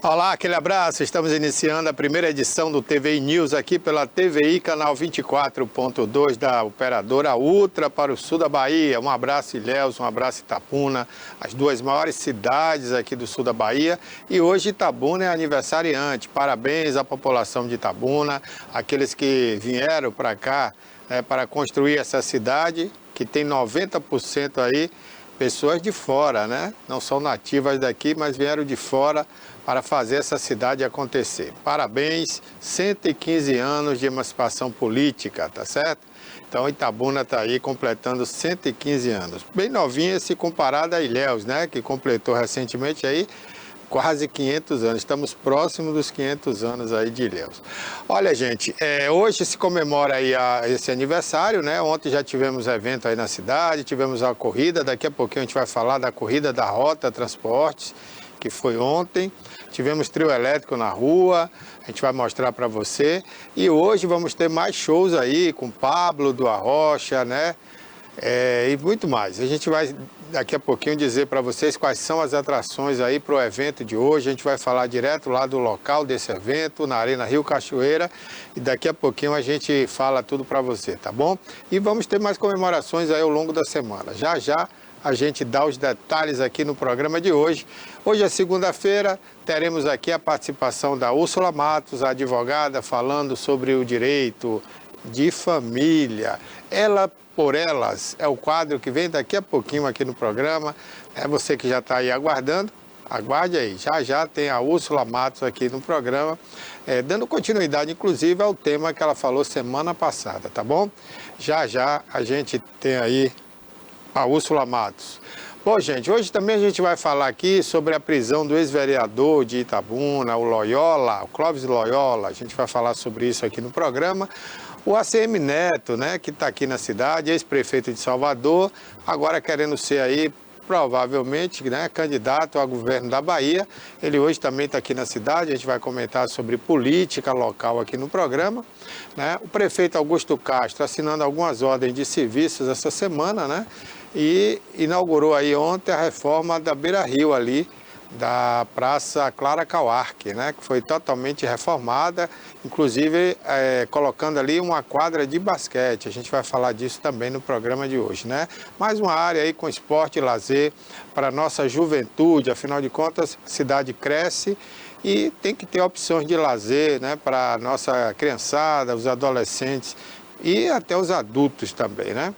Olá, aquele abraço. Estamos iniciando a primeira edição do TVI News aqui pela TVI, canal 24.2 da operadora Ultra para o sul da Bahia. Um abraço, Ilhéus, um abraço, Itabuna, as duas maiores cidades aqui do sul da Bahia. E hoje Itabuna é aniversariante. Parabéns à população de Itabuna, aqueles que vieram para cá para construir essa cidade, que tem 90% aí pessoas de fora, né? Não são nativas daqui, mas vieram de fora para fazer essa cidade acontecer. Parabéns, 115 anos de emancipação política, tá certo? Então Itabuna está aí completando 115 anos. Bem novinha se comparada a Ilhéus, né? Que completou recentemente aí quase 500 anos. Estamos próximos dos 500 anos aí de Ilhéus. Olha, gente, hoje se comemora aí esse aniversário, né? Ontem já tivemos evento aí na cidade, tivemos a corrida. Daqui a pouquinho a gente vai falar da corrida da Rota Transportes, que foi ontem. Tivemos trio elétrico na rua, a gente vai mostrar para você. E hoje vamos ter mais shows aí com Pablo do Arrocha, né? E muito mais. A gente vai daqui a pouquinho dizer para vocês quais são as atrações aí para o evento de hoje. A gente vai falar direto lá do local desse evento, na Arena Rio Cachoeira. E daqui a pouquinho a gente fala tudo para você, tá bom? E vamos ter mais comemorações aí ao longo da semana. Já já a gente dá os detalhes aqui no programa de hoje. Hoje é segunda-feira, teremos aqui a participação da Úrsula Matos, a advogada, falando sobre o direito de família. Ela por Elas é o quadro que vem daqui a pouquinho aqui no programa. É você que já está aí aguardando, aguarde aí. Já já tem a Úrsula Matos aqui no programa, dando continuidade, inclusive, ao tema que ela falou semana passada, tá bom? Já já a gente tem aí a Úrsula Matos. Bom, gente, hoje também a gente vai falar aqui sobre a prisão do ex-vereador de Itabuna, o Loyola, o Clóvis Loyola. A gente vai falar sobre isso aqui no programa. O ACM Neto, né, que está aqui na cidade, ex-prefeito de Salvador, agora querendo ser aí, provavelmente, né, candidato a governo da Bahia. Ele hoje também está aqui na cidade, a gente vai comentar sobre política local aqui no programa, né? O prefeito Augusto Castro assinando algumas ordens de serviços essa semana, né? E inaugurou aí ontem a reforma da Beira Rio ali, da Praça Clara Cauarque, né, que foi totalmente reformada, inclusive colocando ali uma quadra de basquete. A gente vai falar disso também no programa de hoje, né? Mais uma área aí com esporte e lazer para a nossa juventude, afinal de contas, a cidade cresce e tem que ter opções de lazer, né, para a nossa criançada, os adolescentes e até os adultos também, né?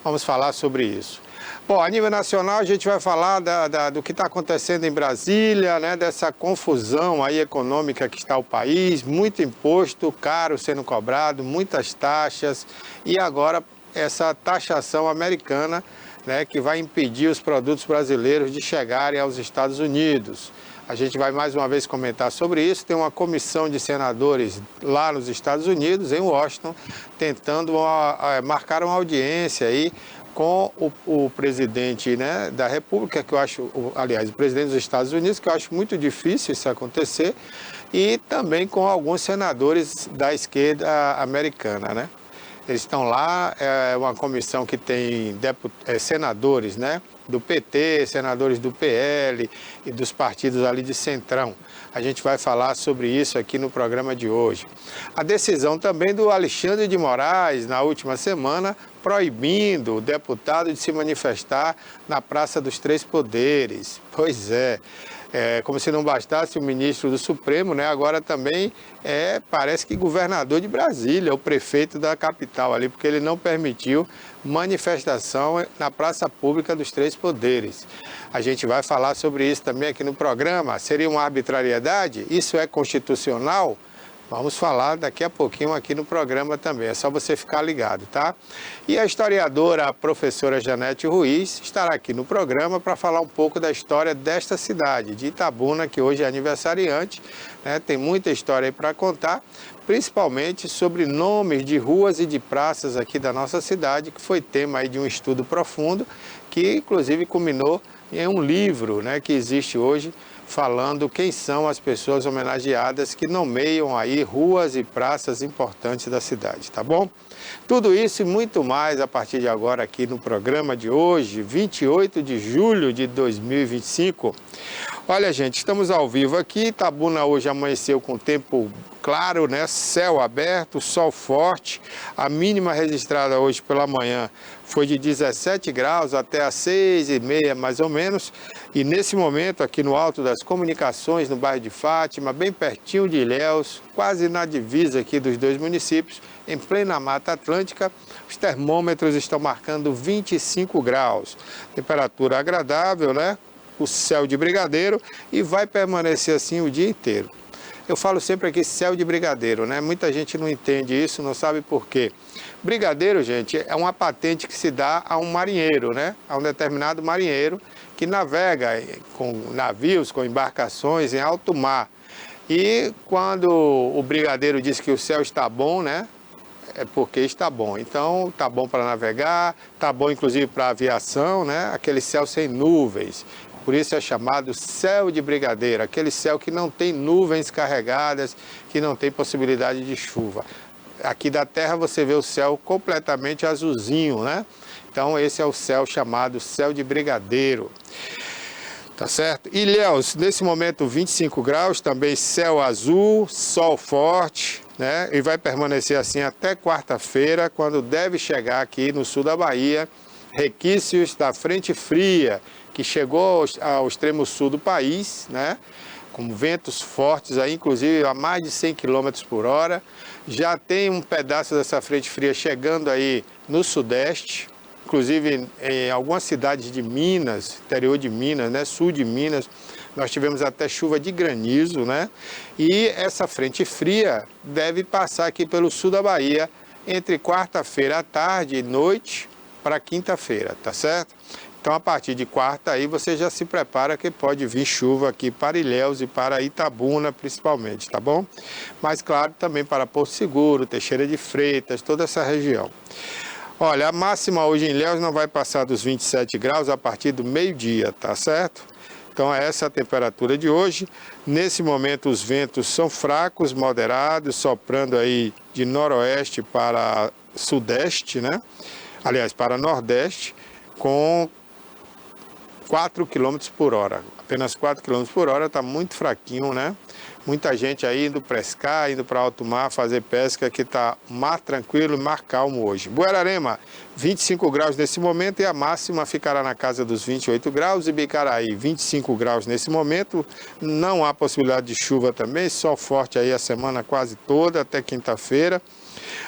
Vamos falar sobre isso. Bom, a nível nacional a gente vai falar do que está acontecendo em Brasília, né, dessa confusão aí econômica que está o país, muito imposto caro sendo cobrado, muitas taxas e agora essa taxação americana, né, que vai impedir os produtos brasileiros de chegarem aos Estados Unidos. A gente vai mais uma vez comentar sobre isso. Tem uma comissão de senadores lá nos Estados Unidos, em Washington, tentando marcar uma audiência aí com o presidente, né, da República, que eu acho, aliás, o presidente dos Estados Unidos, que eu acho muito difícil isso acontecer, e também com alguns senadores da esquerda americana, né? Eles estão lá, é uma comissão que tem senadores, né, do PT, senadores do PL e dos partidos ali de Centrão. A gente vai falar sobre isso aqui no programa de hoje. A decisão também do Alexandre de Moraes, na última semana, proibindo o deputado de se manifestar na Praça dos Três Poderes. Pois é. Como se não bastasse o ministro do Supremo, né? Agora também parece que governador de Brasília, o prefeito da capital ali, porque ele não permitiu manifestação na praça pública dos Três Poderes. A gente vai falar sobre isso também aqui no programa. Seria uma arbitrariedade? Isso é constitucional? Vamos falar daqui a pouquinho aqui no programa também, é só você ficar ligado, tá? E a historiadora, a professora Janete Ruiz, estará aqui no programa para falar um pouco da história desta cidade, de Itabuna, que hoje é aniversariante, né? Tem muita história aí para contar, principalmente sobre nomes de ruas e de praças aqui da nossa cidade, que foi tema aí de um estudo profundo, que inclusive culminou em um livro, né, que existe hoje, falando quem são as pessoas homenageadas que nomeiam aí ruas e praças importantes da cidade, tá bom? Tudo isso e muito mais a partir de agora aqui no programa de hoje, 28 de julho de 2025. Olha, gente, estamos ao vivo aqui. Itabuna hoje amanheceu com tempo claro, né? Céu aberto, sol forte. A mínima registrada hoje pela manhã foi de 17 graus até às 6h30, mais ou menos. E nesse momento, aqui no Alto das Comunicações, no bairro de Fátima, bem pertinho de Ilhéus, quase na divisa aqui dos dois municípios, em plena Mata Atlântica, os termômetros estão marcando 25 graus. Temperatura agradável, né? O céu de brigadeiro e vai permanecer assim o dia inteiro. Eu falo sempre aqui céu de brigadeiro, né? Muita gente não entende isso, não sabe por quê. Brigadeiro, gente, é uma patente que se dá a um marinheiro, né? A um determinado marinheiro que navega com navios, com embarcações em alto mar. E quando o brigadeiro diz que o céu está bom, né? É porque está bom. Então, está bom para navegar, está bom inclusive para aviação, né? Aquele céu sem nuvens. Por isso é chamado céu de brigadeiro, aquele céu que não tem nuvens carregadas, que não tem possibilidade de chuva. Aqui da Terra você vê o céu completamente azulzinho, né? Então esse é o céu chamado céu de brigadeiro. Tá certo? Ilhéus, nesse momento 25 graus, também céu azul, sol forte, né? E vai permanecer assim até quarta-feira, quando deve chegar aqui no sul da Bahia, requícios da frente fria, que chegou ao extremo sul do país, né? Com ventos fortes, aí, inclusive a mais de 100 km por hora. Já tem um pedaço dessa frente fria chegando aí no sudeste, inclusive em algumas cidades de Minas, interior de Minas, né? Sul de Minas, nós tivemos até chuva de granizo, né? E essa frente fria deve passar aqui pelo sul da Bahia entre quarta-feira à tarde e noite para quinta-feira, tá certo? Então, a partir de quarta, aí você já se prepara que pode vir chuva aqui para Ilhéus e para Itabuna, principalmente, tá bom? Mas, claro, também para Porto Seguro, Teixeira de Freitas, toda essa região. Olha, a máxima hoje em Ilhéus não vai passar dos 27 graus a partir do meio-dia, tá certo? Então, essa é a temperatura de hoje. Nesse momento, os ventos são fracos, moderados, soprando aí de noroeste para sudeste, né? Aliás, para nordeste, com 4 km por hora, apenas 4 km por hora, está muito fraquinho, né? Muita gente aí indo pescar, indo para alto mar, fazer pesca, que está mar tranquilo e mar calmo hoje. Buerarema, 25 graus nesse momento e a máxima ficará na casa dos 28 graus. E Bicaraí, 25 graus nesse momento, não há possibilidade de chuva também, sol forte aí a semana quase toda, até quinta-feira.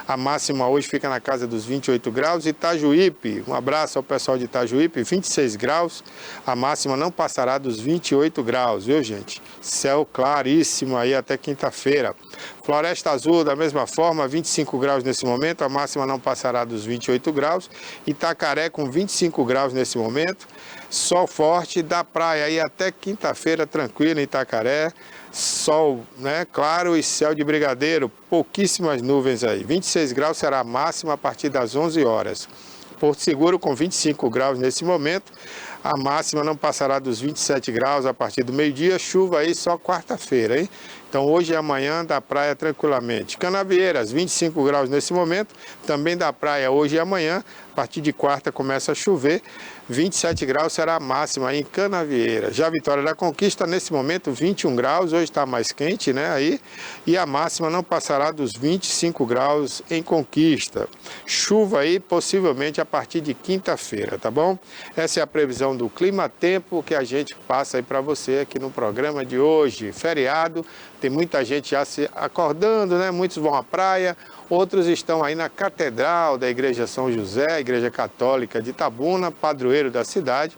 A máxima hoje fica na casa dos 28 graus. Itajuípe, um abraço ao pessoal de Itajuípe, 26 graus. A máxima não passará dos 28 graus, viu, gente? Céu claríssimo aí até quinta-feira. Floresta Azul, da mesma forma, 25 graus nesse momento. A máxima não passará dos 28 graus. Itacaré com 25 graus nesse momento. Sol forte da praia aí até quinta-feira, tranquilo em Itacaré. Sol, né, claro e céu de brigadeiro, pouquíssimas nuvens aí. 26 graus será a máxima a partir das 11 horas. Porto Seguro com 25 graus nesse momento. A máxima não passará dos 27 graus a partir do meio-dia. Chuva aí só quarta-feira, hein? Então hoje e amanhã da praia tranquilamente. Canavieiras, 25 graus nesse momento. Também da praia hoje e amanhã. A partir de quarta começa a chover. 27 graus será a máxima aí em Canavieiras. Já Vitória da Conquista, nesse momento, 21 graus. Hoje está mais quente, né? Aí. E a máxima não passará dos 25 graus em Conquista. Chuva aí, possivelmente, a partir de quinta-feira, tá bom? Essa é a previsão do clima-tempo que a gente passa aí para você aqui no programa de hoje. Feriado, tem muita gente já se acordando, né? Muitos vão à praia. Outros estão aí na Catedral da Igreja São José, Igreja Católica de Itabuna, padroeiro da cidade,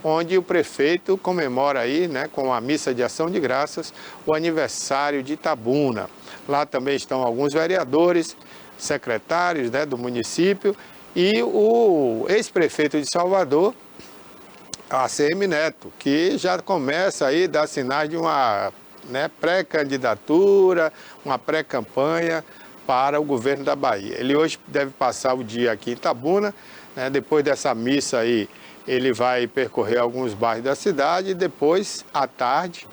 onde o prefeito comemora aí, né, com a missa de ação de graças, o aniversário de Itabuna. Lá também estão alguns vereadores, secretários, né, do município e o ex-prefeito de Salvador, ACM Neto, que já começa aí a dar sinais de uma, né, pré-candidatura, uma pré-campanha para o governo da Bahia. Ele hoje deve passar o dia aqui em Itabuna, né? Depois dessa missa aí, ele vai percorrer alguns bairros da cidade e depois, à tarde,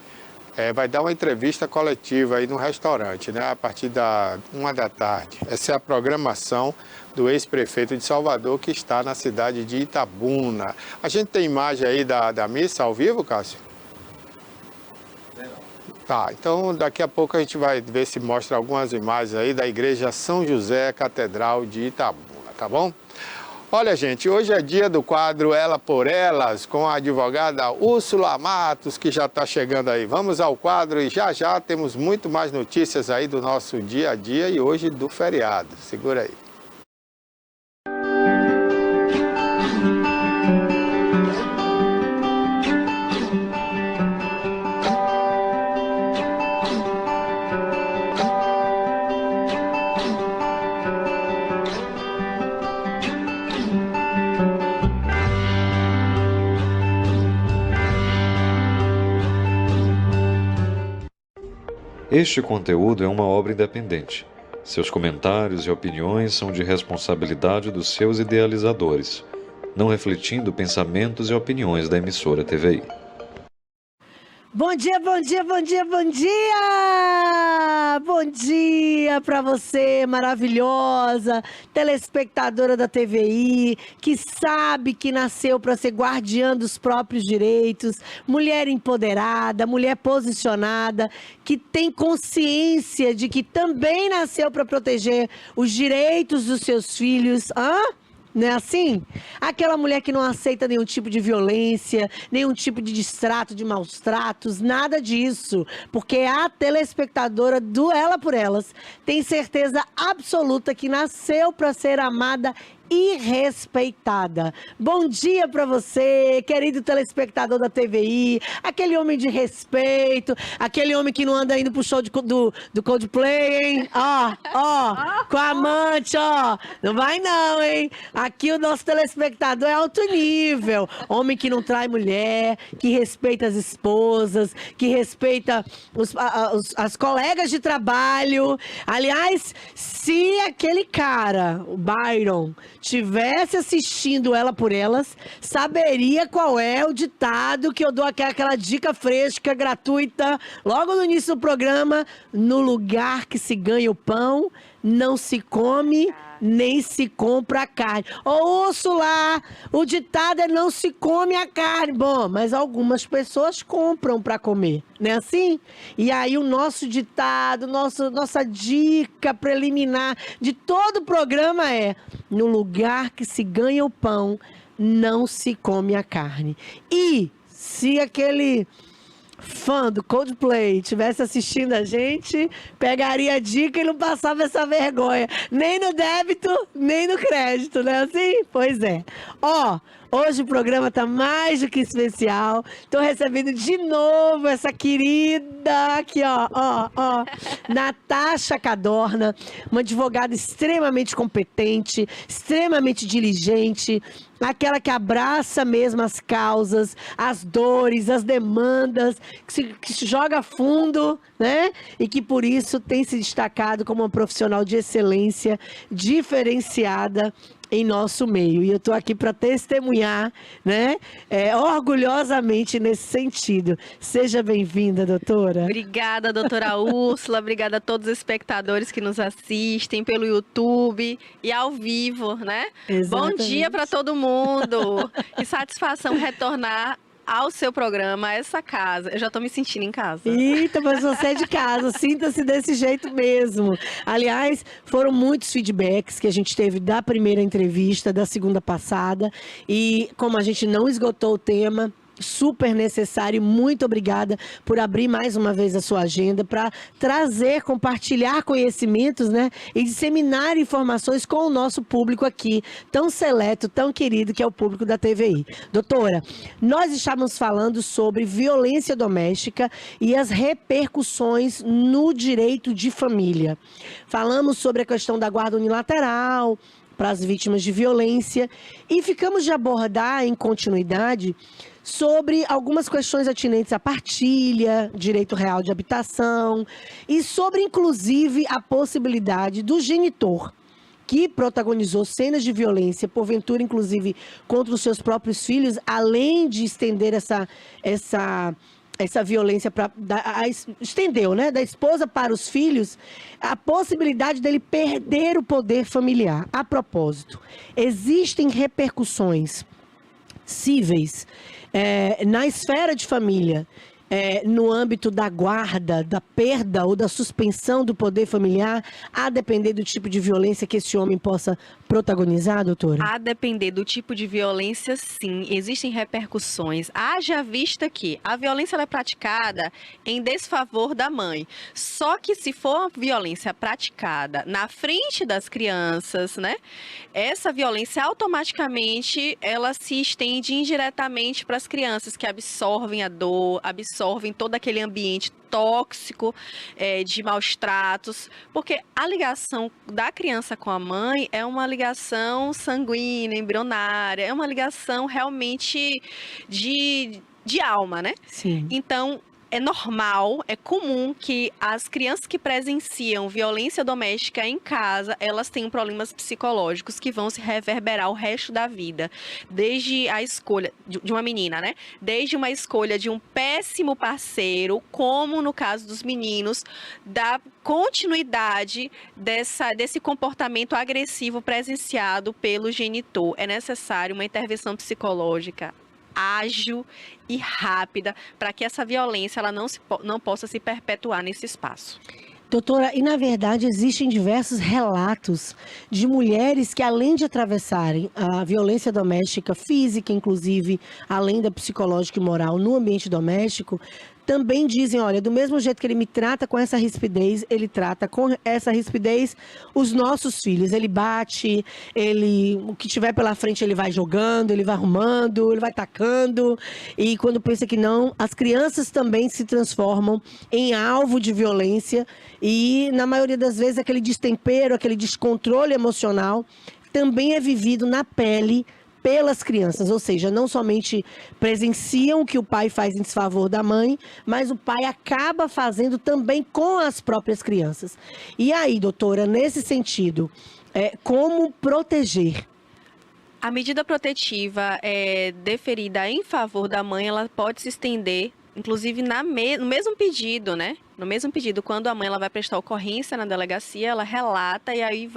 vai dar uma entrevista coletiva aí no restaurante, né? A partir da 1 da tarde. Essa é a programação do ex-prefeito de Salvador, que está na cidade de Itabuna. A gente tem imagem aí da missa ao vivo, Cássio? Tá, então daqui a pouco a gente vai ver se mostra algumas imagens aí da Igreja São José Catedral de Itabuna, tá bom? Olha, gente, hoje é dia do quadro Ela por Elas, com a advogada Úrsula Matos, que já está chegando aí. Vamos ao quadro e já já temos muito mais notícias aí do nosso dia a dia e hoje do feriado. Segura aí. Este conteúdo é uma obra independente. Seus comentários e opiniões são de responsabilidade dos seus idealizadores, não refletindo pensamentos e opiniões da emissora TVI. Bom dia, bom dia, bom dia, bom dia! Bom dia para você, maravilhosa, telespectadora da TVI, que sabe que nasceu para ser guardiã dos próprios direitos, mulher empoderada, mulher posicionada, que tem consciência de que também nasceu para proteger os direitos dos seus filhos. Não é assim? Aquela mulher que não aceita nenhum tipo de violência, nenhum tipo de distrato, de maus tratos, nada disso. Porque a telespectadora do Ela por Elas tem certeza absoluta que nasceu para ser amada e respeitada. Bom dia para você, querido telespectador da TVI, aquele homem de respeito, aquele homem que não anda indo pro show do Coldplay, hein? Com a amante, não vai não, hein? Aqui o nosso telespectador é alto nível, homem que não trai mulher, que respeita as esposas, que respeita as colegas de trabalho. Aliás, se aquele cara, o Byron, tivesse assistindo Ela por Elas, saberia qual é o ditado que eu dou aquela dica fresca, gratuita, logo no início do programa: no lugar que se ganha o pão, não se come nem se compra a carne. Ô, Úrsula, o ditado é não se come a carne. Bom, mas algumas pessoas compram para comer, não é assim? E aí o nosso ditado, nossa dica preliminar de todo o programa é: no lugar que se ganha o pão, não se come a carne. E se aquele fã do Coldplay estivesse assistindo a gente, pegaria a dica e não passava essa vergonha, nem no débito, nem no crédito, não é assim? Pois é. Hoje o programa tá mais do que especial. Tô recebendo de novo essa querida aqui, Natasha Cadorna, uma advogada extremamente competente, extremamente diligente, aquela que abraça mesmo as causas, as dores, as demandas, que se joga a fundo, né? E que por isso tem se destacado como uma profissional de excelência, diferenciada em nosso meio. E eu estou aqui para testemunhar, né, orgulhosamente nesse sentido. Seja bem-vinda, doutora. Obrigada, doutora Úrsula. Obrigada a todos os espectadores que nos assistem pelo YouTube e ao vivo, né? Exatamente. Bom dia para todo mundo. Que satisfação retornar ao seu programa, a essa casa. Eu já estou me sentindo em casa. Eita, mas você é de casa, sinta-se desse jeito mesmo. Aliás, foram muitos feedbacks que a gente teve da primeira entrevista, da segunda passada, e como a gente não esgotou o tema, super necessário, e muito obrigada por abrir mais uma vez a sua agenda para trazer, compartilhar conhecimentos, né, e disseminar informações com o nosso público aqui, tão seleto, tão querido, que é o público da TVI. Doutora, nós estávamos falando sobre violência doméstica e as repercussões no direito de família. Falamos sobre a questão da guarda unilateral para as vítimas de violência e ficamos de abordar em continuidade sobre algumas questões atinentes à partilha, direito real de habitação e sobre, inclusive, a possibilidade do genitor que protagonizou cenas de violência, porventura, inclusive, contra os seus próprios filhos, além de estender essa essa violência estendeu, né, da esposa para os filhos, a possibilidade dele perder o poder familiar. A propósito, existem repercussões cíveis na esfera de família, no âmbito da guarda, da perda ou da suspensão do poder familiar, a depender do tipo de violência que esse homem possa protagonizar, doutora? A depender do tipo de violência, sim, existem repercussões. Haja vista que a violência ela é praticada em desfavor da mãe. Só que se for uma violência praticada na frente das crianças, né? Essa violência automaticamente ela se estende indiretamente para as crianças que absorvem a dor, absorvem todo aquele ambiente tóxico, de maus tratos, porque a ligação da criança com a mãe é uma ligação sanguínea, embrionária, é uma ligação realmente de alma, né? Sim. Então, é normal, é comum que as crianças que presenciam violência doméstica em casa, elas tenham problemas psicológicos que vão se reverberar o resto da vida. Desde a escolha de uma menina, né? Desde uma escolha de um péssimo parceiro, como no caso dos meninos, da continuidade desse comportamento agressivo presenciado pelo genitor. É necessário uma intervenção psicológica ágil e rápida para que essa violência ela não possa se perpetuar nesse espaço. Doutora, e na verdade existem diversos relatos de mulheres que, além de atravessarem a violência doméstica, física inclusive, além da psicológica e moral no ambiente doméstico, também dizem, olha, do mesmo jeito que ele me trata com essa rispidez, ele trata com essa rispidez os nossos filhos. Ele bate, o que tiver pela frente ele vai jogando, ele vai arrumando, ele vai tacando. E quando pensa que não, as crianças também se transformam em alvo de violência. E, na maioria das vezes, aquele destempero, aquele descontrole emocional também é vivido na pele pelas crianças, ou seja, não somente presenciam o que o pai faz em desfavor da mãe, mas o pai acaba fazendo também com as próprias crianças. E aí, doutora, nesse sentido, como proteger? A medida protetiva deferida em favor da mãe, ela pode se estender, inclusive no mesmo pedido, né? No mesmo pedido, quando a mãe ela vai prestar ocorrência na delegacia, ela relata e aí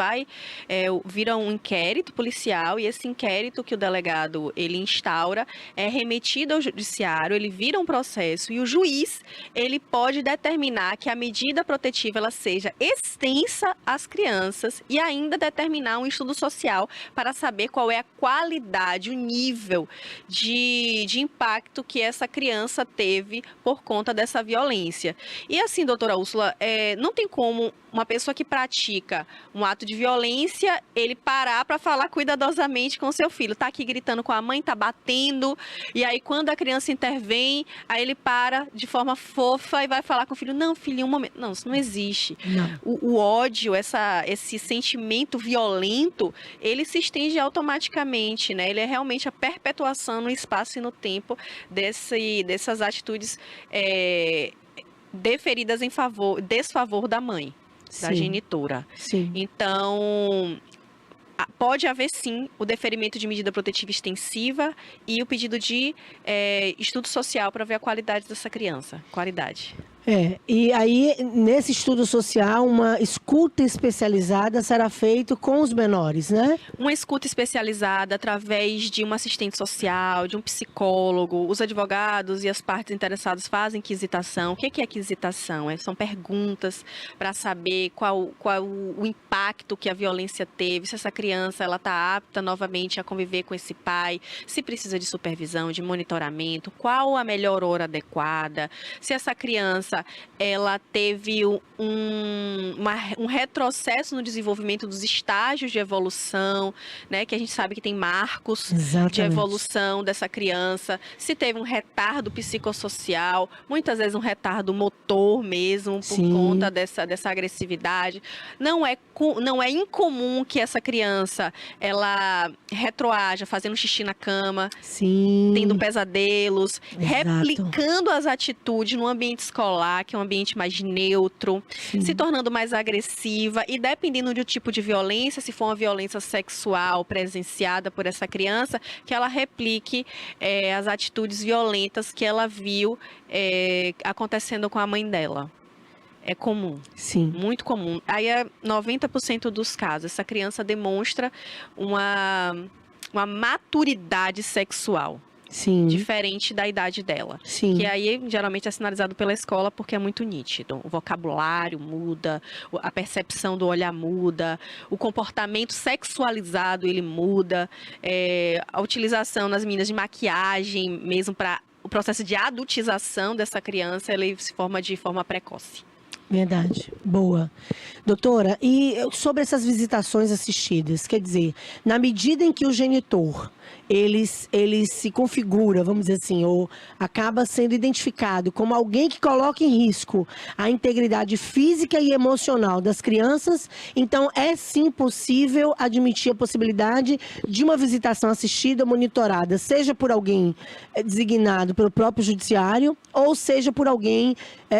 vira um inquérito policial, e esse inquérito que o delegado ele instaura é remetido ao judiciário, ele vira um processo e o juiz ele pode determinar que a medida protetiva ela seja extensa às crianças e ainda determinar um estudo social para saber qual é a qualidade, o nível de impacto que essa criança teve por conta dessa violência. E assim, doutora Úrsula, não tem como uma pessoa que pratica um ato de violência, ele parar para falar cuidadosamente com o seu filho. Tá aqui gritando com a mãe, tá batendo, e aí quando a criança intervém, aí ele para de forma fofa e vai falar com o filho, não, filhinho, um momento. Não, isso não existe. Não. O ódio, esse sentimento violento, ele se estende automaticamente, né? Ele é realmente a perpetuação no espaço e no tempo dessas atitudes deferidas em desfavor da mãe, da Sim. genitora. Sim. Então, pode haver sim o deferimento de medida protetiva extensiva e o pedido de estudo social para ver a qualidade dessa criança. Qualidade. E aí, nesse estudo social, uma escuta especializada será feita com os menores, né? Uma escuta especializada através de um assistente social, de um psicólogo. Os advogados e as partes interessadas fazem quisitação. O que é quisitação? São perguntas para saber qual o impacto que a violência teve, se essa criança está apta novamente a conviver com esse pai, se precisa de supervisão, de monitoramento, qual a melhor hora adequada, se essa criança ela teve um retrocesso no desenvolvimento dos estágios de evolução, né, que a gente sabe que tem marcos Exatamente. de evolução dessa criança, se teve um retardo psicossocial, muitas vezes um retardo motor mesmo, por Sim. conta dessa agressividade. Não é incomum que essa criança ela retroaja fazendo xixi na cama, Sim. tendo pesadelos, Exato. replicando as atitudes no ambiente escolar, escolar, que é um ambiente mais neutro, se tornando mais agressiva e dependendo do tipo de violência, se for uma violência sexual presenciada por essa criança, que ela replique as atitudes violentas que ela viu acontecendo com a mãe dela. É comum. Sim. Muito comum. Aí, 90% dos casos, essa criança demonstra uma maturidade sexual. Sim. Diferente da idade dela. Sim. Que aí, geralmente, é sinalizado pela escola porque é muito nítido. O vocabulário muda, a percepção do olhar muda, o comportamento sexualizado, ele muda, a utilização nas meninas de maquiagem, mesmo para o processo de adultização dessa criança, ele se forma de forma precoce. Verdade. Boa. Doutora, e sobre essas visitações assistidas, quer dizer, na medida em que o genitor, ele se configura, vamos dizer assim, ou acaba sendo identificado como alguém que coloca em risco a integridade física e emocional das crianças, então é sim possível admitir a possibilidade de uma visitação assistida, monitorada, seja por alguém designado pelo próprio judiciário, ou seja por alguém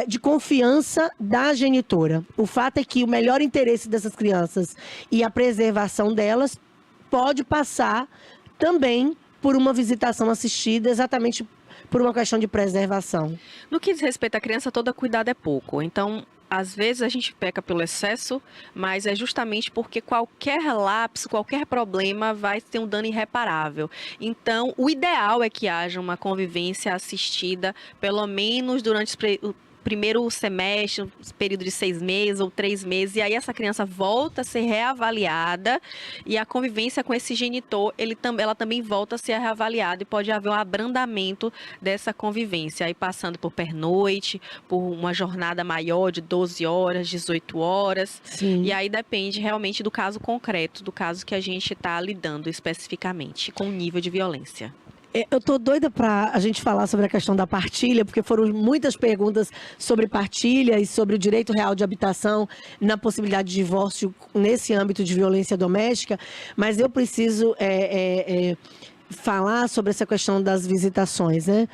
de confiança da genitora. O fato é que o melhor interesse dessas crianças e a preservação delas pode passar também por uma visitação assistida, exatamente por uma questão de preservação. No que diz respeito à criança, todo cuidado é pouco. Então, às vezes a gente peca pelo excesso, mas é justamente porque qualquer lapso, qualquer problema vai ter um dano irreparável. Então, o ideal é que haja uma convivência assistida, pelo menos durante o primeiro semestre, período de 6 meses ou 3 meses, e aí essa criança volta a ser reavaliada e a convivência com esse genitor, ela também volta a ser reavaliada e pode haver um abrandamento dessa convivência, aí passando por pernoite, por uma jornada maior de 12 horas, 18 horas, Sim. E aí depende realmente do caso concreto, do caso que a gente está lidando especificamente, com o nível de violência. Eu tô doida para a gente falar sobre a questão da partilha, porque foram muitas perguntas sobre partilha e sobre o direito real de habitação na possibilidade de divórcio nesse âmbito de violência doméstica, mas eu preciso falar sobre essa questão das visitações, né?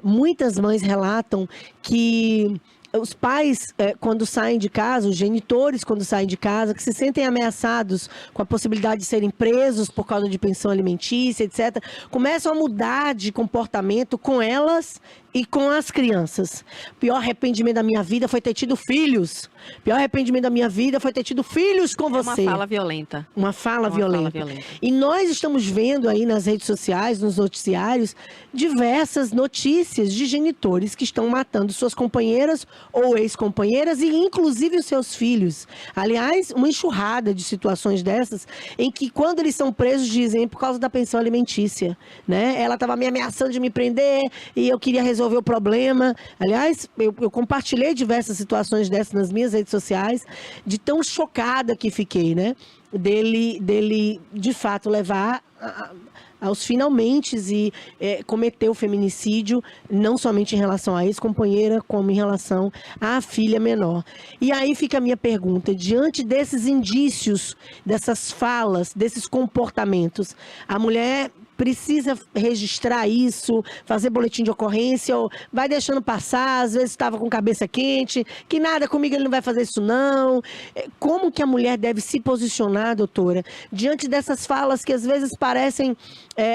Muitas mães relatam que os pais, quando saem de casa, os genitores, quando saem de casa, que se sentem ameaçados com a possibilidade de serem presos por causa de pensão alimentícia, etc., começam a mudar de comportamento com elas e com as crianças. O pior arrependimento da minha vida foi ter tido filhos. O pior arrependimento da minha vida foi ter tido filhos com você. Uma fala violenta. Uma fala violenta. E nós estamos vendo aí nas redes sociais, nos noticiários, diversas notícias de genitores que estão matando suas companheiras ou ex-companheiras e inclusive os seus filhos. Aliás, uma enxurrada de situações dessas em que quando eles são presos dizem por causa da pensão alimentícia, né? Ela estava me ameaçando de me prender e eu queria resolver o problema. Aliás, eu compartilhei diversas situações dessas nas minhas redes sociais, de tão chocada que fiquei, né? Dele de fato levar aos finalmente e cometer o feminicídio, não somente em relação à ex-companheira, como em relação à filha menor. E aí fica a minha pergunta, diante desses indícios, dessas falas, desses comportamentos, a mulher precisa registrar isso, fazer boletim de ocorrência, ou vai deixando passar, às vezes estava com cabeça quente, que nada, comigo ele não vai fazer isso não. Como que a mulher deve se posicionar, doutora, diante dessas falas que às vezes parecem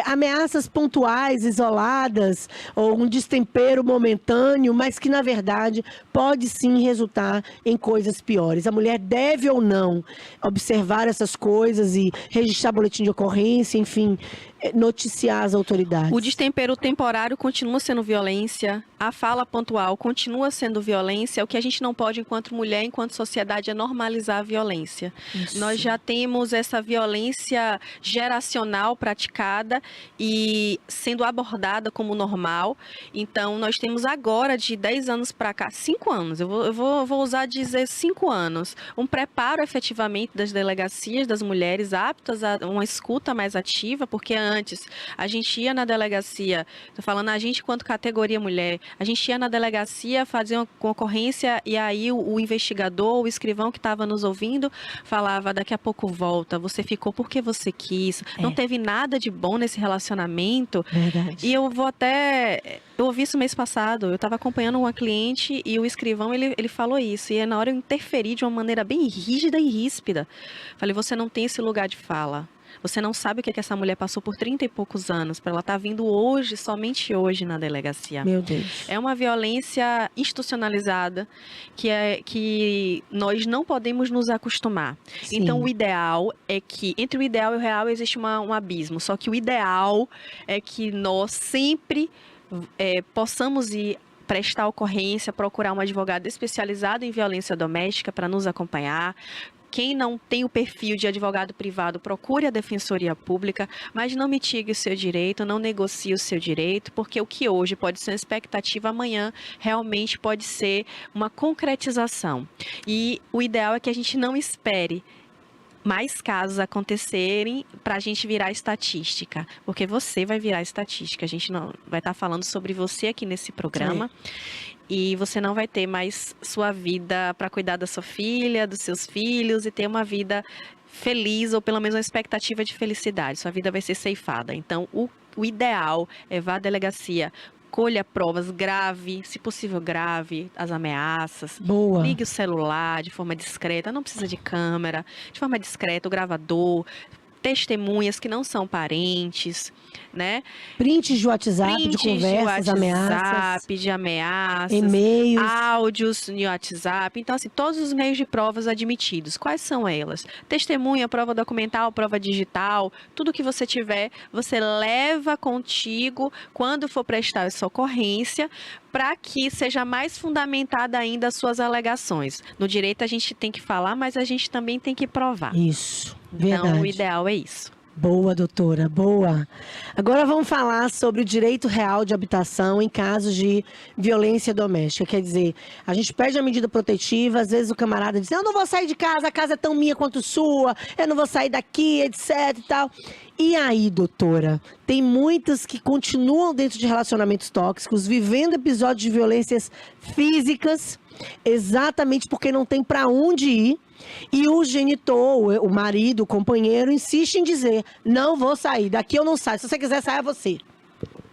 ameaças pontuais, isoladas, ou um destempero momentâneo, mas que na verdade pode sim resultar em coisas piores. A mulher deve ou não observar essas coisas e registrar boletim de ocorrência, enfim, noticiar as autoridades. O destempero temporário continua sendo violência, a fala pontual continua sendo violência. O que a gente não pode, enquanto mulher, enquanto sociedade, é normalizar a violência. Isso. Nós já temos essa violência geracional praticada e sendo abordada como normal. Então, nós temos agora, de 10 anos para cá, 5 anos, eu vou usar dizer 5 anos, um preparo efetivamente das delegacias das mulheres aptas a uma escuta mais ativa, porque antes. A gente ia na delegacia, tô falando a gente enquanto categoria mulher, a gente ia na delegacia fazer uma ocorrência e aí o investigador, o escrivão que estava nos ouvindo, falava, daqui a pouco volta, você ficou porque você quis, não teve nada de bom nesse relacionamento. Verdade. E eu ouvi isso mês passado, eu estava acompanhando uma cliente e o escrivão, ele falou isso, e na hora eu interferi de uma maneira bem rígida e ríspida. Falei, você não tem esse lugar de fala. Você não sabe o que essa mulher passou por 30 e poucos anos para ela estar vindo hoje, somente hoje na delegacia. Meu Deus. É uma violência institucionalizada que nós não podemos nos acostumar. Sim. Então, o ideal é que, entre o ideal e o real, existe um abismo. Só que o ideal é que nós sempre possamos ir prestar ocorrência, procurar um advogado especializado em violência doméstica para nos acompanhar. Quem não tem o perfil de advogado privado, procure a Defensoria Pública, mas não mitigue o seu direito, não negocie o seu direito, porque o que hoje pode ser uma expectativa, amanhã realmente pode ser uma concretização. E o ideal é que a gente não espere mais casos acontecerem para a gente virar estatística, porque você vai virar estatística. A gente não vai estar falando sobre você aqui nesse programa. Sim. E você não vai ter mais sua vida para cuidar da sua filha, dos seus filhos e ter uma vida feliz ou pelo menos uma expectativa de felicidade. Sua vida vai ser ceifada. Então, o ideal é vá à delegacia, colha provas, grave, se possível grave, as ameaças. Boa. Ligue o celular de forma discreta, não precisa de câmera, de forma discreta, o gravador, testemunhas que não são parentes, né? Prints de WhatsApp, de conversas, ameaças. De ameaças. E-mails. Áudios no WhatsApp. Então, assim, todos os meios de provas admitidos. Quais são elas? Testemunha, prova documental, prova digital. Tudo que você tiver, você leva contigo quando for prestar essa ocorrência, para que seja mais fundamentada ainda as suas alegações. No direito a gente tem que falar, mas a gente também tem que provar. Isso, verdade. Então, o ideal é isso. Boa, doutora, boa. Agora vamos falar sobre o direito real de habitação em casos de violência doméstica. Quer dizer, a gente pede a medida protetiva, às vezes o camarada diz, eu não vou sair de casa, a casa é tão minha quanto sua, eu não vou sair daqui, etc e tal. E aí, doutora, tem muitas que continuam dentro de relacionamentos tóxicos, vivendo episódios de violências físicas, exatamente porque não tem para onde ir. E o genitor, o marido, o companheiro, insiste em dizer, não vou sair, daqui eu não saio, se você quiser sair é você.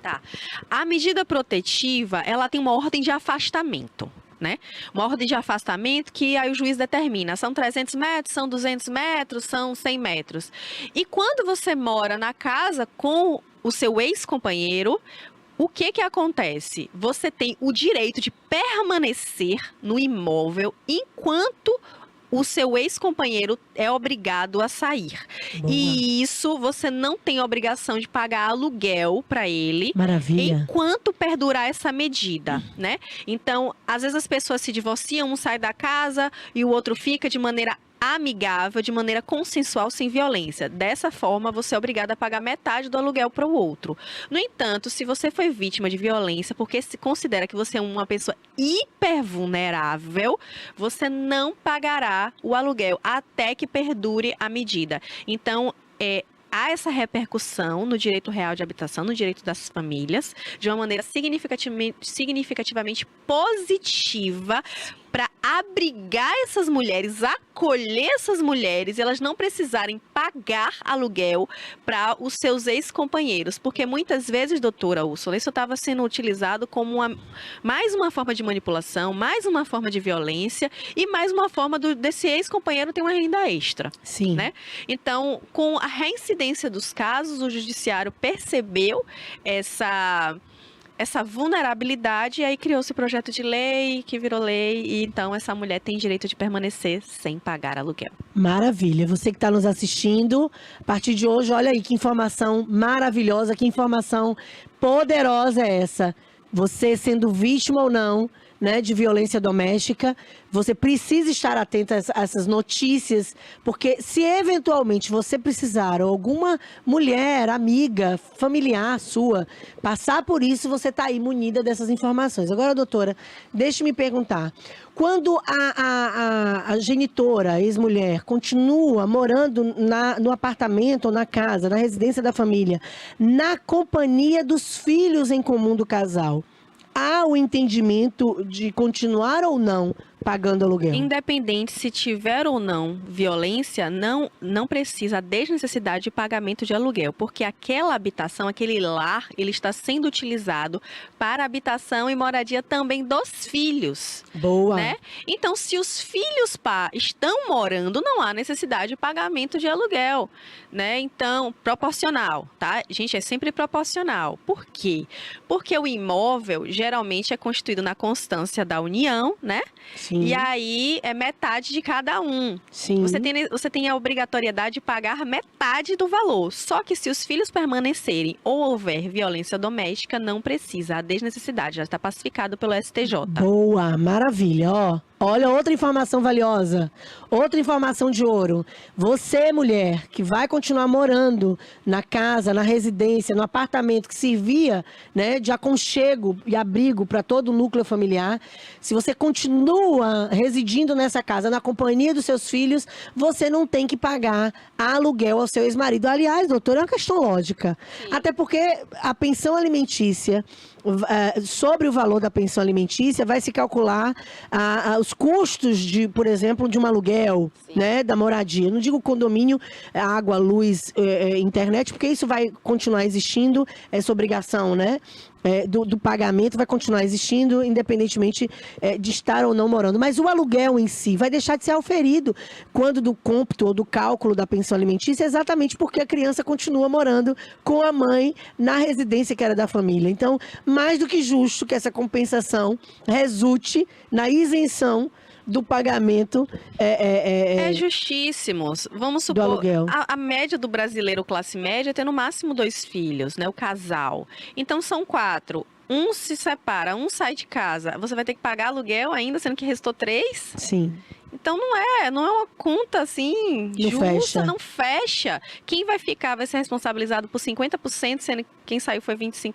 Tá. A medida protetiva, ela tem uma ordem de afastamento, né? Uma ordem de afastamento que aí o juiz determina, são 300 metros, são 200 metros, são 100 metros. E quando você mora na casa com o seu ex-companheiro, o que acontece? Você tem o direito de permanecer no imóvel enquanto o seu ex-companheiro é obrigado a sair. Boa. E isso você não tem obrigação de pagar aluguel para ele. Maravilha. Enquanto perdurar essa medida, né? Então, às vezes as pessoas se divorciam, um sai da casa e o outro fica de maneira amigável, de maneira consensual, sem violência. Dessa forma, você é obrigado a pagar metade do aluguel para o outro. No entanto, se você foi vítima de violência, porque se considera que você é uma pessoa hipervulnerável, você não pagará o aluguel até que perdure a medida. Então, há essa repercussão no direito real de habitação, no direito das famílias, de uma maneira significativamente positiva, para abrigar essas mulheres, acolher essas mulheres, e elas não precisarem pagar aluguel para os seus ex-companheiros. Porque muitas vezes, doutora Úrsula, isso estava sendo utilizado como mais uma forma de manipulação, mais uma forma de violência e mais uma forma desse ex-companheiro ter uma renda extra. Sim. Né? Então, com a reincidência dos casos, o judiciário percebeu essa vulnerabilidade, e aí criou-se o projeto de lei, que virou lei, e então essa mulher tem direito de permanecer sem pagar aluguel. Maravilha. Você que está nos assistindo, a partir de hoje, olha aí que informação maravilhosa, que informação poderosa é essa. Você sendo vítima ou não, né, de violência doméstica. Você precisa estar atento a essas notícias, porque se eventualmente você precisar, ou alguma mulher, amiga, familiar sua, passar por isso, você está aí munida dessas informações. Agora, doutora, deixe-me perguntar. Quando a genitora, a ex-mulher, continua morando no apartamento ou na casa, na residência da família, na companhia dos filhos em comum do casal, há o entendimento de continuar ou não pagando aluguel? Independente se tiver ou não violência, não precisa a desnecessidade de pagamento de aluguel, porque aquela habitação, aquele lar, ele está sendo utilizado para habitação e moradia também dos filhos. Boa. Né? Então, se os filhos estão morando, não há necessidade de pagamento de aluguel, né? Então, proporcional, tá? Gente, é sempre proporcional. Por quê? Porque o imóvel geralmente é constituído na constância da união, né? Sim. E aí é metade de cada um. Sim. Você tem a obrigatoriedade de pagar metade do valor. Só que se os filhos permanecerem ou houver violência doméstica, não precisa. A desnecessidade já está pacificado pelo STJ. Boa, maravilha, ó. Olha, outra informação valiosa, outra informação de ouro. Você, mulher, que vai continuar morando na casa, na residência, no apartamento que servia, né, de aconchego e abrigo para todo o núcleo familiar, se você continua residindo nessa casa, na companhia dos seus filhos, você não tem que pagar aluguel ao seu ex-marido. Aliás, doutora, é uma questão lógica. Sim. Até porque a pensão alimentícia, sobre o valor da pensão alimentícia, vai se calcular os custos, por exemplo, de um aluguel, né, da moradia. Não digo condomínio, água, luz, internet, porque isso vai continuar existindo, essa obrigação, né? Do pagamento vai continuar existindo, independentemente de estar ou não morando. Mas o aluguel em si vai deixar de ser auferido quando do cômputo ou do cálculo da pensão alimentícia, exatamente porque a criança continua morando com a mãe na residência que era da família. Então, mais do que justo que essa compensação resulte na isenção do pagamento é justíssimo. Vamos supor, a média do brasileiro classe média é ter no máximo 2 filhos, né? O casal. Então são 4. Um se separa, um sai de casa. Você vai ter que pagar aluguel ainda, sendo que restou 3? Sim. Então não é uma conta assim justa, não fecha. Quem vai ficar vai ser responsabilizado por 50%, sendo que quem saiu foi 25%.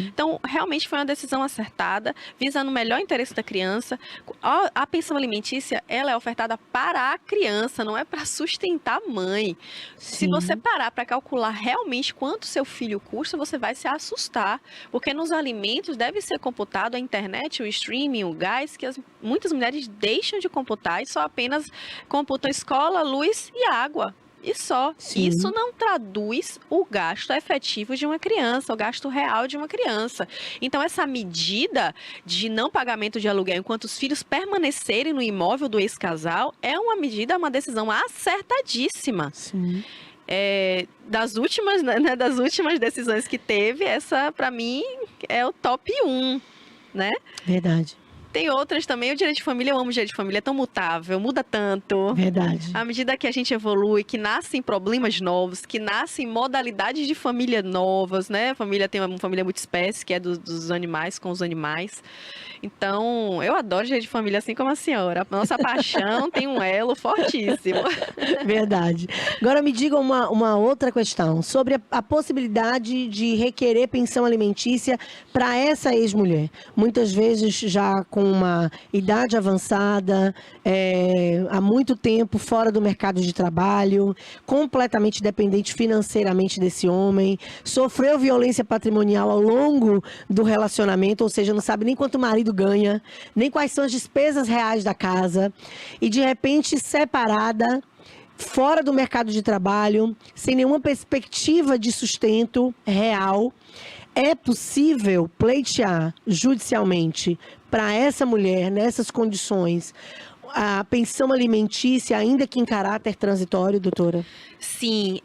Então realmente foi uma decisão acertada, visando o melhor interesse da criança. A pensão alimentícia, ela é ofertada para a criança, não é para sustentar a mãe. Sim. Se você parar para calcular realmente quanto seu filho custa, você vai se assustar, porque nos alimentos deve ser computado a internet, o streaming, o gás, que muitas mulheres deixam de computar e só apenas computam escola, luz e água. E só. Sim. Isso não traduz o gasto efetivo de uma criança, o gasto real de uma criança. Então, essa medida de não pagamento de aluguel enquanto os filhos permanecerem no imóvel do ex-casal é uma decisão acertadíssima. Sim. Das últimas decisões que teve, essa, para mim, é o top 1, né? Verdade. Tem outras também. O direito de família, eu amo o direito de família, é tão mutável, muda tanto. Verdade. À medida que a gente evolui, que nascem problemas novos, que nascem modalidades de família novas, né? A família tem uma família multiespécie, que é dos animais com os animais. Então, eu adoro direito de família, assim como a senhora. A nossa paixão tem um elo fortíssimo. Verdade. Agora me diga uma outra questão sobre a possibilidade de requerer pensão alimentícia para essa ex-mulher. Muitas vezes já com uma idade avançada, há muito tempo fora do mercado de trabalho, completamente dependente financeiramente desse homem, sofreu violência patrimonial ao longo do relacionamento, ou seja, não sabe nem quanto o marido ganha, nem quais são as despesas reais da casa, e de repente separada, fora do mercado de trabalho, sem nenhuma perspectiva de sustento real. É possível pleitear judicialmente para essa mulher, nessas condições, a pensão alimentícia, ainda que em caráter transitório, doutora? Sim.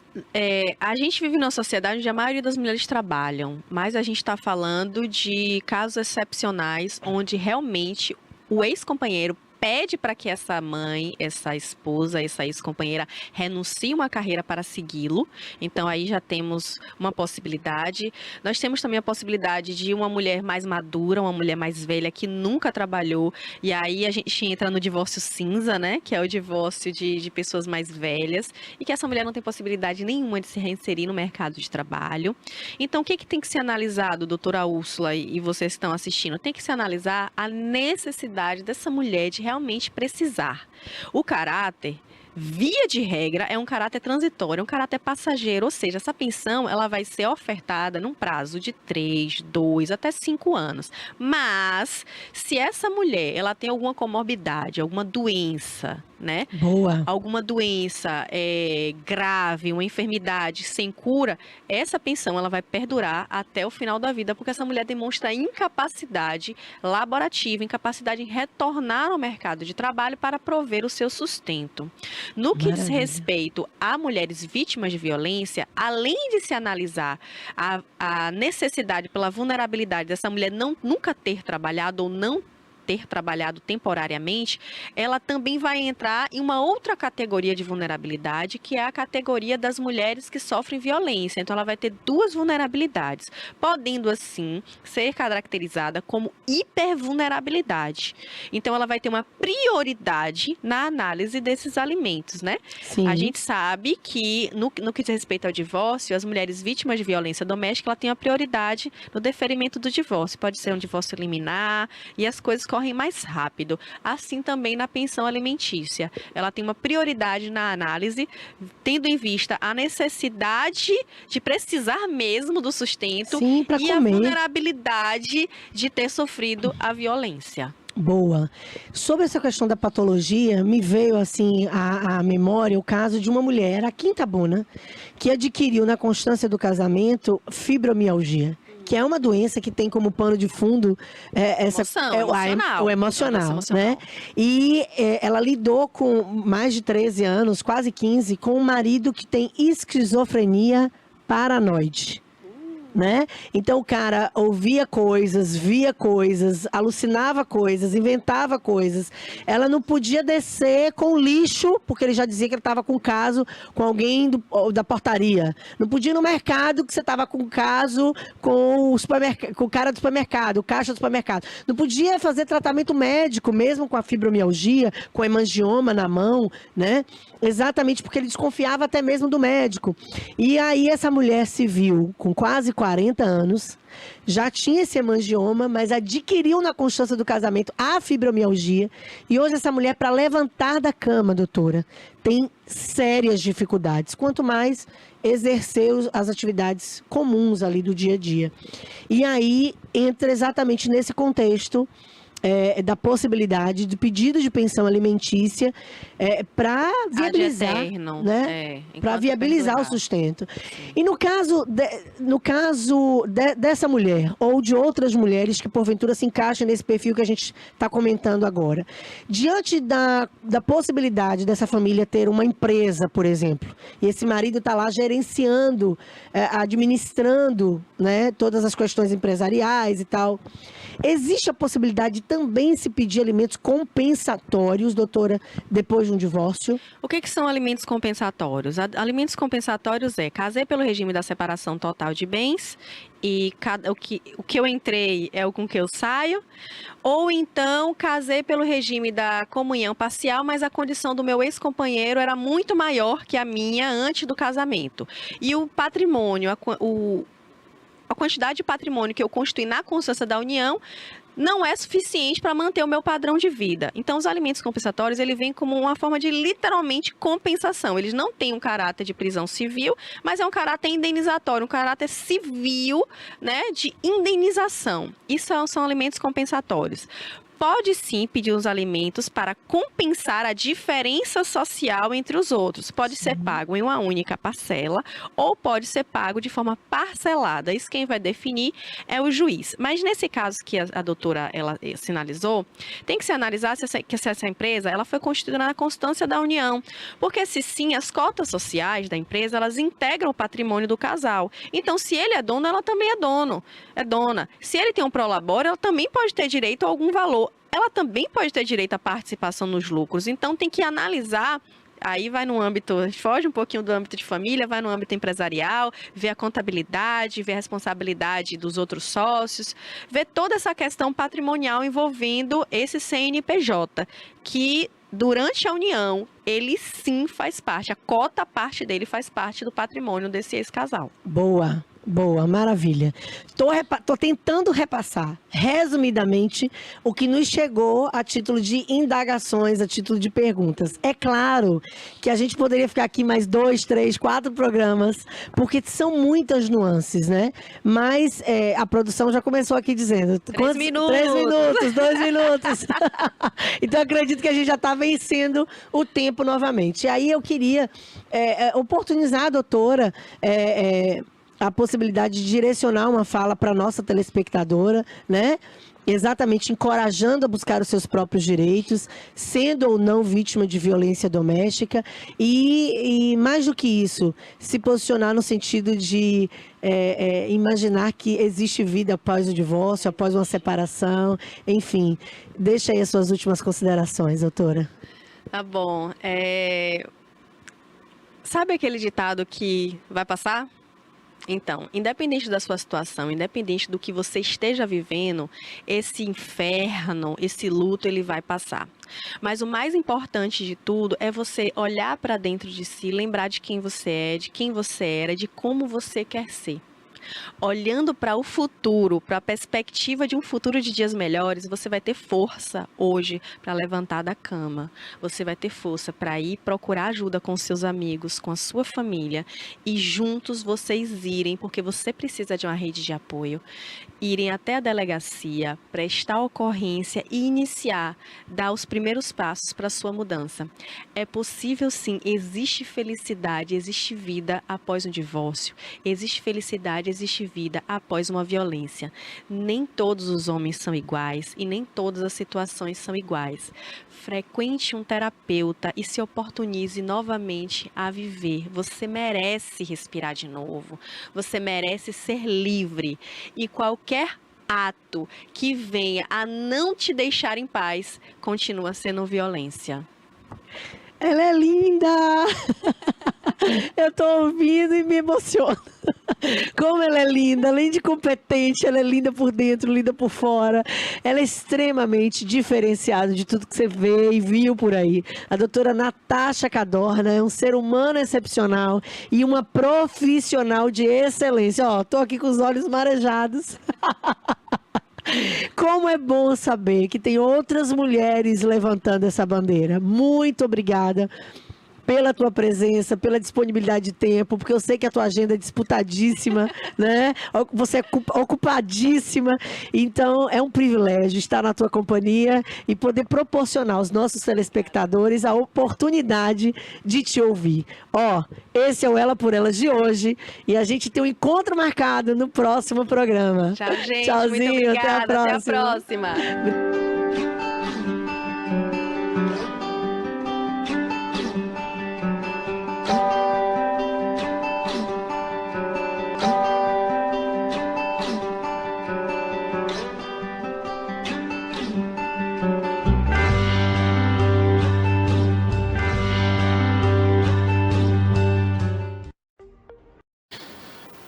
A gente vive numa sociedade onde a maioria das mulheres trabalham, mas a gente está falando de casos excepcionais onde realmente o ex-companheiro pede para que essa mãe, essa esposa, essa ex-companheira renuncie uma carreira para segui-lo. Então, aí já temos uma possibilidade. Nós temos também a possibilidade de uma mulher mais madura, uma mulher mais velha que nunca trabalhou. E aí a gente entra no divórcio cinza, né? Que é o divórcio de pessoas mais velhas. E que essa mulher não tem possibilidade nenhuma de se reinserir no mercado de trabalho. Então, o que tem que ser analisado, doutora Úrsula, e vocês que estão assistindo? Tem que se analisar a necessidade dessa mulher de realmente precisar. O caráter, via de regra, é um caráter transitório, é um caráter passageiro, ou seja, essa pensão ela vai ser ofertada num prazo de 3, 2, até 5 anos. Mas, se essa mulher ela tem alguma comorbidade, alguma doença, né? Boa. Alguma doença grave, uma enfermidade sem cura, essa pensão ela vai perdurar até o final da vida, porque essa mulher demonstra incapacidade laborativa, incapacidade em retornar ao mercado de trabalho para prover o seu sustento. No que diz respeito a mulheres vítimas de violência, além de se analisar a necessidade pela vulnerabilidade dessa mulher nunca ter trabalhado ou não ter trabalhado temporariamente, ela também vai entrar em uma outra categoria de vulnerabilidade, que é a categoria das mulheres que sofrem violência. Então, ela vai ter duas vulnerabilidades, podendo, assim, ser caracterizada como hipervulnerabilidade. Então, ela vai ter uma prioridade na análise desses alimentos, né? Sim. A gente sabe que, no que diz respeito ao divórcio, as mulheres vítimas de violência doméstica, ela tem a prioridade no deferimento do divórcio. Pode ser um divórcio liminar e as coisas correm mais rápido. Assim também na pensão alimentícia. Ela tem uma prioridade na análise, tendo em vista a necessidade de precisar mesmo do sustento. Sim, pra e comer. A vulnerabilidade de ter sofrido a violência. Boa. Sobre essa questão da patologia, me veio assim à memória o caso de uma mulher, a Quintabuna, que adquiriu na constância do casamento fibromialgia, que é uma doença que tem como pano de fundo o emocional, né? E ela lidou com mais de 13 anos, quase 15, com um marido que tem esquizofrenia paranoide. Né? Então o cara ouvia coisas, via coisas, alucinava coisas, inventava coisas. Ela não podia descer com lixo, porque ele já dizia que ele estava com caso com alguém da portaria. Não podia ir no mercado, que você estava com caso com o cara do supermercado, o caixa do supermercado. Não podia fazer tratamento médico, mesmo com a fibromialgia, com a hemangioma na mão, né? Exatamente porque ele desconfiava até mesmo do médico. E aí essa mulher se viu com quase 40 anos, já tinha esse hemangioma, mas adquiriu na constância do casamento a fibromialgia. E hoje essa mulher, para levantar da cama, doutora, tem sérias dificuldades. Quanto mais exercer as atividades comuns ali do dia a dia. E aí entra exatamente nesse contexto da possibilidade do pedido de pensão alimentícia para viabilizar, né? Para viabilizar o sustento. Sim. E no caso dessa mulher ou de outras mulheres que porventura se encaixam nesse perfil que a gente está comentando agora, diante da possibilidade dessa família ter uma empresa, por exemplo, e esse marido está lá gerenciando, administrando, né, todas as questões empresariais e tal, existe a possibilidade de também se pedir alimentos compensatórios, doutora, depois de um divórcio? O que são alimentos compensatórios? Alimentos compensatórios casei pelo regime da separação total de bens e o que eu entrei é o com que eu saio, ou então casei pelo regime da comunhão parcial, mas a condição do meu ex-companheiro era muito maior que a minha antes do casamento. E o patrimônio, a quantidade de patrimônio que eu constituí na constância da união não é suficiente para manter o meu padrão de vida. Então, os alimentos compensatórios, ele vem como uma forma de, literalmente, compensação. Eles não têm um caráter de prisão civil, mas é um caráter indenizatório, um caráter civil, né, de indenização. Isso são alimentos compensatórios. Pode sim pedir os alimentos para compensar a diferença social entre os outros. Pode ser pago em uma única parcela ou pode ser pago de forma parcelada. Isso quem vai definir é o juiz. Mas nesse caso que a doutora ela sinalizou, tem que se analisar se essa empresa ela foi constituída na constância da união. Porque se sim, as cotas sociais da empresa, elas integram o patrimônio do casal. Então, se ele é dono, ela também é dona. Se ele tem um prolabore, ela também pode ter direito a algum valor. ela também pode ter direito à participação nos lucros. Então, tem que analisar. Aí vai no âmbito, foge um pouquinho do âmbito de família, vai no âmbito empresarial, ver a contabilidade, ver a responsabilidade dos outros sócios, ver toda essa questão patrimonial envolvendo esse CNPJ, que durante a união, ele sim faz parte, a cota parte dele faz parte do patrimônio desse ex-casal. Boa. Boa, maravilha. Tô tentando repassar, resumidamente, o que nos chegou a título de indagações, a título de perguntas. É claro que a gente poderia ficar aqui mais 2, 3, 4 programas, porque são muitas nuances, né? Mas a produção já começou aqui dizendo... 3 minutos. 3 minutos, 2 minutos. Então, acredito que a gente já está vencendo o tempo novamente. E aí eu queria oportunizar a doutora... a possibilidade de direcionar uma fala para a nossa telespectadora, né? Exatamente encorajando a buscar os seus próprios direitos, sendo ou não vítima de violência doméstica e mais do que isso, se posicionar no sentido de imaginar que existe vida após o divórcio, após uma separação, enfim. Deixa aí as suas últimas considerações, doutora. Tá bom. Sabe aquele ditado que vai passar? Então, independente da sua situação, independente do que você esteja vivendo, esse inferno, esse luto, ele vai passar. Mas o mais importante de tudo é você olhar para dentro de si, lembrar de quem você é, de quem você era, de como você quer ser. Olhando para o futuro, para a perspectiva de um futuro de dias melhores, você vai ter força hoje para levantar da cama. Você vai ter força para ir procurar ajuda com seus amigos, com a sua família e juntos vocês irem, porque você precisa de uma rede de apoio, irem até a delegacia, prestar ocorrência e iniciar, dar os primeiros passos para a sua mudança. É possível sim, existe felicidade, existe vida após um divórcio, existe felicidade, existe vida após uma violência. Nem todos os homens são iguais e nem todas as situações são iguais. Frequente um terapeuta e se oportunize novamente a viver. Você merece respirar de novo. Você merece ser livre. E qualquer ato que venha a não te deixar em paz continua sendo violência. Ela é linda! Eu tô ouvindo e me emociono. Como ela é linda, além de competente, ela é linda por dentro, linda por fora. Ela é extremamente diferenciada de tudo que você vê e viu por aí. A doutora Natasha Cadorna é um ser humano excepcional e uma profissional de excelência. Ó, tô aqui com os olhos marejados. Como é bom saber que tem outras mulheres levantando essa bandeira. Muito obrigada pela tua presença, pela disponibilidade de tempo, porque eu sei que a tua agenda é disputadíssima, né? Você é ocupadíssima, então é um privilégio estar na tua companhia e poder proporcionar aos nossos telespectadores a oportunidade de te ouvir. Ó, esse é o Ela por Elas de hoje e a gente tem um encontro marcado no próximo programa. Tchau, gente. Tchauzinho, muito obrigada. até a próxima. Até a próxima.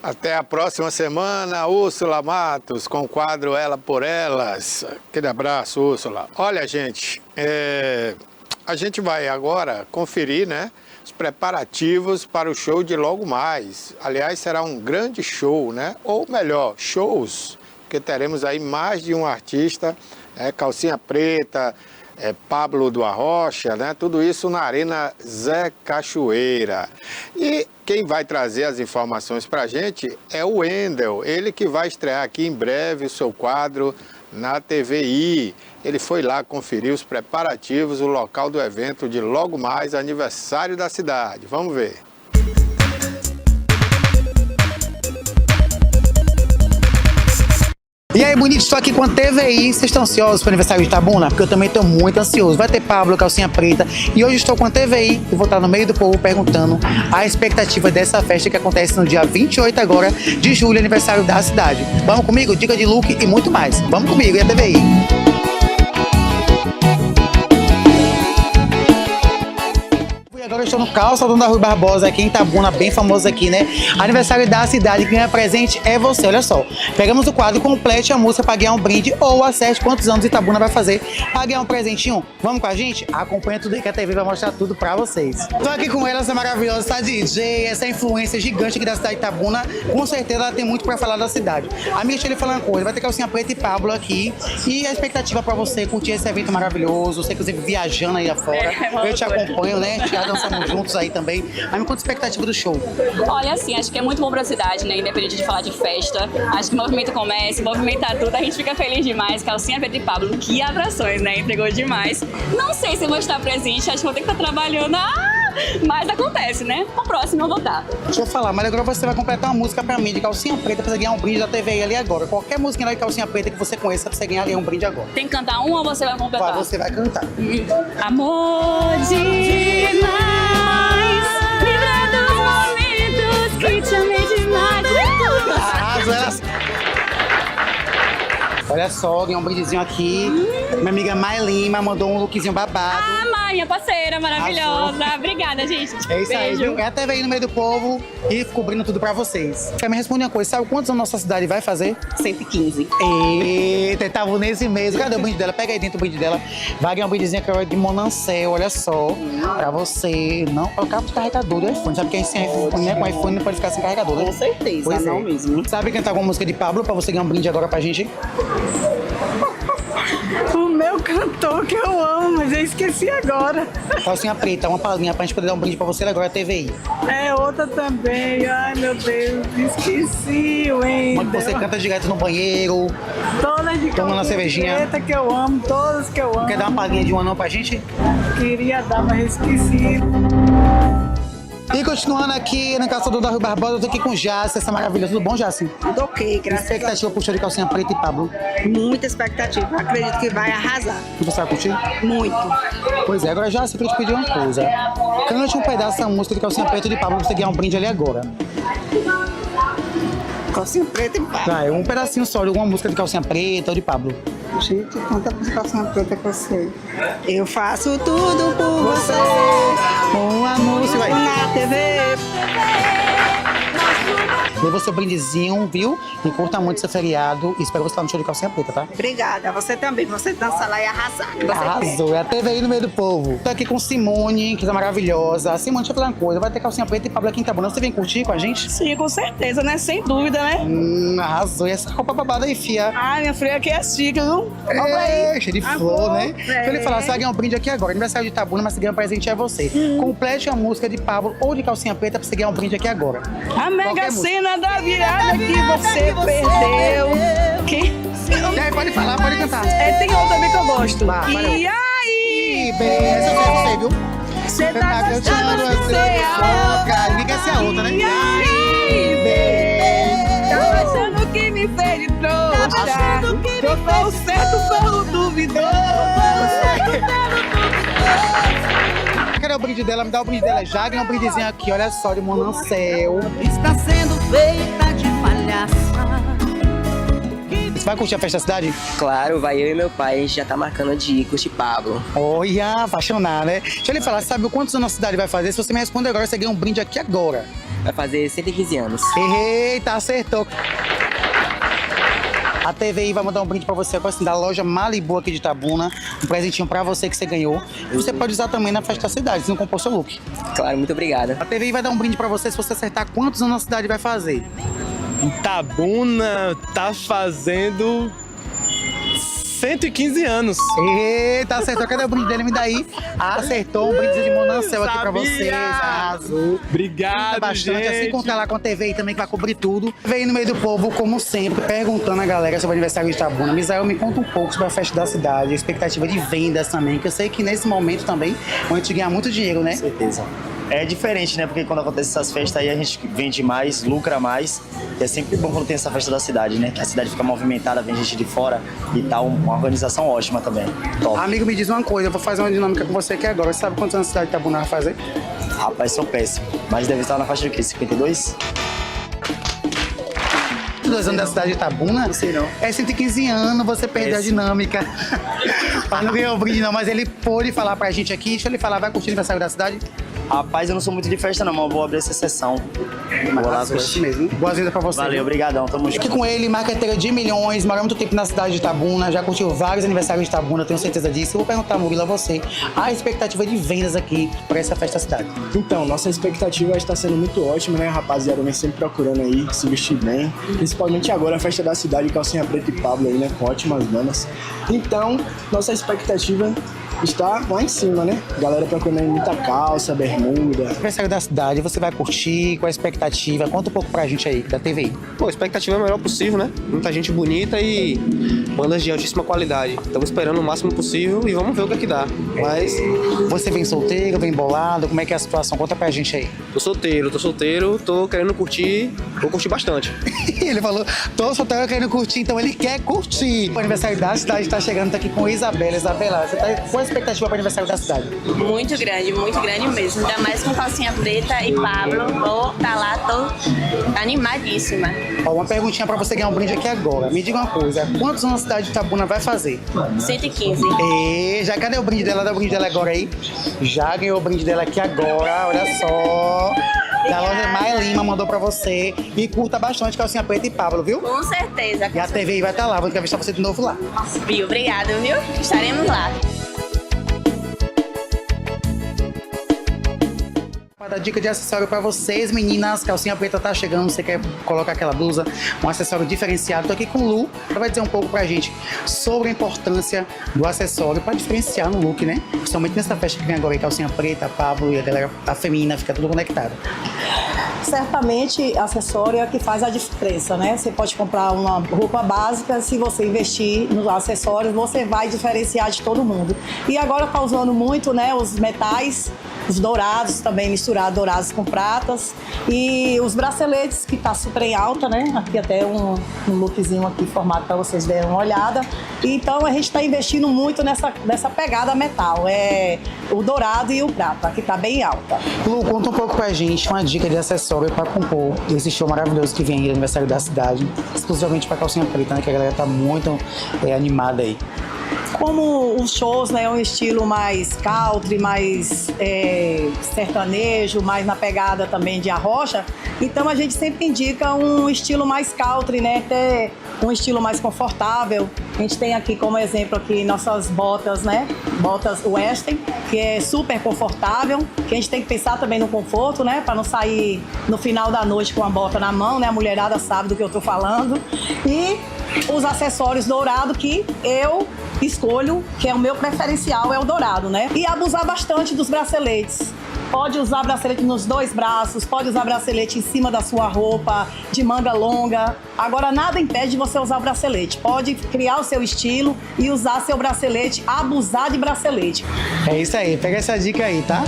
Até a próxima semana, Úrsula Matos, com o quadro Ela por Elas. Aquele abraço, Úrsula. Olha, gente, a gente vai agora conferir, né, os preparativos para o show de logo mais. Aliás, será um grande show, né? Ou melhor, shows, porque teremos aí mais de um artista, Calcinha Preta, Pablo do Arrocha, né? Tudo isso na Arena Zé Cachoeira. E quem vai trazer as informações para a gente é o Wendel, ele que vai estrear aqui em breve o seu quadro na TVI. Ele foi lá conferir os preparativos, o local do evento de logo mais aniversário da cidade. Vamos ver. E aí, bonito, estou aqui com a TVI. Vocês estão ansiosos para o aniversário de Itabuna? Porque eu também estou muito ansioso. Vai ter Pablo, Calcinha Preta. E hoje estou com a TVI e vou estar no meio do povo perguntando a expectativa dessa festa que acontece no dia 28 agora de julho, aniversário da cidade. Vamos comigo? Dica de look e muito mais. Vamos comigo e a TVI. Agora eu estou no calçadão da Rui Barbosa, aqui em Itabuna, bem famoso aqui, né? Aniversário da cidade, quem ganha presente é você, olha só. Pegamos o quadro, complete a música para ganhar um brinde ou acerte quantos anos Itabuna vai fazer para ganhar um presentinho. Vamos com a gente? Acompanha tudo aí que a TV vai mostrar tudo para vocês. Tô aqui com ela, essa maravilhosa, essa DJ, essa influência gigante aqui da cidade de Itabuna. Com certeza ela tem muito para falar da cidade. A minha deixa ele falar uma coisa, vai ter calcinha preta e Pablo aqui. E a expectativa para você curtir esse evento maravilhoso, você inclusive viajando aí afora. Eu te acompanho, né? Já dançamos juntos aí também. Mas me conta a expectativa do show. Olha, assim, acho que é muito bom pra cidade, né? Independente de falar de festa. Acho que movimenta o comércio, movimenta tudo. A gente fica feliz demais. Calcinha Preta e Pablo, que atrações, né? Entregou demais. Não sei se eu vou estar presente, acho que vou ter que estar trabalhando. Mas acontece, né? O próximo eu vou estar. Deixa eu falar, mas agora você vai completar uma música pra mim de calcinha preta pra você ganhar um brinde da TV ali agora. Qualquer música de calcinha preta que você conheça pra você ganhar um brinde agora. Tem que cantar uma ou você vai completar? Você vai cantar. Amor demais, livra dos momentos que te amei demais. Arrasou, ela... Olha só, ganhou um brindezinho aqui. Minha amiga Mai Lima mandou um lookzinho babado. Minha parceira maravilhosa. Obrigada, gente. É isso aí, Beijo. viu? É a TV aí no meio do povo e cobrindo tudo pra vocês. Quer me responder uma coisa, sabe quantos anos nossa cidade vai fazer? 115. Eita, tava nesse mês. Cadê o brinde dela? Pega aí dentro o brinde dela. Vai ganhar um brindezinho que é de Monancel, olha só. Pra você não colocar o carregador do iPhone. Sabe que sem iPhone, né? Com iPhone não pode ficar sem carregador, né? Com certeza, Pois não é. mesmo. Sabe cantar alguma música de Pablo pra você ganhar um brinde agora pra gente? O meu cantor que eu amo, mas eu esqueci agora. Calcinha preta, uma palavrinha pra gente poder dar um brinde pra você agora, a TVI. É outra também. Ai, meu Deus, esqueci o Uma que você canta direto no banheiro. Todas de Toma uma cervejinha. preta que eu amo, todas que eu amo. Quer dar uma palhinha de uma não pra gente? Queria dar, mas esqueci. E continuando aqui na Calçadão da Rui Barbosa, eu tô aqui com Jace, essa maravilha. Tudo bom, Jace? Tudo ok, graças a Deus. Expectativa pro show de calcinha preta e Pablo. Muita expectativa. Acredito que vai arrasar. E você vai curtir? Muito. Pois é, agora Jace, eu queria te pedir uma coisa. Cante um pedaço da música de calcinha preta e de Pablo pra você ganhar um brinde ali agora. Calcinha preta e pá. Tá, um pedacinho só de alguma música de calcinha preta ou de Pablo. Gente, quanta calcinha preta que eu sei. Eu faço tudo por você. Um anúncio, vai. Na TV. Leva seu brindezinho, viu? E curta muito seu feriado. E espero você estar no show de calcinha preta, tá? Obrigada. Você também. Você dança lá e arrasar. Você Arrasou, é a TV aí no meio do povo. Tô aqui com Simone, que é maravilhosa. Simone, deixa eu falar uma coisa. Vai ter calcinha preta e Pablo aqui em Itabuna. Você vem curtir com a gente? Sim, com certeza, né? Sem dúvida, né? Arrasou. E essa roupa babada aí, fia? Ai, minha filha aqui é chique, viu? Olha aí. Cheio de flor, né? Deixa eu lhe falar, você vai ganhar um brinde aqui agora. Aniversário de Itabuna, mas você ganha um presente é você. Complete a música de Pablo ou de calcinha preta pra você ganhar um brinde aqui agora. A mega Qualquer cena da virada que você perdeu. E aí, pode falar, pode cantar. Tem outra também que eu gosto. Vai, valeu. E aí? Ih, bem, essa eu sei, viu? Você tá gostando de ser a outra? Ninguém quer ser a outra, né? E aí, bem? Tá achando que me fez de trouxa? Trocou o certo pelo duvidoso. Cadê o brinde dela? Me dá o brinde dela. Já ganhou um brindezinho aqui, olha só, de Monancel. Está sendo feita de palhaça. Você vai curtir a festa da cidade? Claro, vai eu e meu pai, a gente já tá marcando de ir curtir Pablo. Olha, apaixonar, né? Deixa eu lhe falar, sabe quantos anos a cidade vai fazer? Se você me responder agora, você ganha um brinde aqui agora. Vai fazer 115 anos. Eita, acertou. A TVI vai mandar um brinde pra você agora, assim, da loja Malibu aqui de Itabuna. Um presentinho pra você que você ganhou. E você pode usar também na festa da cidade, se não compor seu look. Claro, muito obrigada. A TVI vai dar um brinde pra você se você acertar quantos anos a cidade vai fazer. Itabuna tá fazendo 115 anos. Eita, acertou. Cadê o brinde dele? Me dá aí. Acertou um brinde de Monancel aqui pra vocês. Arrasou. Obrigado, Bastante. gente. Assim contar lá com a TV também, que vai cobrir tudo. Veio no meio do povo, como sempre, perguntando a galera sobre o aniversário de Itabuna. Misael, me conta um pouco sobre a festa da cidade, a expectativa de vendas também, que eu sei que nesse momento também a gente ganha muito dinheiro, né? Com certeza. É diferente, né? Porque quando acontece essas festas aí, a gente vende mais, lucra mais. E é sempre bom quando tem essa festa da cidade, né? Que a cidade fica movimentada, vem gente de fora e tá uma organização ótima também. Top. Amigo, me diz uma coisa, eu vou fazer uma dinâmica com você aqui agora. Você sabe quantos anos a cidade de Itabuna vai fazer? Rapaz, sou péssimo. Mas deve estar na faixa de quê? 52? 2 anos da cidade de Itabuna? Não sei não. É 115 anos, você perdeu a dinâmica. Mas não ganhou o brinde não, mas ele pôde falar pra gente aqui. Deixa ele falar, vai curtir o aniversário da cidade? Rapaz, eu não sou muito de festa não, mas eu vou abrir essa sessão. Vou lá isso mesmo. Boa-vinda pra você. Valeu, obrigadão, tamo junto. Aqui com ele, marqueteiro de milhões, mora muito tempo na cidade de Itabuna, já curtiu vários aniversários de Itabuna, tenho certeza disso. Eu vou perguntar, Murilo, a você, a expectativa de vendas aqui para essa festa da cidade. Então, nossa expectativa está sendo muito ótima, né, rapaziada? Vem sempre procurando aí se vestir bem. Principalmente agora, a festa da cidade, Calcinha Preta e Pablo aí, né? Com ótimas bandas. Então, nossa expectativa está lá em cima, né? Galera procurando muita calça, bermuda. Aniversário da cidade, você vai curtir? Qual a expectativa? Conta um pouco pra gente aí, da TVI. Pô, a expectativa é a melhor possível, né? Muita gente bonita e bandas de altíssima qualidade. Estamos esperando o máximo possível e vamos ver o que é que dá. Mas... Você vem solteiro, vem bolado? Como é que é a situação? Conta pra gente aí. Tô solteiro, tô querendo curtir, vou curtir bastante. Ele falou, tô solteiro querendo curtir, então ele quer curtir. O aniversário da cidade tá chegando, tá aqui com Isabela. Isabela, você tá com a expectativa para o aniversário da cidade? Muito grande mesmo. Ainda mais com Calcinha Preta e Pablo. Vou tá lá, tô animadíssima. Ó, uma perguntinha para você ganhar um brinde aqui agora. Me diga uma coisa, quantos anos a cidade de Itabuna vai fazer? 115. E já cadê o brinde dela? Dá o brinde dela agora aí. Já ganhou o brinde dela aqui agora, olha só. Da loja Maia Lima mandou pra você. E curta bastante Calcinha Preta e Pablo, viu? Com certeza. E a TVI vai estar lá, vou entrevistar você de novo lá. Viu, obrigado, viu? Estaremos lá. Para dar dica de acessório para vocês, meninas, Calcinha Preta tá chegando, você quer colocar aquela blusa, um acessório diferenciado. Tô aqui com o Lu, ela vai dizer um pouco pra gente sobre a importância do acessório para diferenciar no look, né? Principalmente nessa festa que vem agora aí, Calcinha Preta, Pablo e a galera, a feminina, fica tudo conectado. Certamente, acessório é o que faz a diferença, né? Você pode comprar uma roupa básica, se você investir nos acessórios, você vai diferenciar de todo mundo. E agora tá usando muito, né, os metais, os dourados também, misturar dourados com pratas. E os braceletes, que tá super em alta, né? Aqui até um lookzinho aqui formado para vocês darem uma olhada. Então a gente tá investindo muito nessa pegada metal. É o dourado e o prata, que tá bem alta. Lu, conta um pouco pra gente uma dica de acessório para compor esse show maravilhoso que vem aí no aniversário da cidade, exclusivamente para Calcinha Preta, né? Que a galera tá muito animada aí. Como os shows, né, é um estilo mais country, mais sertanejo, mais na pegada também de arrocha, então a gente sempre indica um estilo mais country, né, até um estilo mais confortável. A gente tem aqui como exemplo aqui nossas botas, né, botas western, que é super confortável, que a gente tem que pensar também no conforto, né, para não sair no final da noite com a bota na mão, né, a mulherada sabe do que eu tô falando. E os acessórios dourados que eu escolho, que é o meu preferencial, é o dourado, né? E abusar bastante dos braceletes. Pode usar bracelete nos dois braços, pode usar bracelete em cima da sua roupa, de manga longa. Agora, nada impede de você usar o bracelete. Pode criar o seu estilo e usar seu bracelete, abusar de bracelete. É isso aí, pega essa dica aí, tá?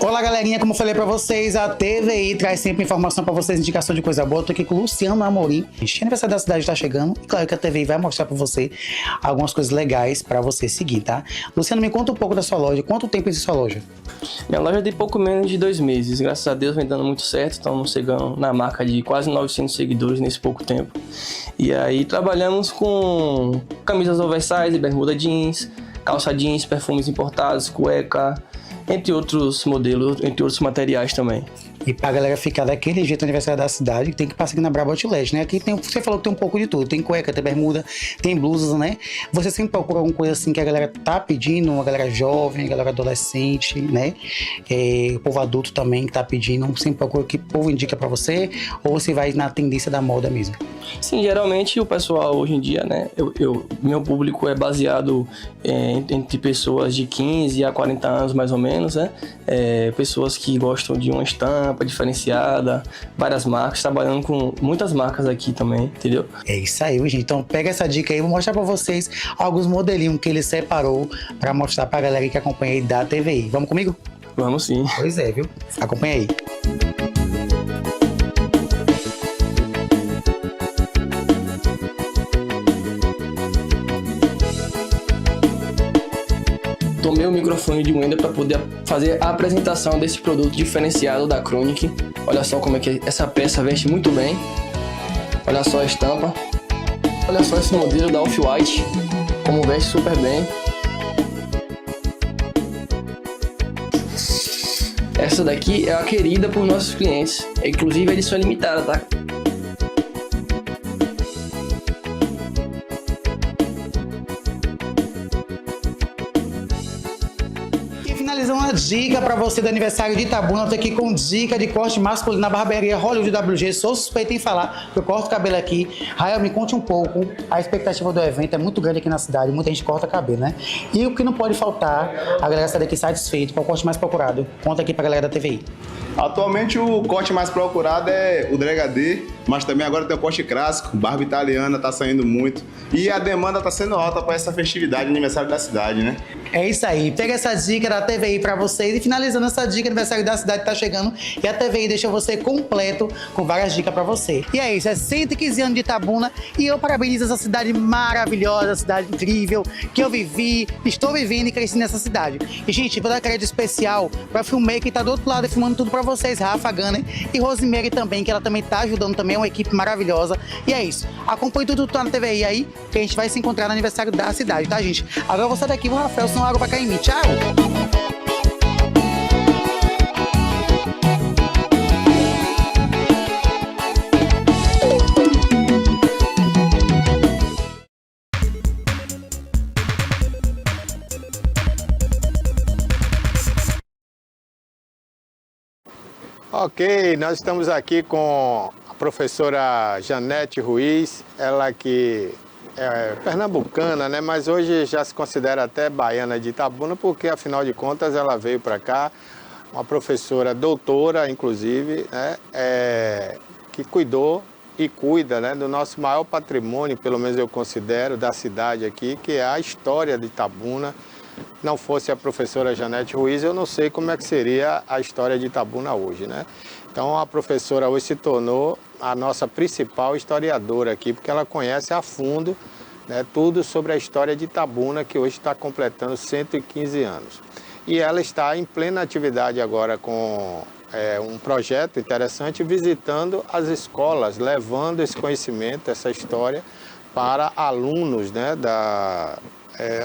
Olá, galerinha, como eu falei pra vocês, a TVI traz sempre informação pra vocês, indicação de coisa boa. Tô aqui com o Luciano Amorim. O aniversário da cidade tá chegando e claro que a TVI vai mostrar pra você algumas coisas legais pra você seguir, tá? Luciano, me conta um pouco da sua loja. Quanto tempo existe sua loja? Minha loja é de pouco menos de 2 meses. Graças a Deus vem dando muito certo. Estamos chegando na marca de quase 900 seguidores nesse pouco tempo. E aí trabalhamos com camisas oversize, bermuda jeans, calça jeans, perfumes importados, cueca, entre outros modelos, entre outros materiais também. E pra galera ficar daquele jeito no aniversário da cidade, tem que passar aqui na Brabo Outlet, né? Aqui tem, você falou que tem um pouco de tudo. Tem cueca, tem bermuda, tem blusas, né? Você sempre procura alguma coisa assim que a galera tá pedindo, uma galera jovem, a galera adolescente, né? O povo adulto também que tá pedindo. Sempre procura o que o povo indica pra você, ou você vai na tendência da moda mesmo? Sim, geralmente o pessoal hoje em dia, né? Meu público é baseado entre pessoas de 15 a 40 anos, mais ou menos, né? Pessoas que gostam de uma estampa diferenciada, várias marcas, trabalhando com muitas marcas aqui também, entendeu? É isso aí, gente. Então pega essa dica aí, vou mostrar pra vocês alguns modelinhos que ele separou pra mostrar pra galera que acompanha aí da TVI. Vamos comigo? Vamos sim. Pois é, viu? Acompanha aí. Tomei o microfone de Wender para poder fazer a apresentação desse produto diferenciado da Chronic. Olha só como é que essa peça veste muito bem. Olha só a estampa. Olha só esse modelo da Off-White, como veste super bem. Essa daqui é a querida por nossos clientes, inclusive a edição limitada, tá? Finalizando uma dica para você do aniversário de Itabuna, eu tô aqui com dica de corte masculino na barbearia Hollywood WG. Sou suspeita em falar, que eu corto cabelo aqui. Rael, me conte um pouco. A expectativa do evento é muito grande aqui na cidade, muita gente corta cabelo, né? E o que não pode faltar, a galera sair daqui satisfeita, qual é o corte mais procurado? Conta aqui pra galera da TVI. Atualmente o corte mais procurado é o degradê, mas também agora tem o corte clássico, barba italiana, tá saindo muito. E a demanda tá sendo alta para essa festividade, aniversário da cidade, né? É isso aí, pega essa dica da TVI pra vocês e finalizando essa dica, aniversário da cidade tá chegando e a TVI deixa você completo com várias dicas pra você. E é isso, é 115 anos de Itabuna e eu parabenizo essa cidade maravilhosa, cidade incrível, que eu vivi, estou vivendo e cresci nessa cidade. E gente, vou dar crédito especial pra filmmaker que tá do outro lado filmando tudo pra vocês, Rafa Gunner e Rosemary também, que ela também tá ajudando também, é uma equipe maravilhosa. E é isso, acompanhe tudo na TVI aí, que a gente vai se encontrar no aniversário da cidade, tá gente? Agora eu vou sair daqui, o Rafael, senão a água vai cair em mim. Tchau! Ok, nós estamos aqui com a professora Janete Ruiz, ela que é pernambucana, né? Mas hoje já se considera até baiana de Itabuna, porque afinal de contas ela veio para cá, uma professora doutora, inclusive, né? Que cuidou e cuida, né, do nosso maior patrimônio, pelo menos eu considero, da cidade aqui, que é a história de Itabuna. Não fosse a professora Janete Ruiz, eu não sei como é que seria a história de Itabuna hoje, né? Então a professora hoje se tornou a nossa principal historiadora aqui, porque ela conhece a fundo, né, tudo sobre a história de Itabuna, que hoje está completando 115 anos. E ela está em plena atividade agora com um projeto interessante, visitando as escolas, levando esse conhecimento, essa história, para alunos, né,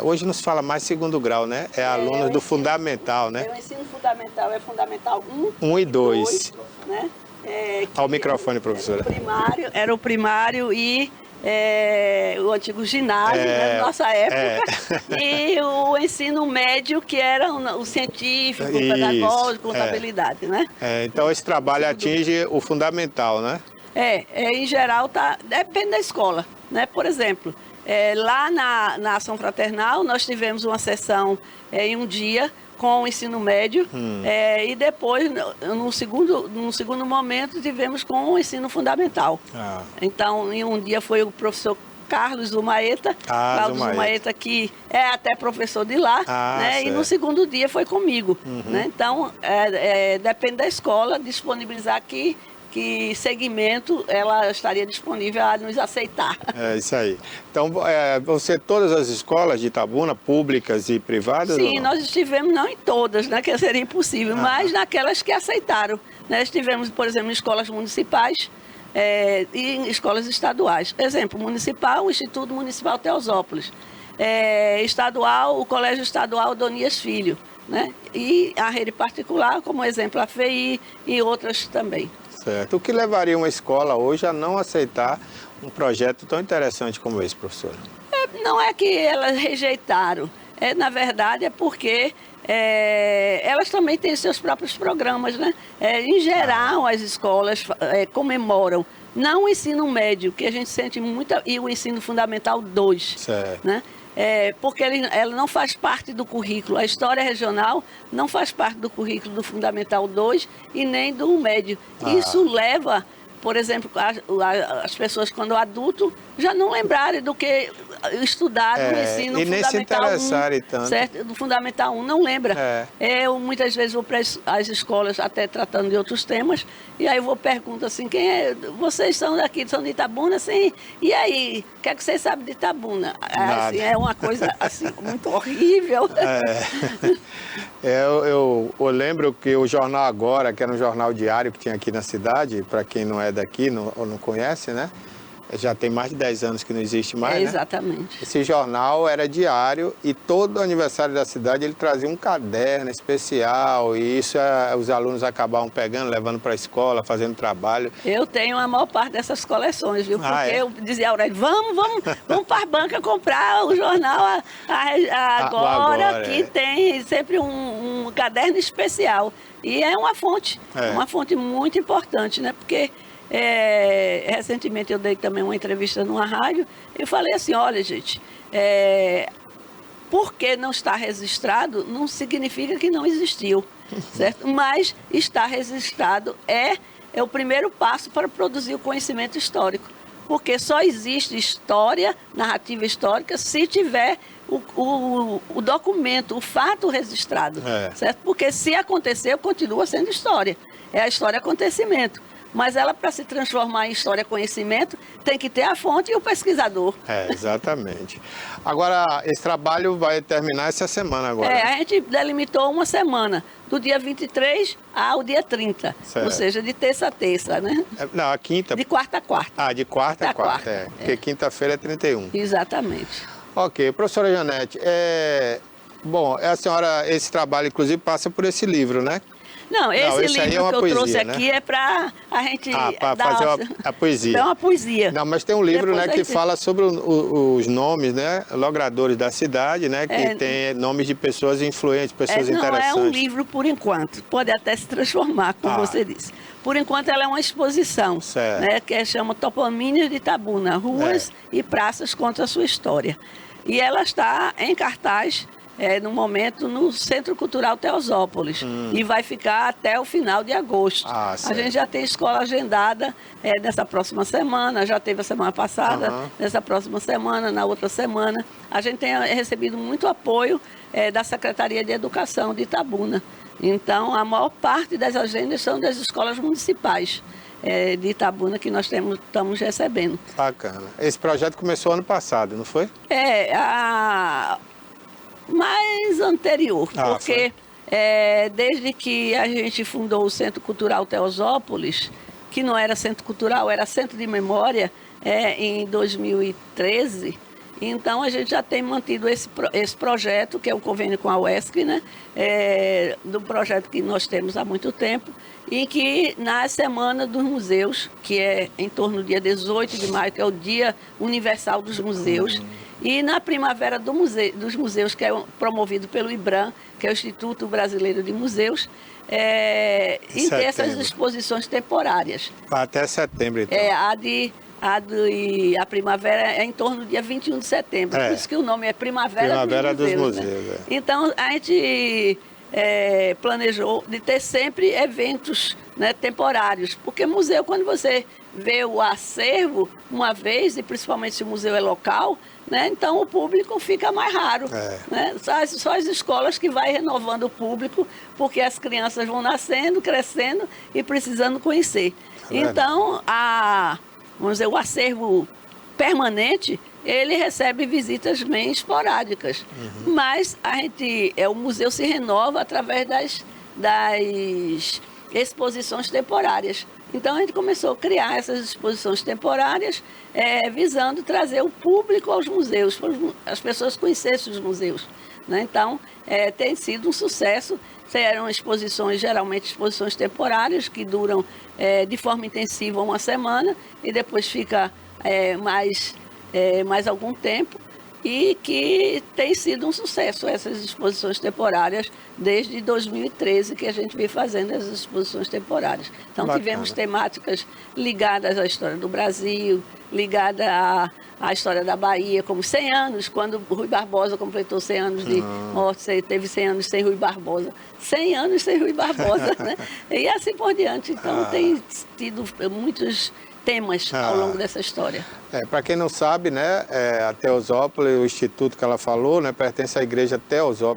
hoje não se fala mais segundo grau, né? Alunos do fundamental, né? O ensino fundamental é fundamental 1 e 2. Né? Ao microfone, professora. Era o primário e o antigo ginásio, né, na nossa época. E o ensino médio, que era o científico, o pedagógico, contabilidade, né? Então esse trabalho atinge o fundamental, né? Em geral, depende da escola, né? Por exemplo, lá na Ação Fraternal, nós tivemos uma sessão em um dia com o ensino médio e depois, num segundo momento, tivemos com o ensino fundamental. Então, em um dia foi o professor Carlos Zumaeta, que é até professor de lá, né? E no segundo dia foi comigo. Né? Então, depende da escola disponibilizar que segmento ela estaria disponível a nos aceitar. É isso aí. Então, vão ser todas as escolas de Itabuna, públicas e privadas? Sim, nós estivemos, não em todas, né, que seria impossível, mas naquelas que aceitaram. Né? Estivemos, por exemplo, em escolas municipais e em escolas estaduais. Exemplo, municipal, o Instituto Municipal Teosópolis. Estadual, o Colégio Estadual Donias Filho. Né? E a rede particular, como exemplo, a FEI e outras também. Certo. O que levaria uma escola hoje a não aceitar um projeto tão interessante como esse, professora? Não é que elas rejeitaram. Na verdade, é porque elas também têm seus próprios programas, né? Em geral, as escolas comemoram não o ensino médio, que a gente sente muito, e o ensino fundamental 2. Certo. Né? Porque ela não faz parte do currículo. A história regional não faz parte do currículo do Fundamental 2 e nem do médio. Isso leva, por exemplo, as pessoas, quando adulto, já não lembrarem do que estudaram no ensino e nem Fundamental se interessarem 1, tanto. certo? Do Fundamental 1 não lembra. Eu muitas vezes vou para as escolas até tratando de outros temas, e aí eu vou perguntar assim, vocês são daqui, são de Itabuna? Sim. E aí, o que é que vocês sabem de Itabuna? Assim, é uma coisa assim, muito horrível. Eu lembro que o Jornal Agora, que era um jornal diário que tinha aqui na cidade, para quem não é daqui ou não conhece, né? Já tem mais de 10 anos que não existe mais, né? Exatamente. Esse jornal era diário e todo aniversário da cidade ele trazia um caderno especial e isso os alunos acabavam pegando, levando para a escola, fazendo trabalho. Eu tenho a maior parte dessas coleções, viu? Porque eu dizia a Aurélio, vamos para a banca comprar o jornal agora que tem sempre um caderno especial. E é uma fonte muito importante, né? Porque recentemente eu dei também uma entrevista numa rádio e falei assim, olha gente, porque não está registrado não significa que não existiu, certo? Mas estar registrado é o primeiro passo para produzir o conhecimento histórico, porque só existe história, narrativa histórica, se tiver o documento, o fato registrado, certo? Porque se aconteceu, continua sendo história, é a história acontecimento. Mas ela, para se transformar em história-conhecimento, tem que ter a fonte e o pesquisador. Exatamente. Agora, esse trabalho vai terminar essa semana agora. A gente delimitou uma semana, do dia 23 ao dia 30. Certo. Ou seja, de terça a terça, né? Não, a quinta. De quarta a quarta. Ah, de quarta a quarta, porque quinta-feira é 31. Exatamente. Ok, professora Janete, bom, a senhora, esse trabalho, inclusive, passa por esse livro, né? Não, esse livro que eu poesia, trouxe né? aqui é para a gente para fazer a poesia. É uma poesia. Não, mas tem um livro, né, que fala sobre os nomes, né, logradores da cidade, né, que tem nomes de pessoas influentes, pessoas interessantes. Não é um livro por enquanto, pode até se transformar, como você disse. Por enquanto ela é uma exposição, né, que chama Toponímios de Itabuna, ruas e praças contra a sua história. E ela está em cartaz no momento no Centro Cultural Teosópolis e vai ficar até o final de agosto. A gente já tem escola agendada nessa próxima semana, já teve a semana passada, nessa próxima semana, na outra semana. A gente tem recebido muito apoio da Secretaria de Educação de Itabuna. Então, a maior parte das agendas são das escolas municipais de Itabuna que nós estamos recebendo. Bacana. Esse projeto começou ano passado, não foi? Mais anterior, porque desde que a gente fundou o Centro Cultural Teosópolis, que não era Centro Cultural, era Centro de Memória, em 2013, então a gente já tem mantido esse projeto, que é o convênio com a UESC, né? Do projeto que nós temos há muito tempo, e que na Semana dos Museus, que é em torno do dia 18 de maio, que é o Dia Universal dos Museus, e na Primavera dos Museus, que é promovido pelo IBRAM, que é o Instituto Brasileiro de Museus, e tem essas exposições temporárias. Até setembro, então. A primavera é em torno do dia 21 de setembro, por isso que o nome é Primavera dos Museus. Né? Então, a gente planejou de ter sempre eventos, né, temporários, porque museu, quando você vê o acervo uma vez, e principalmente se o museu é local, né, então o público fica mais raro. Né? Só as escolas que vai renovando o público, porque as crianças vão nascendo, crescendo e precisando conhecer. Então, vamos dizer, o acervo permanente, ele recebe visitas bem esporádicas. Mas o museu se renova através das exposições temporárias. Então a gente começou a criar essas exposições temporárias, visando trazer o público aos museus, para as pessoas conhecessem os museus. Né? Então tem sido um sucesso. Serão exposições, geralmente exposições temporárias, que duram de forma intensiva uma semana e depois fica mais algum tempo, e que tem sido um sucesso essas exposições temporárias desde 2013 que a gente vem fazendo as exposições temporárias. Então tivemos temáticas ligadas à história do Brasil, ligada à história da Bahia, como 100 anos, quando Rui Barbosa completou 100 anos de morte, teve 100 anos sem Rui Barbosa. 100 anos sem Rui Barbosa, né? E assim por diante. Então tem tido muitos temas ao longo dessa história. Para quem não sabe, né, a Teosópolis, o instituto que ela falou, né, pertence à igreja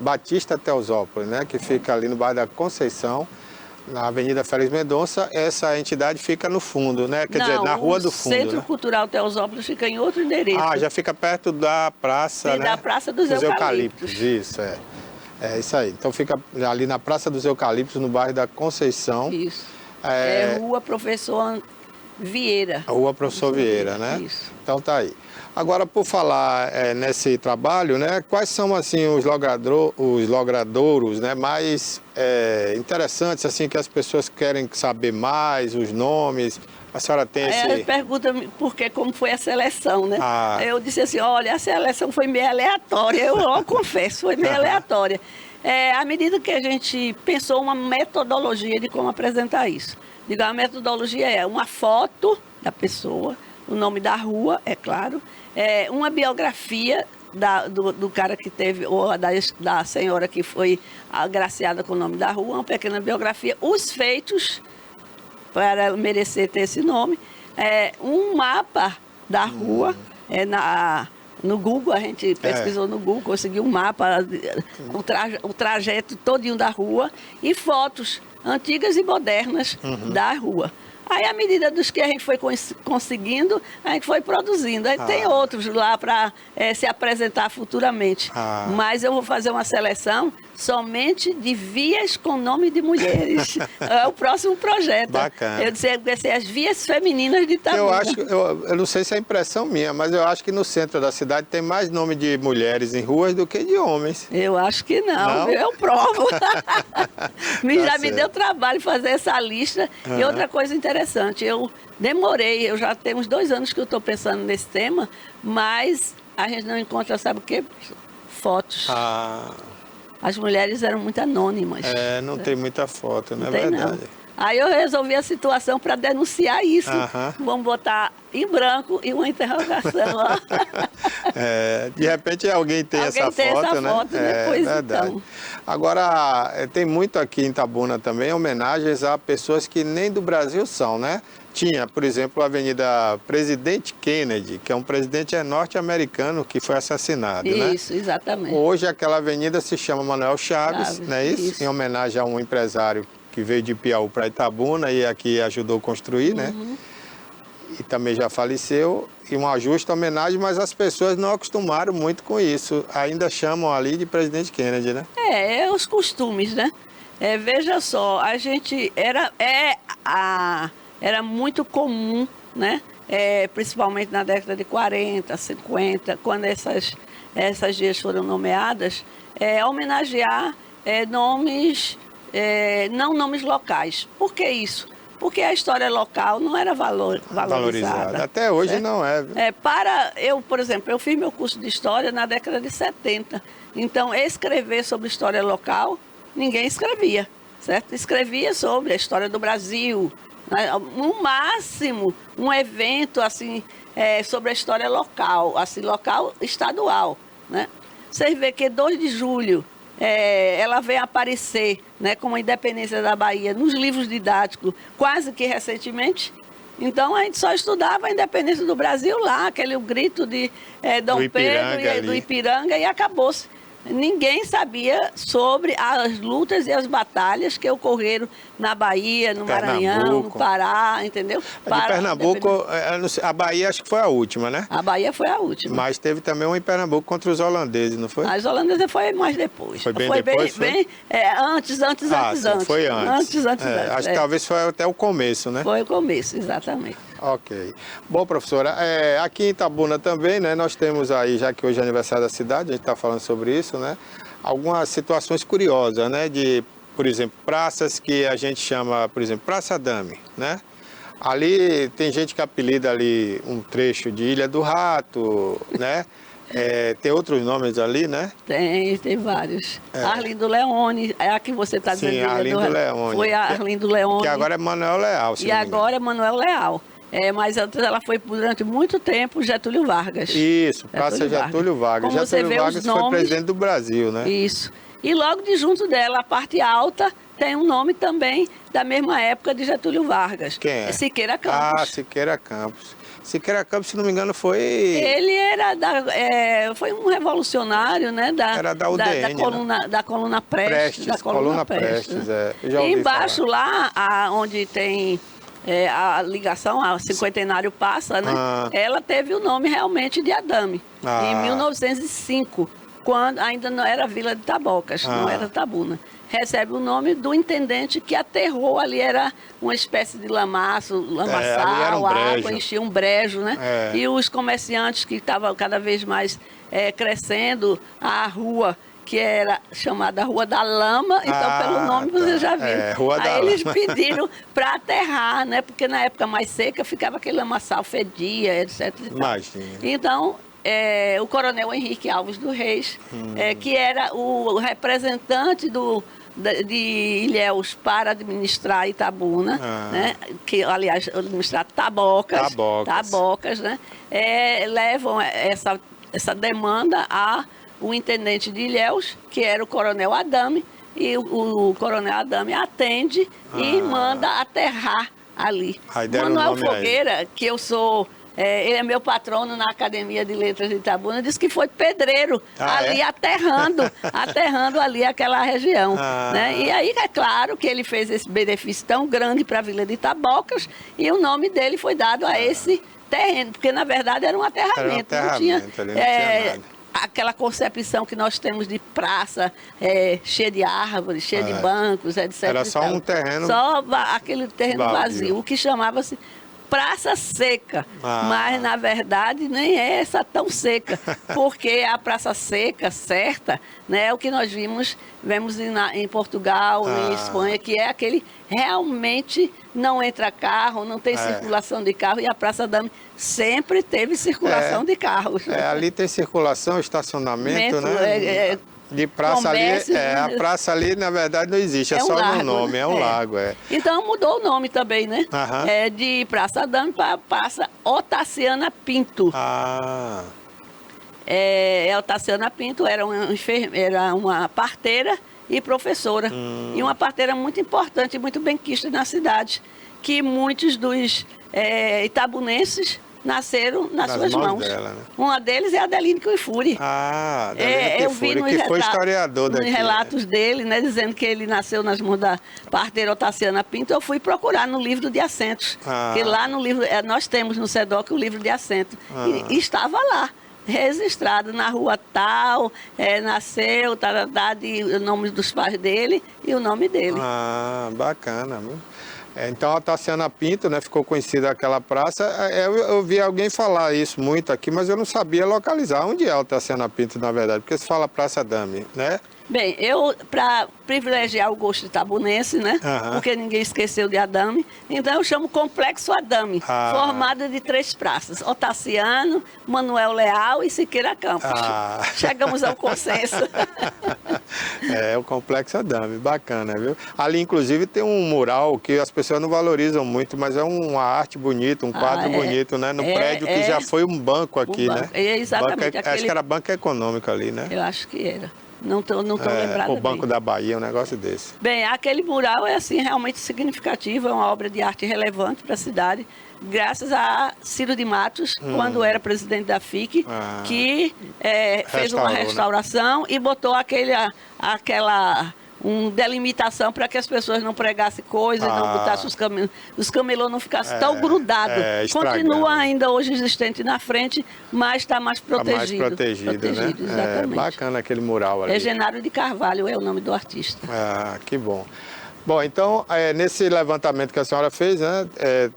Batista Teosópolis, né, que fica ali no bairro da Conceição, na Avenida Félix Mendonça. Essa entidade fica no fundo, né? Quer dizer, na Rua do Fundo. O Centro Cultural Teosópolis fica em outro endereço. Já fica perto da praça, né? Da Praça dos Eucaliptos. Isso, é isso aí. Então fica ali na Praça dos Eucaliptos, no bairro da Conceição. Isso. Rua Professor Vieira. Rua Professor Vieira, né? Isso. Então tá aí. Agora, por falar nesse trabalho, né, quais são assim os logradouros, né, mais interessantes, assim, que as pessoas querem saber mais, os nomes? A senhora tem esse... Aí pergunta porque como foi a seleção, né? Ah. Eu disse assim, olha, a seleção foi meio aleatória, eu logo confesso, foi meio aleatória. À medida que a gente pensou uma metodologia de como apresentar isso. Digo, a metodologia é uma foto da pessoa, o nome da rua, é claro, uma biografia do cara que teve, ou da senhora que foi agraciada com o nome da rua, uma pequena biografia, os feitos, para merecer ter esse nome, um mapa da rua, no Google, a gente pesquisou no Google, conseguiu um mapa, o trajeto todinho da rua, e fotos antigas e modernas da rua. Aí, à medida dos que a gente foi conseguindo, a gente foi produzindo. Aí tem outros lá para se apresentar futuramente. Mas eu vou fazer uma seleção somente de vias com nome de mulheres. É o próximo projeto. Bacana. Eu disse as vias femininas de Itabuna. Eu não sei se é impressão minha, mas eu acho que no centro da cidade tem mais nome de mulheres em ruas do que de homens. Eu acho que não? Eu provo. Já me deu trabalho fazer essa lista. E outra coisa interessante, eu demorei, eu já tenho uns 2 anos que eu estou pensando nesse tema, mas a gente não encontra, sabe o quê? Fotos. As mulheres eram muito anônimas. Não tem muita foto, não é tem, verdade? Não. Aí eu resolvi a situação para denunciar isso. Vamos botar em branco e uma interrogação lá. De repente alguém tem essa foto, né? Pois verdade. então. Agora, tem muito aqui em Itabuna também homenagens a pessoas que nem do Brasil são, né? Tinha, por exemplo, a Avenida Presidente Kennedy, que é um presidente norte-americano que foi assassinado, né? Isso, exatamente. Hoje aquela avenida se chama Manuel Chaves, não é isso? Em homenagem a um empresário que veio de Piauí para Itabuna e aqui ajudou a construir, né? E também já faleceu. E uma justa homenagem, mas as pessoas não acostumaram muito com isso. Ainda chamam ali de Presidente Kennedy, né? Os costumes, né? Veja só, a gente era muito comum, né? Principalmente na década de 40, 50, quando essas dias foram nomeadas, homenagear nomes, não nomes locais. Por que isso? Porque a história local não era valorizada. Até hoje certo? Não é. Por exemplo, eu fiz meu curso de História na década de 70. Então, escrever sobre história local, ninguém escrevia, certo? Escrevia sobre a história do Brasil. No máximo, um evento assim, sobre a história local, assim, local estadual, né? Você vê que 2 de julho, ela vem aparecer, né, como a independência da Bahia nos livros didáticos quase que recentemente. Então a gente só estudava a independência do Brasil lá, aquele grito de Dom Pedro e do Ipiranga, e acabou-se. Ninguém sabia sobre as lutas e as batalhas que ocorreram na Bahia, no Maranhão, no Pará, entendeu? De Pernambuco, a Bahia acho que foi a última, né? A Bahia foi a última. Mas teve também uma em Pernambuco contra os holandeses, não foi? As holandesas foi mais depois. Foi bem depois? Antes. Foi antes. Antes. Acho que talvez foi até o começo, né? Foi o começo, exatamente. Ok. Bom, professora, aqui em Itabuna também, né, nós temos aí, já que hoje é aniversário da cidade, a gente está falando sobre isso, né, algumas situações curiosas, né, de, por exemplo, praças que a gente chama, por exemplo, Praça Dame, né? Ali tem gente que apelida ali um trecho de Ilha do Rato, né? Tem outros nomes ali, né? Tem vários. Arlindo Leone, é a que você está dizendo. Sim, Arlindo Leone. Foi a Arlindo Leone. Que agora é Manuel Leal, e agora é Manuel Leal. Mas antes ela foi durante muito tempo Getúlio Vargas. Isso, Praça Getúlio Vargas. Como Getúlio Vargas foi presidente do Brasil, né? Isso. E logo de junto dela, a parte alta, tem um nome também da mesma época de Getúlio Vargas. Quem é? Siqueira Campos. Siqueira Campos. Siqueira Campos, se não me engano, foi... Ele era foi um revolucionário, né? Era da UDN, da coluna Prestes. Da coluna Prestes, né? Já ouvi embaixo falar. lá, onde tem a ligação, a cinquentenário passa, né? Ela teve o nome realmente de Adame, em 1905, quando ainda não era Vila de Tabocas, não era Itabuna. recebe o nome do intendente que aterrou ali, era uma espécie de lamaçal, ali era um brejo. água, enchia um brejo, né? E os comerciantes que estavam cada vez mais crescendo, a rua que era chamada Rua da Lama, então pelo nome você já viu. Rua da Aí eles Lama. pediram para aterrar, né? Porque na época mais seca ficava aquele lamaçal, fedia, etc. e tal. Imagina. Então, o coronel Henrique Alves do Reis, que era o representante de Ilhéus para administrar Itabuna, né? Que, aliás, administrar Tabocas, né? Levam essa demanda ao intendente de Ilhéus, que era o coronel Adame, e o coronel Adame atende e manda aterrar ali. Manuel Fogueira, que eu sou... ele é meu patrono na Academia de Letras de Itabuna, disse que foi pedreiro ali aterrando ali aquela região. Né? E aí é claro que ele fez esse benefício tão grande para a Vila de Itabocas e o nome dele foi dado a esse terreno, porque na verdade era um aterramento. Não tinha nada. Aquela concepção que nós temos de praça cheia de árvores, cheia de bancos, etc. Era só um terreno. Só aquele terreno vazio, o que chamava-se Praça Seca, mas na verdade nem é essa tão seca, porque a Praça Seca certa, né, é o que nós vemos em Portugal, em Espanha, que é aquele realmente não entra carro, não tem circulação de carro, e a Praça Adame sempre teve circulação de carros. Ali tem circulação, estacionamento, né? De praça comércio, ali, a praça ali, na verdade, não existe, é só no nome, é um lago. Então mudou o nome também, né? De Praça Adame para Praça Otaciana Pinto. Otaciana Pinto era uma parteira e professora. E uma parteira muito importante, muito benquista na cidade, que muitos dos itabunenses nasceram nas suas mãos. Dela, né? Uma deles é a Adeline Cuifuri. Adeline eu vi Cuifuri, que foi historiador daqui. Nos relatos dele, né, dizendo que ele nasceu nas mãos da parteira Otaciana Pinto. Eu fui procurar no livro de assentos. Que lá no livro, nós temos no SEDOC o livro de assento. E estava lá, registrado na rua tal, nasceu, o nome dos pais dele e o nome dele. Bacana, viu? Então a Otaciana Pinto, né, ficou conhecida aquela praça. Eu vi alguém falar isso muito aqui, mas eu não sabia localizar. Onde é a Otaciana Pinto, na verdade? Porque se fala Praça Adame, né? Bem, para privilegiar o gosto itabunense, né? Porque ninguém esqueceu de Adame, então eu chamo Complexo Adame, formado de 3 praças: Otaciano, Manuel Leal e Siqueira Campos. Chegamos ao consenso. O Complexo Adame, bacana, viu? Ali, inclusive, tem um mural que as pessoas não valorizam muito, mas é uma arte bonita, um quadro bonito, né? No prédio que já foi um banco aqui, né? Exatamente. Acho que era Banco Econômico ali, né? Eu acho que era. Não tô lembrada o Banco da Bahia, um negócio desse. Bem, aquele mural é assim realmente significativo, é uma obra de arte relevante para a cidade, graças a Ciro de Matos, quando era presidente da FIC, que fez uma restauração, né? E botou aquela delimitação para que as pessoas não pregassem coisas, não botassem os camelô não ficassem tão grudados. Continua ainda hoje existente na frente, mas está mais protegido. Mais protegido, né? Exatamente. Bacana aquele mural ali. Genário de Carvalho é o nome do artista. Que bom. Bom, então, nesse levantamento que a senhora fez, né,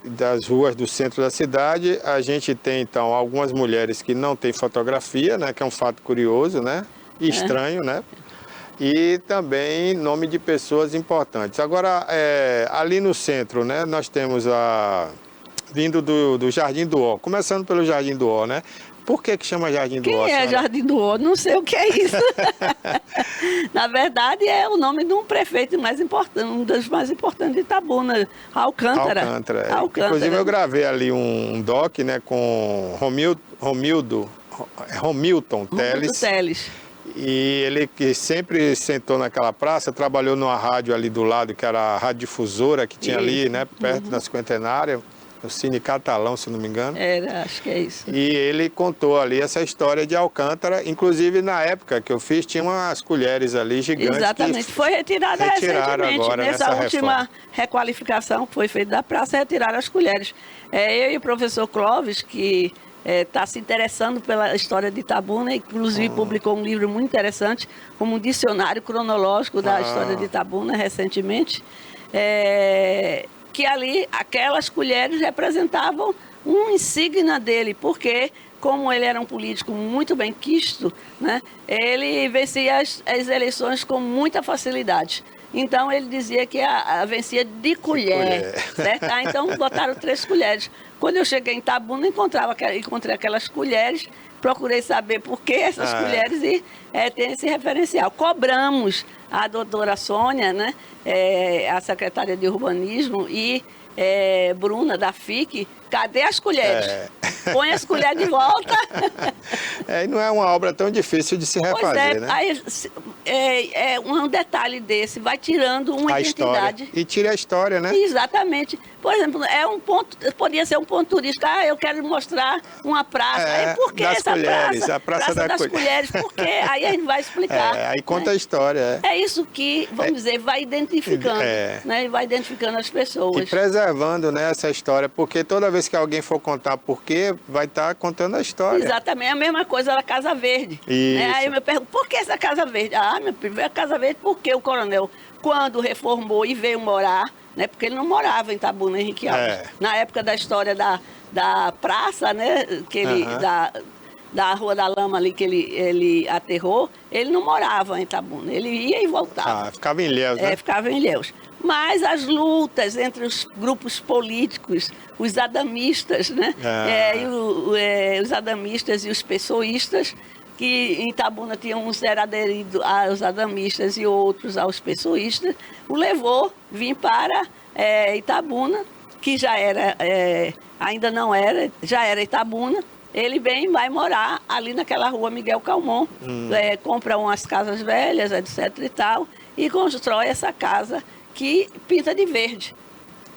das ruas do centro da cidade, a gente tem, então, algumas mulheres que não têm fotografia, né, que é um fato curioso, né, e estranho, né? E também nome de pessoas importantes. Agora, ali no centro, né, nós temos vindo do Jardim do Ó, começando pelo Jardim do Ó, né? Por que chama Jardim do Ó? Quem é Jardim do Ó? Não sei o que é isso. Na verdade, é o nome de um prefeito mais importante, um dos mais importantes de Itabuna, Alcântara. Inclusive, eu gravei ali um doc, né, com Romilton Teles. E ele que sempre sentou naquela praça, trabalhou numa rádio ali do lado, que era a Rádio Difusora, que tinha ali, né, perto da Cinquentenária, o Cine Catalão, se não me engano. Acho que é isso. E ele contou ali essa história de Alcântara, inclusive na época que eu fiz, tinha umas colheres ali gigantes. Exatamente, foi retirada recentemente, agora, nessa última requalificação que foi feita da praça, retiraram as colheres. Eu e o professor Clóvis, que está se interessando pela história de Itabuna, inclusive publicou um livro muito interessante, como um dicionário cronológico da história de Itabuna, recentemente, que ali aquelas colheres representavam um insígnia dele, porque como ele era um político muito bem quisto, né, ele vencia as eleições com muita facilidade. Então, ele dizia que vencia de colher, certo? Então, botaram 3 colheres. Quando eu cheguei em Itabuna, encontrei aquelas colheres, procurei saber por que essas colheres e tem esse referencial. Cobramos a doutora Sônia, né, a secretária de Urbanismo, e Bruna, da FIC, cadê as colheres? Põe as colheres de volta. E não é uma obra tão difícil de se refazer, né? Aí, um detalhe desse vai tirando uma identidade. História. E tira a história, né? Exatamente. Por exemplo, podia ser um ponto turístico. Eu quero mostrar uma praça. Por que essa praça? A Praça das Colheres. Por quê? Aí a gente vai explicar. Aí conta a história. É isso que, vamos dizer, vai identificando. Né? Vai identificando as pessoas. E preservando, né, essa história, porque toda vez que alguém for contar por quê, vai estar contando a história. Exatamente. A mesma coisa da Casa Verde. Né? Aí eu me pergunto, por que essa Casa Verde? Meu filho, a Casa Verde porque o coronel, quando reformou e veio morar, né, porque ele não morava em Itabuna, Henrique Alves. Na época da história da praça, né, que ele, da Rua da Lama ali, que ele aterrou, ele não morava em Itabuna, ele ia e voltava. Ficava em Ilhéus, né? Ficava em Ilhéus. Mas as lutas entre os grupos políticos, os adamistas, né, os adamistas e os pessoístas, que em Itabuna tinham uns era aderido aos adamistas e outros aos pessoístas, o levou vir para Itabuna, que já era, ainda não era, já era Itabuna. Ele vai morar ali naquela rua Miguel Calmon, compra umas casas velhas, etc e tal, e constrói essa casa que pinta de verde.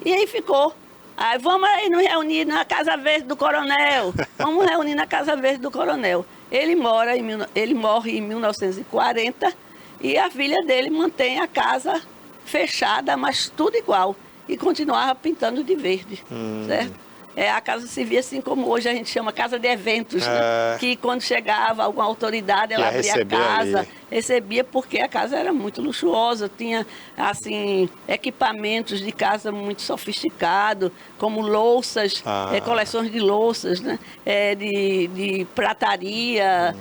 E aí ficou. Aí vamos aí nos reunir na Casa Verde do Coronel. Vamos reunir na Casa Verde do Coronel. Ele morre em 1940 e a filha dele mantém a casa fechada, mas tudo igual. E continuava pintando de verde, certo? A casa se via assim como hoje a gente chama casa de eventos, né? Que quando chegava alguma autoridade, ela abria a casa, recebia, porque a casa era muito luxuosa, tinha assim equipamentos de casa muito sofisticados, como louças, coleções de louças, né? De prataria,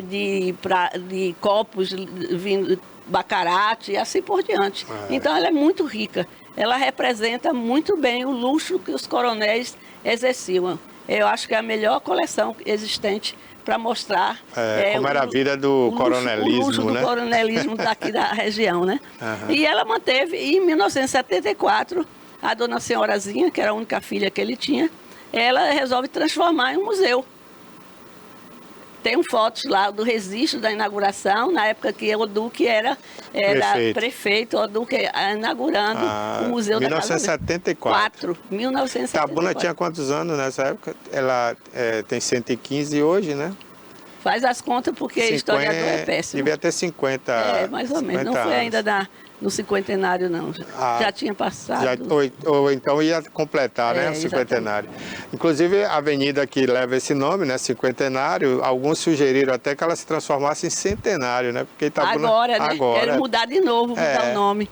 de copos, vinho, baccarat e assim por diante. Então ela é muito rica. Ela representa muito bem o luxo que os coronéis exerciam. Eu acho que é a melhor coleção existente para mostrar como era a vida do coronelismo, o luxo do coronelismo daqui da região, né? E ela manteve, e em 1974, a dona Senhorazinha, que era a única filha que ele tinha, ela resolve transformar em um museu. Tem fotos lá do registro da inauguração, na época que o Duque era prefeito, o Duque inaugurando o Museu da Casa Verde. 1974. 1974. Itabuna tinha quantos anos nessa época? Ela tem 115 hoje, né? Faz as contas, porque historiador é péssimo. Devia ter 50. Mais ou menos. Não foi ainda no cinquentenário, não. Já tinha passado. Ou então ia completar, né, o cinquentenário. Inclusive, a avenida que leva esse nome, né, cinquentenário, alguns sugeriram até que ela se transformasse em centenário, né? Porque Itabuna... Agora, né? Querem mudar de novo, mudar o nome.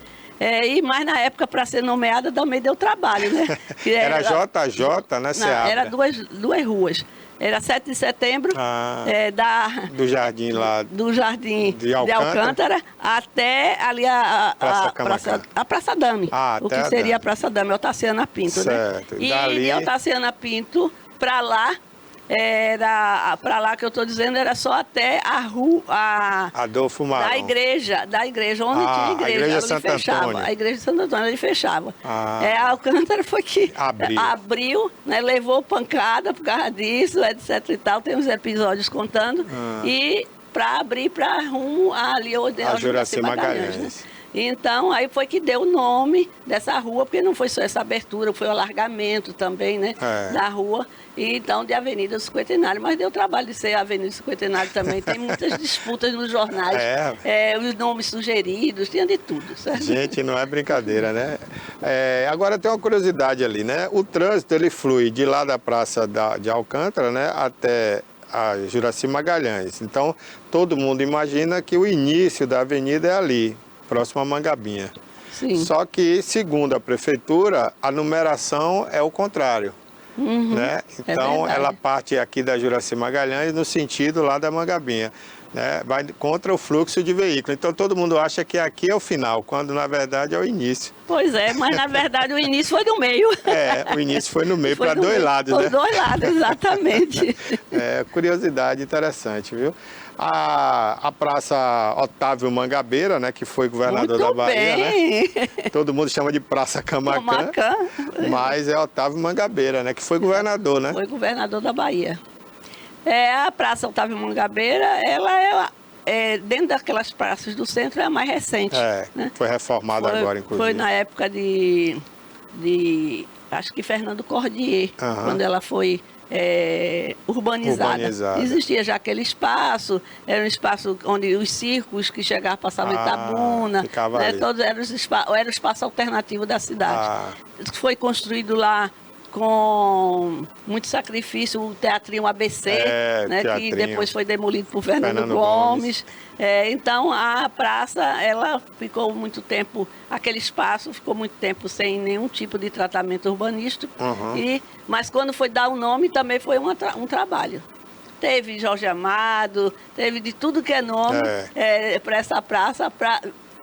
Mas na época, para ser nomeada, também deu trabalho, né? Era JJ, né, Seabra? Era duas ruas. Era 7 de setembro, do jardim lá. Do jardim de Alcântara até ali a Praça Dame. O que seria a Praça Dame, Otaciana Pinto, certo. Né? E de Otaciana Pinto para lá, que eu estou dizendo, era só até a rua Adolfo Maron. da igreja, onde tinha igreja. A igreja Santo Antônio. A igreja de Santo Antônio, ele fechava. A Alcântara foi que abriu, né, levou pancada por causa disso, etc e tal, tem uns episódios contando, e para abrir para rumo ali onde é a Juraci Magalhães. Né? Então, aí foi que deu o nome dessa rua, porque não foi só essa abertura, foi o alargamento também, né, da rua, e então de Avenida do Cinquentenário. Mas deu trabalho de ser Avenida do Cinquentenário também. Tem muitas disputas nos jornais, os nomes sugeridos, tinha de tudo, certo? Gente, não é brincadeira, né? Agora tem uma curiosidade ali, né? O trânsito, ele flui de lá da Praça de Alcântara, né, até a Juraci Magalhães. Então, todo mundo imagina que o início da avenida é ali, próximo a Mangabinha. Sim. Só que, segundo a prefeitura, a numeração é o contrário. Né? Então, ela parte aqui da Juraci Magalhães no sentido lá da Mangabinha. Né? Vai contra o fluxo de veículos. Então, todo mundo acha que aqui é o final, quando na verdade é o início. Pois é, mas na verdade o início foi no meio. O início foi no meio, para dois lados, né? Para dois lados, exatamente. Curiosidade interessante, viu? A Praça Otávio Mangabeira, né, que foi governador da Bahia, né? Todo mundo chama de Praça Camaquã, mas é Otávio Mangabeira, né, que foi governador, né? Foi governador da Bahia. A Praça Otávio Mangabeira, ela dentro daquelas praças do centro, é a mais recente. Né? Foi reformada agora, inclusive. Foi na época de acho que Fernando Cordier, quando ela foi urbanizada. Existia já aquele espaço, era um espaço onde os circos que chegavam passavam em Itabuna, né, todos era o espaço alternativo da cidade. Foi construído lá com muito sacrifício o Teatrinho ABC, né, que depois foi demolido por Fernando Gomes. Então a praça, ela ficou muito tempo, aquele espaço ficou muito tempo sem nenhum tipo de tratamento urbanístico, mas quando foi dar o nome também foi um trabalho. Teve Jorge Amado, teve de tudo que é nome para essa praça.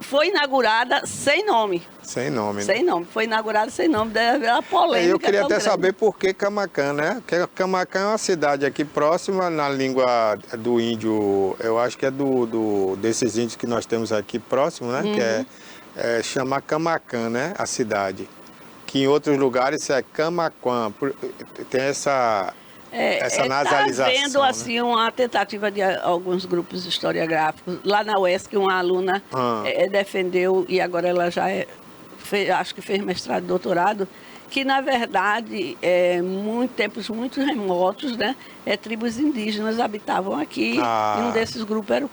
Foi inaugurada sem nome. Sem nome, né? Sem nome. Foi inaugurada sem nome, deve haver uma polêmica. Eu queria até saber por que Camaquã, né? Porque Camaquã é uma cidade aqui próxima, na língua do índio, eu acho que é desses índios que nós temos aqui próximo, né? Que chama Camaquã, né? A cidade. Que em outros lugares é Camaquã. Tem essa nasalização. Está havendo assim uma tentativa de alguns grupos historiográficos. Lá na UESC, uma aluna defendeu, e agora ela já acho que fez mestrado e doutorado, que na verdade, tempos muito remotos, né, tribos indígenas habitavam aqui, e um desses grupos era o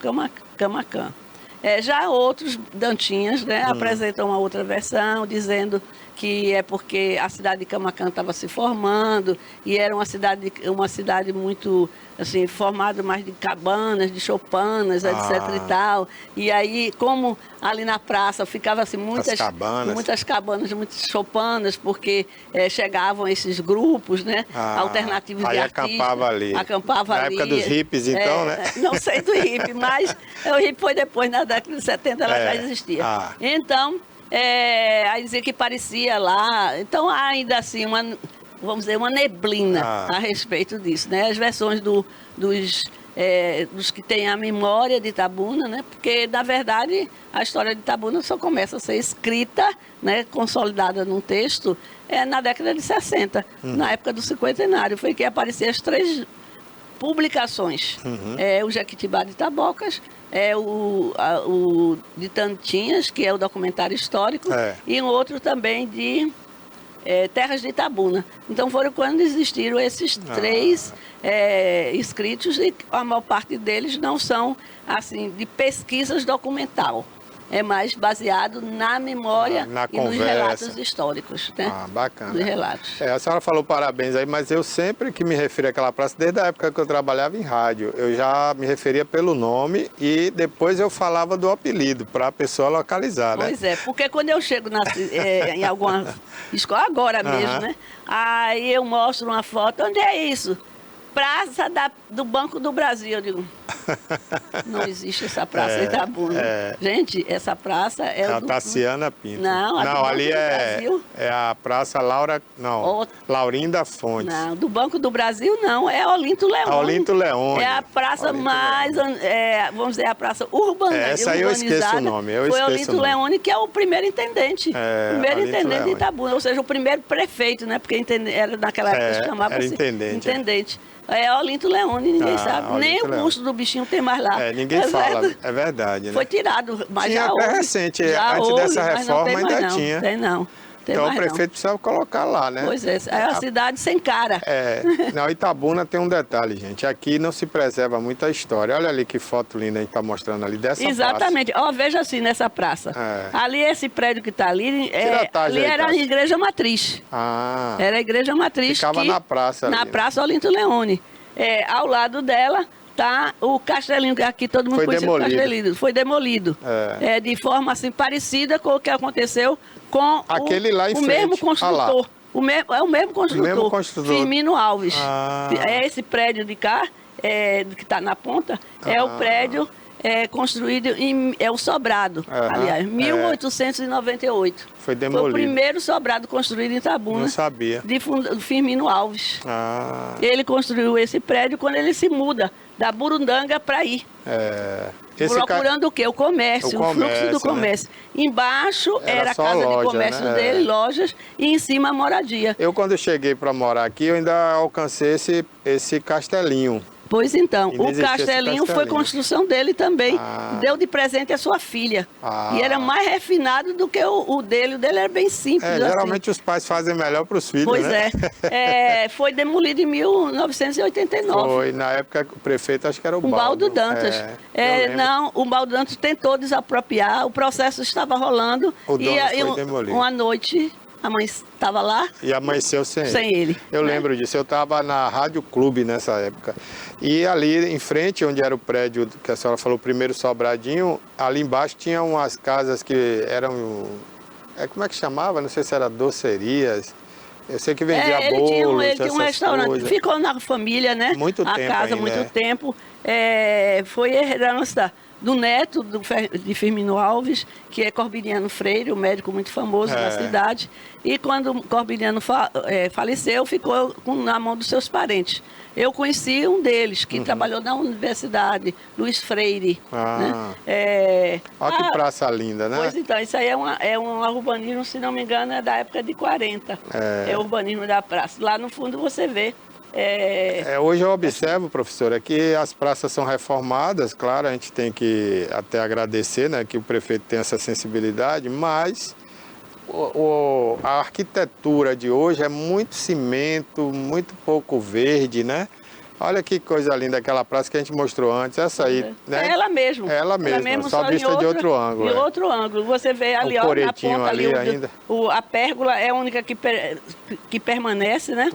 Camaquã. Já outros dantinhas, né, apresentam uma outra versão, dizendo que é porque a cidade de Camaquã estava se formando e era uma cidade muito, assim, formada mais de cabanas, de choupanas, etc e tal. E aí, como ali na praça ficava assim muitas cabanas, muitas choupanas, porque chegavam esses grupos, né, alternativos de artistas. Acampava ali. Na época dos hippies, então, né? Não sei do hippie, mas o hippie foi depois, na década de 70, ela já existia. Então, aí dizia que parecia lá, então há ainda assim vamos dizer, uma neblina a respeito disso, né? As versões dos que têm a memória de Itabuna, né? Porque na verdade a história de Itabuna só começa a ser escrita, né? Consolidada num texto, na década de 60, na época do cinquentenário, foi que apareceram as 3 publicações, o Jequitibá de Itabocas, o de Tantinhas, que é o documentário histórico, e um outro também de Terras de Itabuna. Então foram quando existiram esses 3 escritos, e a maior parte deles não são assim de pesquisas documental. É mais baseado na memória e nos relatos históricos, né? Bacana. Dos relatos. A senhora falou parabéns aí, mas eu sempre que me refiro àquela praça, desde a época que eu trabalhava em rádio, eu já me referia pelo nome e depois eu falava do apelido, para a pessoa localizar, né? Pois é, porque quando eu chego em alguma escola, agora mesmo, né? Aí eu mostro uma foto, onde é isso? Praça do Banco do Brasil. Eu digo, não existe essa praça em Itabuna. Gente, essa praça é a Tassiana Pinto. Não, ali é a Praça Laurinda Fontes. Não, do Banco do Brasil não, é Olinto Leone. Olinto Leone. É a praça mais, vamos dizer, a praça urbanizada. Essa aí eu esqueço o nome. Foi Olinto Leone, que é o primeiro intendente. Primeiro intendente de Itabuna, ou seja, o primeiro prefeito, né? Porque era naquela época chamava-se intendente. É Olinto Leone, ninguém sabe. Olinto Nem o Leone. busto do bichinho tem mais lá. Ninguém fala, é verdade, né? Foi tirado, mas tinha já até houve. recente, Já antes houve, dessa mas não reforma tem mais ainda não. tinha. Tem não. Tem Então o mais prefeito não. precisava colocar lá, né? Pois é a cidade sem cara. Na Itabuna tem um detalhe, gente. Aqui não se preserva muito a história. Olha ali que foto linda a gente está mostrando ali dessa Exatamente. Ó, veja assim, nessa praça. Ali, esse prédio que está ali, ali era a igreja matriz. Era a igreja matriz. Ficava na praça ali, Na né? Praça Olinto Leone. Ao lado dela tá o castelinho, que aqui todo mundo conhece o castelinho. Foi demolido. De forma assim parecida com o que aconteceu com aquele lá em o frente. mesmo construtor. É o mesmo construtor. Firmino Alves. É esse prédio de cá, que está na ponta, é o prédio construído é o sobrado, aliás, 1898. Foi demolido. Foi o primeiro sobrado construído em Itabuna. Não sabia. De Firmino Alves. Ele construiu esse prédio quando ele se muda da Burundanga para aí. Procurando o quê? O comércio, o fluxo do comércio. Né? Embaixo era a casa de comércio dele, lojas, e em cima a moradia. Eu, quando cheguei para morar aqui, eu ainda alcancei esse castelinho. Pois então, o castelinho foi construção dele também. Deu de presente a sua filha. E era mais refinado do que o dele. O dele era bem simples. Geralmente os pais fazem melhor para os filhos, pois né? Foi demolido em 1989. Foi, na época o prefeito acho que era o Baldo Dantas. Não, o Baldo Dantas tentou desapropriar, o processo estava rolando. O dono foi demolido. Uma noite... A mãe estava lá. E amanheceu sem ele. Eu lembro disso. Eu estava na Rádio Clube nessa época. E ali em frente, onde era o prédio que a senhora falou, o primeiro sobradinho, ali embaixo tinha umas casas que eram... como é que chamava? Não sei se era docerias. Eu sei que vendia bolos, ele tinha um restaurante. Coisas. Ficou na família, né? Muito tempo casa, muito tempo. Foi herança do neto de Firmino Alves, que é Corbiniano Freire, um médico muito famoso na cidade. E quando Corbiniano faleceu, ficou na mão dos seus parentes. Eu conheci um deles, que trabalhou na universidade, Luiz Freire. Né? Olha que praça linda, né? Pois então, isso aí é um urbanismo, se não me engano, é da época de 40. É o urbanismo da praça. Lá no fundo você vê. Hoje eu observo, professora, que as praças são reformadas, claro, a gente tem que até agradecer, né, que o prefeito tem essa sensibilidade, mas a arquitetura de hoje é muito cimento, muito pouco verde, né? Olha que coisa linda aquela praça que a gente mostrou antes, essa aí, né? É ela mesma. Ela mesma, só vista de outro ângulo. De outro ângulo. Você vê ali, ó, na ponta ali, ainda. A pérgola é a única que permanece, né?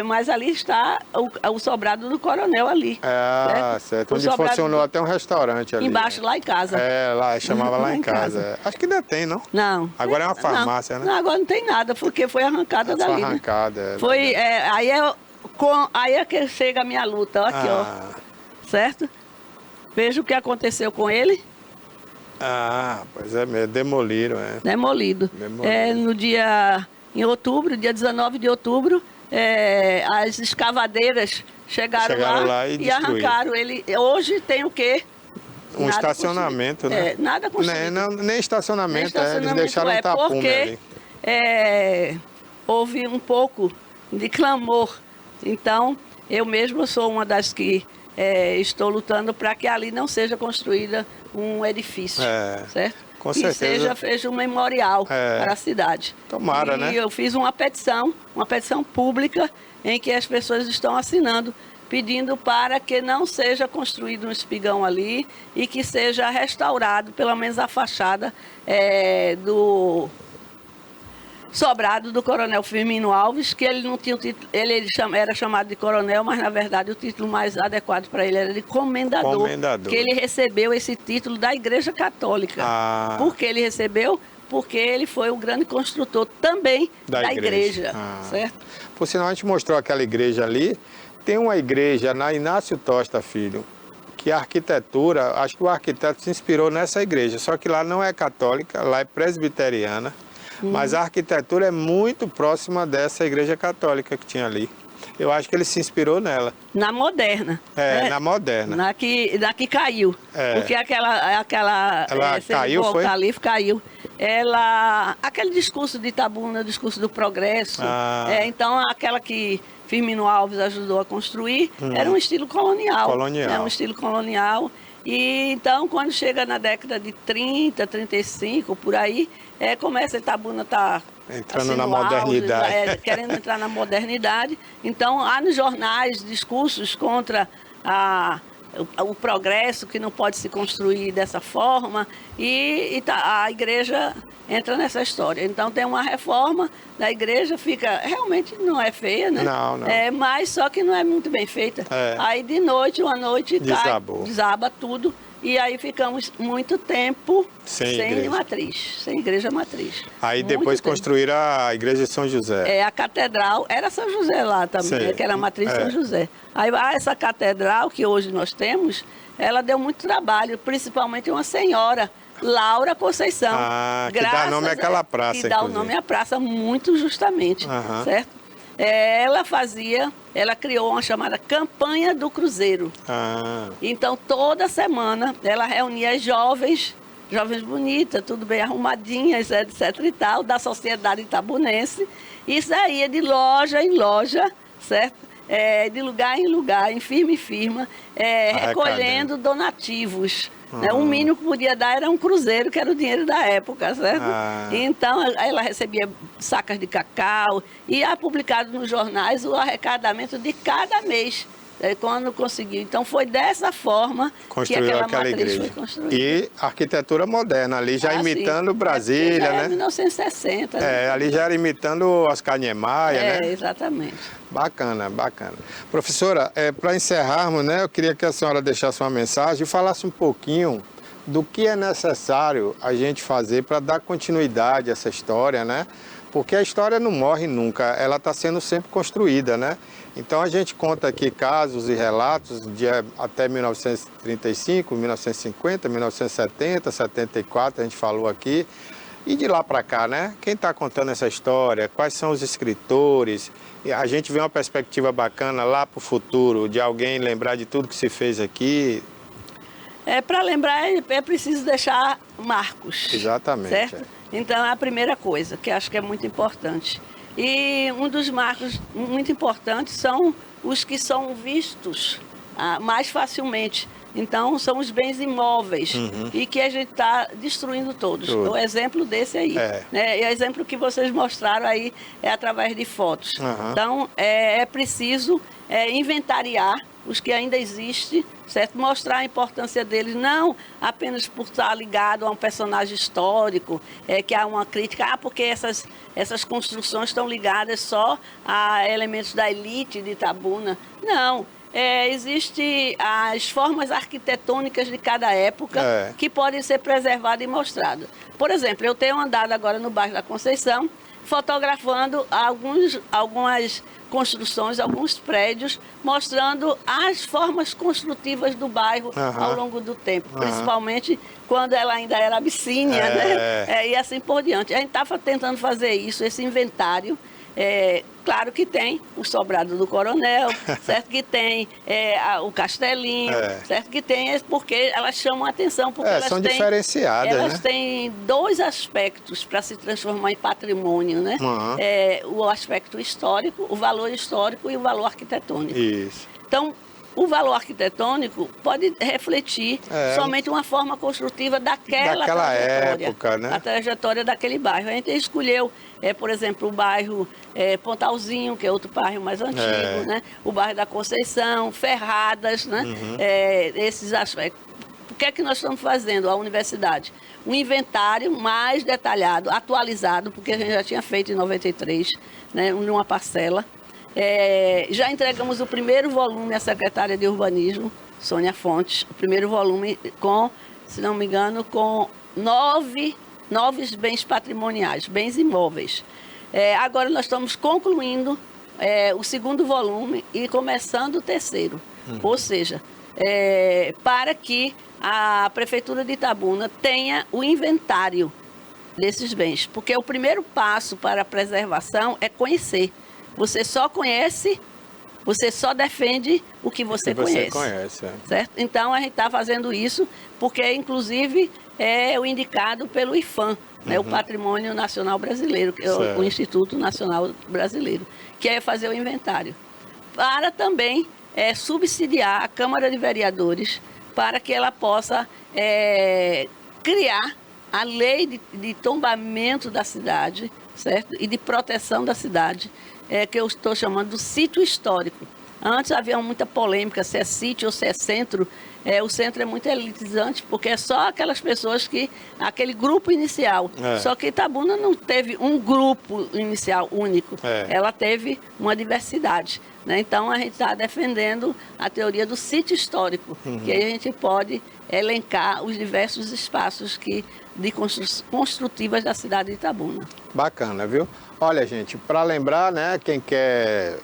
Mas ali está o sobrado do coronel ali. Certo. Onde funcionou até um restaurante ali. Embaixo, lá em casa. Lá, chamava lá em casa. Acho que ainda tem, não? Não. Agora é uma farmácia, né? Não, agora não tem nada, porque foi arrancada dali. Foi arrancada. Foi, aí é que chega a minha luta, ó, aqui, ó. Certo? Veja o que aconteceu com ele. Pois é mesmo, demoliram, Demolido. Em outubro, dia 19 de outubro, as escavadeiras chegaram lá e arrancaram ele. Hoje tem o quê? Um estacionamento, né? Nada construído. Nem estacionamento, eles deixaram um tapume ali. Houve um pouco de clamor. Então, eu mesma sou uma das que estou lutando para que ali não seja construída um edifício, certo? Com certeza. Seja um memorial para a cidade. Tomara, né? E eu fiz uma petição pública, em que as pessoas estão assinando, pedindo para que não seja construído um espigão ali e que seja restaurado, pelo menos a fachada do sobrado do coronel Firmino Alves, que ele não tinha o título, ele era chamado de coronel, mas na verdade o título mais adequado para ele era de comendador. Que ele recebeu esse título da Igreja Católica. Por que ele recebeu? Porque ele foi o grande construtor também da igreja. Certo? Por sinal, a gente mostrou aquela igreja ali. Tem uma igreja na Inácio Tosta Filho, que a arquitetura, acho que o arquiteto se inspirou nessa igreja, só que lá não é católica, lá é presbiteriana. Mas a arquitetura é muito próxima dessa igreja católica que tinha ali. Eu acho que ele se inspirou nela. Na moderna. Na moderna. Na que caiu. Porque aquela ela caiu, foi? Calife caiu. Aquele discurso de Itabuna, o discurso do progresso. Então, aquela que Firmino Alves ajudou a construir, era um estilo colonial. Um estilo colonial. E então, quando chega na década de 30, 35, por aí, começa a Itabuna estar entrando na modernidade. Querendo entrar na modernidade. Então, há nos jornais discursos contra o progresso, que não pode se construir dessa forma, e a igreja entra nessa história. Então tem uma reforma da igreja, realmente não é feia, né? Não. Mas só que não é muito bem feita. Aí de noite, uma noite desaba tudo, e aí ficamos muito tempo sem matriz, sem igreja matriz. Aí depois construíram a igreja de São José. A catedral, era São José lá também, que era a matriz São José. Aí essa catedral que hoje nós temos, ela deu muito trabalho, principalmente uma senhora, Laura Conceição. Que dá nome àquela praça, que dá o nome à praça muito justamente, certo? Ela criou uma chamada Campanha do Cruzeiro. Então, toda semana, ela reunia jovens bonitas, tudo bem arrumadinhas, etc e tal, da sociedade itabunense, e saía de loja em loja, certo? De lugar em lugar, em firma em firma, recolhendo donativos. O mínimo que podia dar era um cruzeiro, que era o dinheiro da época, certo? Então, ela recebia sacas de cacau e era publicado nos jornais o arrecadamento de cada mês, quando conseguiu. Então, foi dessa forma que aquela igreja foi construída. E arquitetura moderna, ali já imitando Brasília, né? 1960. Ali já era imitando Oscar Niemeyer, né? Exatamente. Bacana. Professora, para encerrarmos, né, eu queria que a senhora deixasse uma mensagem e falasse um pouquinho do que é necessário a gente fazer para dar continuidade a essa história, né? Porque a história não morre nunca, ela está sendo sempre construída, né? Então a gente conta aqui casos e relatos de até 1935, 1950, 1970, 74, a gente falou aqui. E de lá para cá, né? Quem está contando essa história? Quais são os escritores? E a gente vê uma perspectiva bacana lá para o futuro, de alguém lembrar de tudo que se fez aqui. Para lembrar, é preciso deixar marcos. Exatamente. Certo? Então, é a primeira coisa, que acho que é muito importante. E um dos marcos muito importantes são os que são vistos mais facilmente. Então, são os bens imóveis e que a gente está destruindo todos. O exemplo desse aí. E o exemplo que vocês mostraram aí é através de fotos. Então, é preciso inventariar os que ainda existem, certo? Mostrar a importância deles, não apenas por estar ligado a um personagem histórico, que há uma crítica, porque essas construções estão ligadas só a elementos da elite de Itabuna. Não. Existem as formas arquitetônicas de cada época que podem ser preservadas e mostradas. Por exemplo, eu tenho andado agora no bairro da Conceição, fotografando algumas construções, alguns prédios, mostrando as formas construtivas do bairro ao longo do tempo, principalmente quando ela ainda era Abissínia, né? E assim por diante. A gente estava tentando fazer isso, esse inventário. Claro que tem o Sobrado do Coronel, certo que tem o Castelinho, certo que tem, porque elas chamam a atenção, porque elas são diferenciadas, elas têm dois aspectos para se transformar em patrimônio, né? O aspecto histórico, o valor histórico e o valor arquitetônico. Isso. Então, o valor arquitetônico pode refletir somente uma forma construtiva daquela trajetória, época, né? A trajetória daquele bairro. A gente escolheu, por exemplo, o bairro Pontalzinho, que é outro bairro mais antigo, né? O bairro da Conceição, Ferradas, né? Esses aspectos. O que é que nós estamos fazendo, a universidade? Um inventário mais detalhado, atualizado, porque a gente já tinha feito em 93, né? Numa parcela. Já entregamos o primeiro volume à secretária de Urbanismo, Sônia Fontes, o primeiro volume com, se não me engano, com 9 bens patrimoniais, bens imóveis. Agora nós estamos concluindo o segundo volume e começando o terceiro. Ou seja, para que a Prefeitura de Itabuna tenha o inventário desses bens. Porque o primeiro passo para a preservação é conhecer. Você só conhece Você só defende o que você conhece. Certo? Então, a gente está fazendo isso porque, inclusive, é o indicado pelo IPHAN, né, o Patrimônio Nacional Brasileiro, que é o Instituto Nacional Brasileiro, que é fazer o inventário. Para também subsidiar a Câmara de Vereadores para que ela possa criar a lei de tombamento da cidade, certo? E de proteção da cidade, que eu estou chamando do sítio histórico. Antes havia muita polêmica se é sítio ou se é centro. O centro é muito elitizante, porque é só aquelas pessoas aquele grupo inicial. Só que Itabuna não teve um grupo inicial único, ela teve uma diversidade. Né? Então, a gente está defendendo a teoria do sítio histórico, que aí a gente pode elencar os diversos espaços de construtivas da cidade de Itabuna. Bacana, viu? Olha, gente, para lembrar, né, quem quer...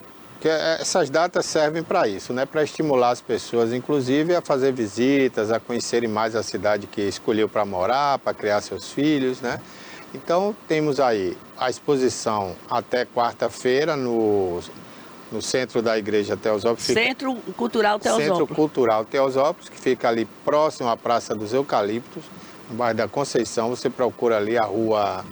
essas datas servem para isso, né? Para estimular as pessoas, inclusive, a fazer visitas, a conhecerem mais a cidade que escolheu para morar, para criar seus filhos, né? Então, temos aí a exposição até quarta-feira no centro da Igreja Teosópolis. Centro Cultural Teosópolis. Centro Cultural Teosópolis, que fica ali próximo à Praça dos Eucaliptos, no bairro da Conceição. Você procura ali a rua...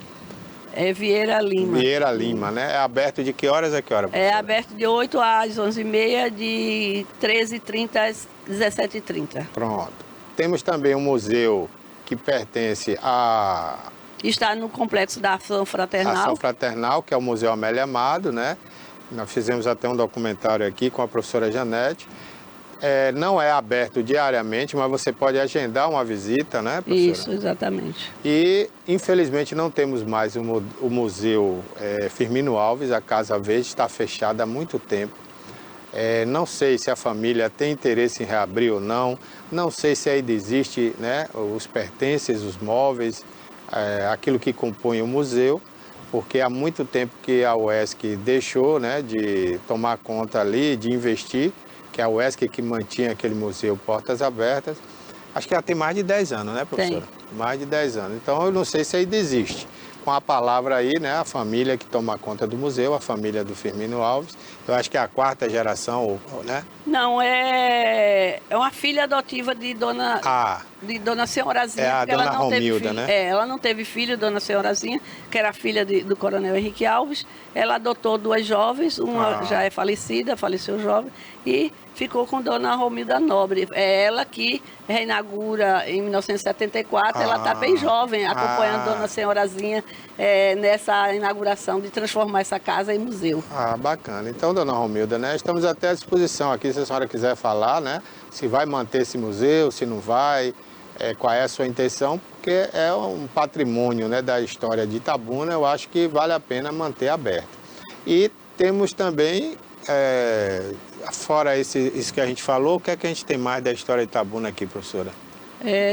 Vieira Lima. Vieira Lima, né? É aberto de que horas a que hora? É aberto de 8 às 11h30, de 13h30 às 17h30. Pronto. Temos também um museu que pertence a... Está no complexo da Ação Fraternal. Ação Fraternal, que é o Museu Amélia Amado, né? Nós fizemos até um documentário aqui com a professora Janete. Não é aberto diariamente, mas você pode agendar uma visita, né, professora? Isso, exatamente. E, infelizmente, não temos mais o Museu Firmino Alves, a Casa Verde, está fechada há muito tempo. Não sei se a família tem interesse em reabrir ou não, não sei se ainda existe, né, os pertences, os móveis, aquilo que compõe o museu, porque há muito tempo que a UESC deixou, né, de tomar conta ali, de investir, que é a UESC que mantinha aquele museu portas abertas. Acho que ela tem mais de 10 anos, né, professora? Tem. Mais de 10 anos. Então, eu não sei se ainda existe. Com a palavra aí, né, a família que toma conta do museu, a família do Firmino Alves. Eu acho que é a 4ª geração, né? Não, é uma filha adotiva de Dona Senhorazinha. É a Dona Romilda, né? Ela não teve filho, Dona Senhorazinha, que era filha do Coronel Henrique Alves. Ela adotou 2 jovens, uma já é falecida, faleceu jovem, e ficou com Dona Romilda Nobre. É ela que reinaugura em 1974, ela está bem jovem, acompanhando Dona Senhorazinha nessa inauguração de transformar essa casa em museu. Bacana. Então, Dona Romilda, né, estamos até à disposição aqui, se a senhora quiser falar, né, se vai manter esse museu, se não vai, qual é a sua intenção, porque é um patrimônio, né, da história de Itabuna, eu acho que vale a pena manter aberto. E temos também, fora isso que a gente falou, o que é que a gente tem mais da história de Itabuna aqui, professora?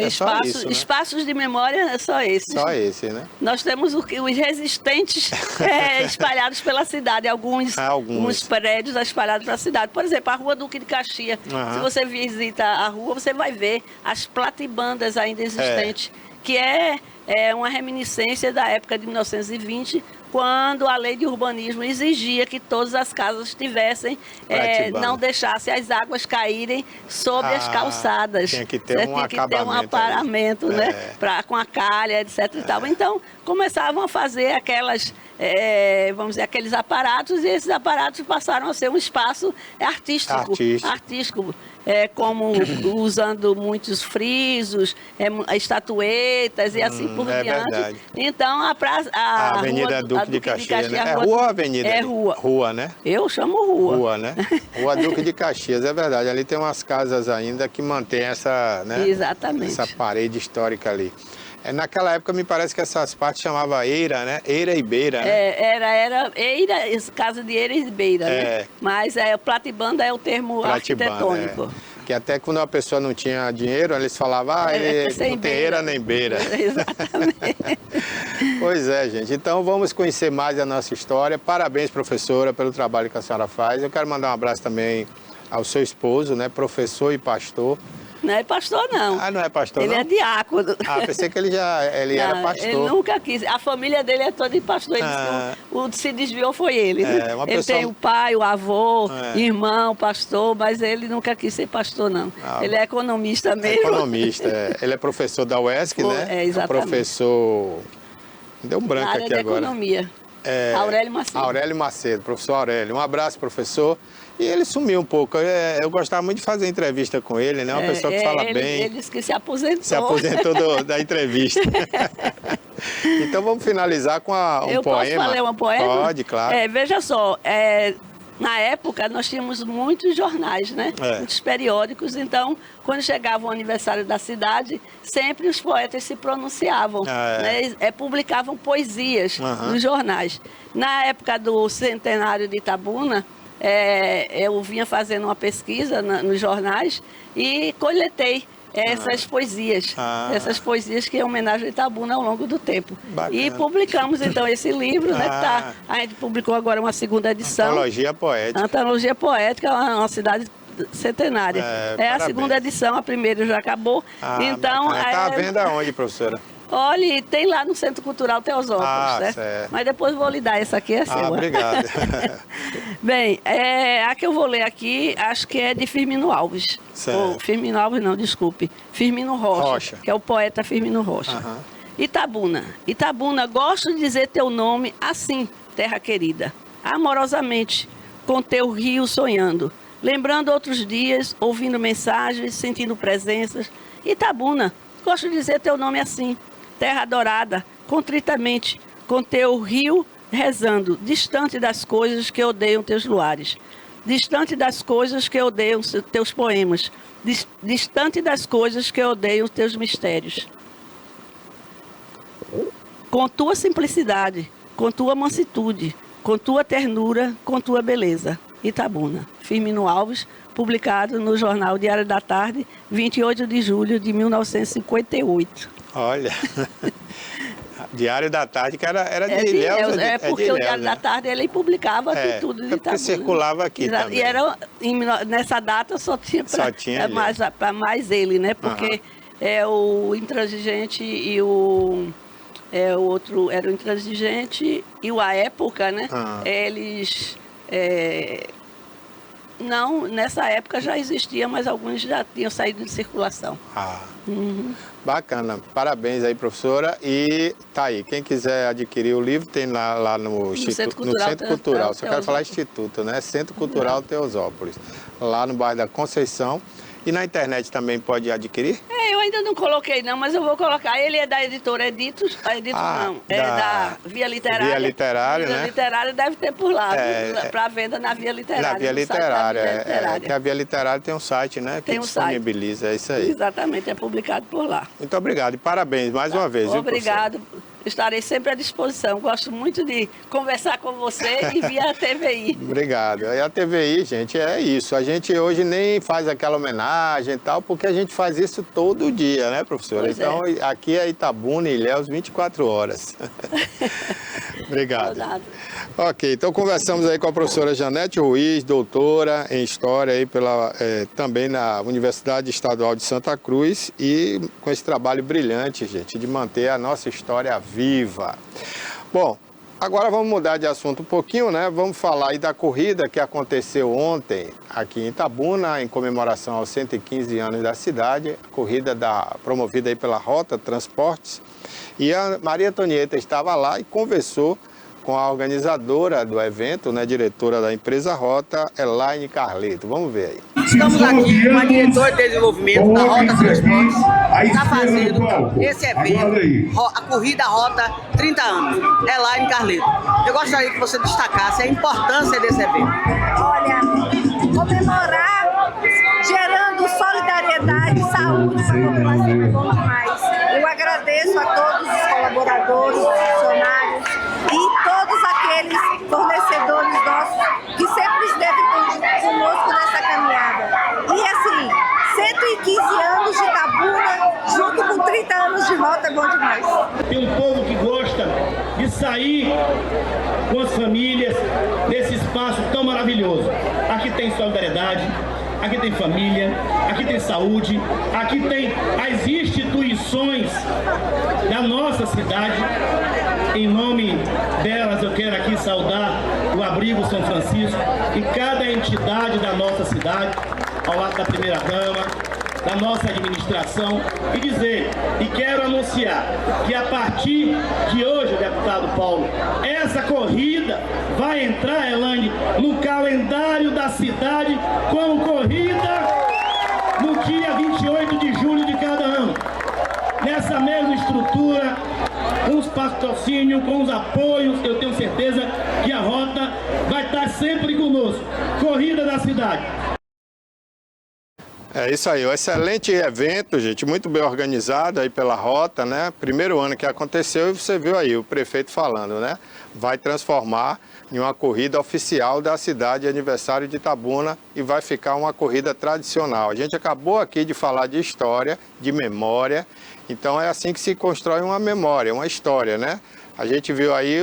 Isso, né? Espaços de memória é só esse. Só esse, né? Nós temos os resistentes espalhados pela cidade, alguns prédios espalhados pela cidade. Por exemplo, a Rua Duque de Caxias. Se você visita a rua, você vai ver as platibandas ainda existentes, que é uma reminiscência da época de 1920, quando a lei de urbanismo exigia que todas as casas tivessem, não deixassem as águas caírem sobre as calçadas. Tinha que ter um aparamento, né? Com a calha, etc. E tal. Então, começavam a fazer vamos dizer, aqueles aparatos, e esses aparatos passaram a ser um espaço artístico. Como usando muitos frisos, estatuetas e assim por diante. Verdade. Então, a Avenida Duque de Caxias, né? É rua ou avenida? É rua. Rua, né? Eu chamo rua. Rua, né? Rua Duque de Caxias, é verdade. Ali tem umas casas ainda que mantêm essa, né? Exatamente. Essa parede histórica ali. Naquela época, me parece que essas partes chamavam Eira, né? Eira e Beira, né? Era Eira, casa de Eira e Beira, né? Mas platibanda é o termo arquitetônico. Que até quando a pessoa não tinha dinheiro, eles falavam, não tem Eira nem Beira. Exatamente. Pois é, gente. Então, vamos conhecer mais a nossa história. Parabéns, professora, pelo trabalho que a senhora faz. Eu quero mandar um abraço também ao seu esposo, né? Professor e pastor. Não é pastor, não. Ah, não é pastor, Ele não? é diácono. Ah, pensei que ele era pastor. Ele nunca quis. A família dele é toda de pastor. Ele disse que o que se desviou foi ele. Né? Uma ele pessoa... tem o pai, o avô, irmão, pastor, mas ele nunca quis ser pastor, não. Ele é economista mesmo. Economista, Ele é professor da UESC, né? É, exatamente. Professor... Deu um branco aqui agora. Economia. Aurélio Macedo. Aurélio Macedo, professor Aurélio. Um abraço, professor. E ele sumiu um pouco. Eu gostava muito de fazer entrevista com ele, né? Uma pessoa que fala bem. Ele disse que se aposentou. Se aposentou da entrevista. Então vamos finalizar com um poema. Posso ler um poema? Pode, claro. Veja só, na época nós tínhamos muitos jornais, né? Muitos periódicos. Então, quando chegava o aniversário da cidade, sempre os poetas se pronunciavam, né? Publicavam poesias nos jornais. Na época do centenário de Itabuna, eu vinha fazendo uma pesquisa nos jornais e coletei essas poesias. Essas poesias que é homenagem a Itabuna ao longo do tempo. Bacana. E publicamos então esse livro, né? A gente publicou agora uma segunda edição. Antologia Poética. Antologia Poética, uma cidade centenária. A segunda edição, a primeira já acabou. Então, está à venda onde, professora? Olha, tem lá no Centro Cultural Teosópolis, certo? Mas depois vou lhe dar, essa aqui é sua. Obrigado. Bem, a que eu vou ler aqui, acho que é de Firmino Alves. Firmino Alves não, desculpe. Firmino Rocha, que é o poeta Firmino Rocha. Itabuna. Itabuna, gosto de dizer teu nome assim, terra querida. Amorosamente, com teu rio sonhando. Lembrando outros dias, ouvindo mensagens, sentindo presenças. Itabuna, gosto de dizer teu nome assim. Terra adorada, contritamente, com teu rio rezando, distante das coisas que odeiam teus luares, distante das coisas que odeiam teus poemas, distante das coisas que odeiam teus mistérios. Com tua simplicidade, com tua mansitude, com tua ternura, com tua beleza. Itabuna. Firmino Alves, publicado no jornal Diário da Tarde, 28 de julho de 1958. Olha, Diário da Tarde, que era de Ilhéus. Porque o Diário da Tarde ele publicava aqui tudo de Itabuna. Porque circulava aqui também. E era, nessa data só tinha para mais ele, né? Porque o Intransigente e o outro era o Intransigente e o A Época, né? Eles... não, nessa época já existia, mas alguns já tinham saído de circulação. Bacana. Parabéns aí, professora. E tá aí, quem quiser adquirir o livro, tem lá no Centro Cultural. Só quero falar Instituto, né? Centro Cultural Teosópolis. Lá no bairro da Conceição. E na internet também pode adquirir? Eu ainda não coloquei não, mas eu vou colocar. Ele é da editora Editos, da Via Literária. Via Literária, né? Via Literária deve ter por lá, para venda na Via Literária. Na Via Literária, que a Via Literária tem um site, né? Que disponibiliza, é isso aí. Exatamente, é publicado por lá. Muito obrigado e parabéns mais uma vez. Obrigado. Estarei sempre à disposição. Gosto muito de conversar com você e via TVI. Obrigado. E a TVI, gente, é isso. A gente hoje nem faz aquela homenagem e tal, porque a gente faz isso todo dia, né, professora? Pois então, aqui é Itabuna e Ilhéus 24 horas. Obrigado. Ok, então conversamos aí com a professora Janete Ruiz, doutora em História aí também na Universidade Estadual de Santa Cruz e com esse trabalho brilhante, gente, de manter a nossa história viva. Bom, agora vamos mudar de assunto um pouquinho, né? Vamos falar aí da corrida que aconteceu ontem aqui em Itabuna, em comemoração aos 115 anos da cidade, corrida promovida aí pela Rota Transportes. E a Maria Antonieta estava lá e conversou com a organizadora do evento, né, diretora da empresa Rota, Elaine Carleto. Vamos ver aí. Estamos aqui com a diretora de desenvolvimento da Rota Transportes, que está fazendo esse evento, a Corrida Rota 30 anos, Elaine Carleto. Eu gostaria que você destacasse a importância desse evento. Olha, comemorar gerando solidariedade e saúde para a população é bom demais. Eu agradeço a todos os colaboradores, funcionários e todos aqueles fornecedores nossos que sempre esteve conosco nessa caminhada. E assim, 115 anos de Itabuna, junto com 30 anos de Rota, é bom demais. Tem um povo que gosta de sair com as famílias nesse espaço tão maravilhoso. Aqui tem solidariedade, aqui tem família, aqui tem saúde, aqui tem as instituições da nossa cidade. Em nome delas, eu quero aqui saudar o Abrigo São Francisco e cada entidade da nossa cidade, ao lado da primeira-dama, da nossa administração, e dizer, e quero anunciar, que a partir de hoje, deputado Paulo, essa corrida vai entrar, Elaine, no calendário da cidade como corrida no dia 28 de julho de cada ano. Nessa mesma estrutura, com os patrocínios, com os apoios, eu tenho certeza que a rota vai estar sempre conosco. Corrida da cidade. É isso aí, um excelente evento, gente, muito bem organizado aí pela Rota, né? Primeiro ano que aconteceu e você viu aí o prefeito falando, né? Vai transformar em uma corrida oficial da cidade, aniversário de Itabuna, e vai ficar uma corrida tradicional. A gente acabou aqui de falar de história, de memória, então é assim que se constrói uma memória, uma história, né? A gente viu aí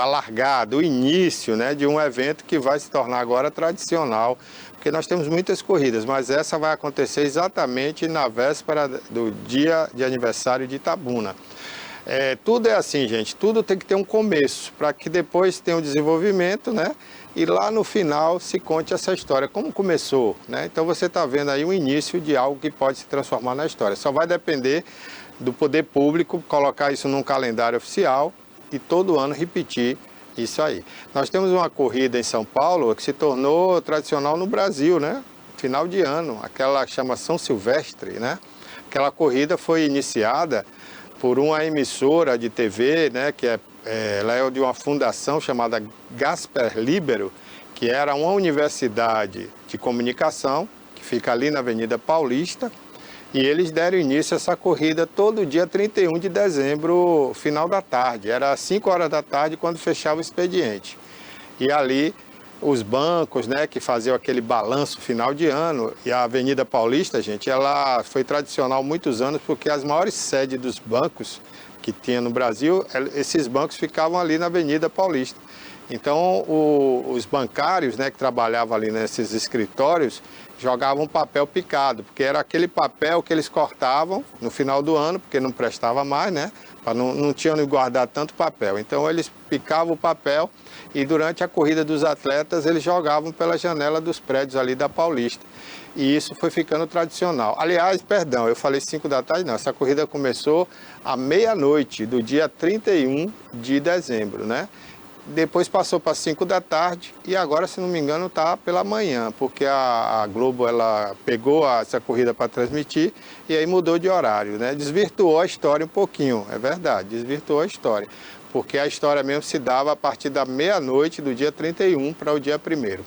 a largada, o início, né, de um evento que vai se tornar agora tradicional, porque nós temos muitas corridas, mas essa vai acontecer exatamente na véspera do dia de aniversário de Itabuna. Tudo é assim, gente, tudo tem que ter um começo, para que depois tenha um desenvolvimento, né? E lá no final se conte essa história, como começou, né? Então você está vendo aí o início de algo que pode se transformar na história. Só vai depender do poder público colocar isso num calendário oficial e todo ano repetir isso aí. Nós temos uma corrida em São Paulo que se tornou tradicional no Brasil, né? Final de ano, aquela chama São Silvestre, né? Aquela corrida foi iniciada por uma emissora de TV, né? Ela é de uma fundação chamada Gasper Libero, que era uma universidade de comunicação, que fica ali na Avenida Paulista, e eles deram início a essa corrida todo dia 31 de dezembro, final da tarde. Era às 5 horas da tarde quando fechava o expediente. E ali os bancos, né, que faziam aquele balanço final de ano. E a Avenida Paulista, gente, ela foi tradicional há muitos anos porque as maiores sedes dos bancos que tinha no Brasil, esses bancos ficavam ali na Avenida Paulista. Então, os bancários, né, que trabalhavam ali nesses escritórios, jogavam papel picado, porque era aquele papel que eles cortavam no final do ano, porque não prestava mais, né? Não tinham onde guardar tanto papel. Então, eles picavam o papel e durante a corrida dos atletas, eles jogavam pela janela dos prédios ali da Paulista. E isso foi ficando tradicional. Aliás, perdão, eu falei 5 da tarde, não. Essa corrida começou à meia-noite do dia 31 de dezembro, né? Depois passou para 5 da tarde e agora, se não me engano, está pela manhã, porque a Globo ela pegou essa corrida para transmitir e aí mudou de horário, né? Desvirtuou a história um pouquinho, é verdade, desvirtuou a história, porque a história mesmo se dava a partir da meia-noite do dia 31 para o dia 1º.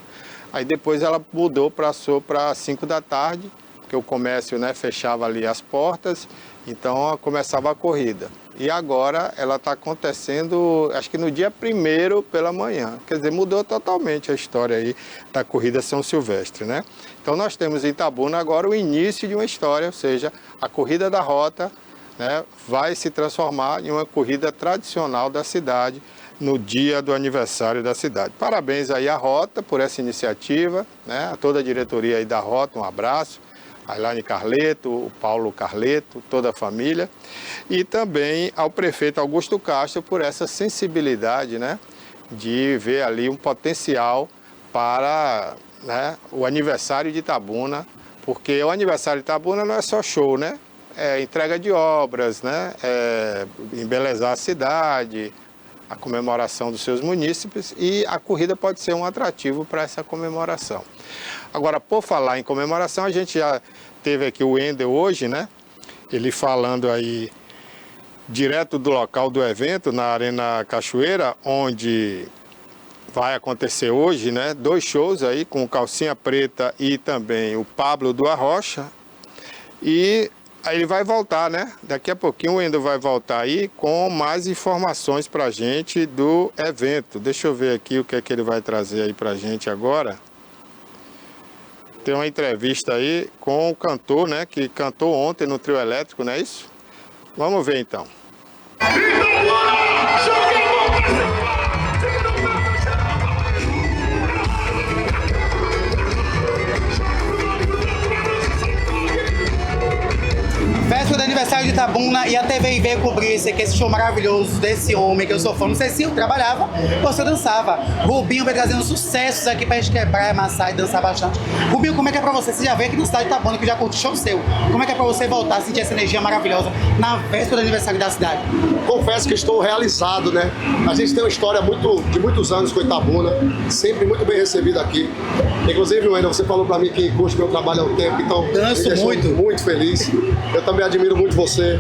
Aí depois ela mudou, passou para 5 da tarde, porque o comércio, né, fechava ali as portas, então começava a corrida. E agora ela está acontecendo, acho que no dia 1º pela manhã. Quer dizer, mudou totalmente a história aí da corrida São Silvestre, né? Então nós temos em Itabuna agora o início de uma história, ou seja, a corrida da Rota, né, vai se transformar em uma corrida tradicional da cidade no dia do aniversário da cidade. Parabéns aí à Rota por essa iniciativa, né? A toda a diretoria aí da Rota, um abraço. A Elaine Carleto, o Paulo Carleto, toda a família, e também ao prefeito Augusto Castro por essa sensibilidade, né, de ver ali um potencial para, né, o aniversário de Itabuna, porque o aniversário de Itabuna não é só show, né, é entrega de obras, né, é embelezar a cidade, a comemoração dos seus munícipes, e a corrida pode ser um atrativo para essa comemoração. Agora, por falar em comemoração, a gente já teve aqui o Wendel hoje, né? Ele falando aí direto do local do evento, na Arena Cachoeira, onde vai acontecer hoje, né? 2 shows aí, com o Calcinha Preta e também o Pablo do Arrocha. E aí ele vai voltar, né? Daqui a pouquinho o Wendel vai voltar aí com mais informações pra gente do evento. Deixa eu ver aqui o que é que ele vai trazer aí pra gente agora. Tem uma entrevista aí com o cantor, né, que cantou ontem no Trio Elétrico, não é isso? Vamos ver então. Itabuna e a TVI veio cobrir esse show maravilhoso desse homem que eu sou fã. Não sei se eu trabalhava ou se eu dançava. Rubinho vem trazendo sucessos aqui pra gente quebrar, amassar e dançar bastante. Rubinho, como é que é pra você? Você já veio aqui no estádio Itabuna, que já curtiu show seu. Como é que é pra você voltar a sentir essa energia maravilhosa na véspera do aniversário da cidade? Confesso que estou realizado, né? A gente tem uma história de muitos anos com Itabuna, sempre muito bem recebido aqui. Inclusive, Wendel, você falou pra mim que curte meu trabalho há um tempo, então danço muito feliz. Eu também admiro muito você.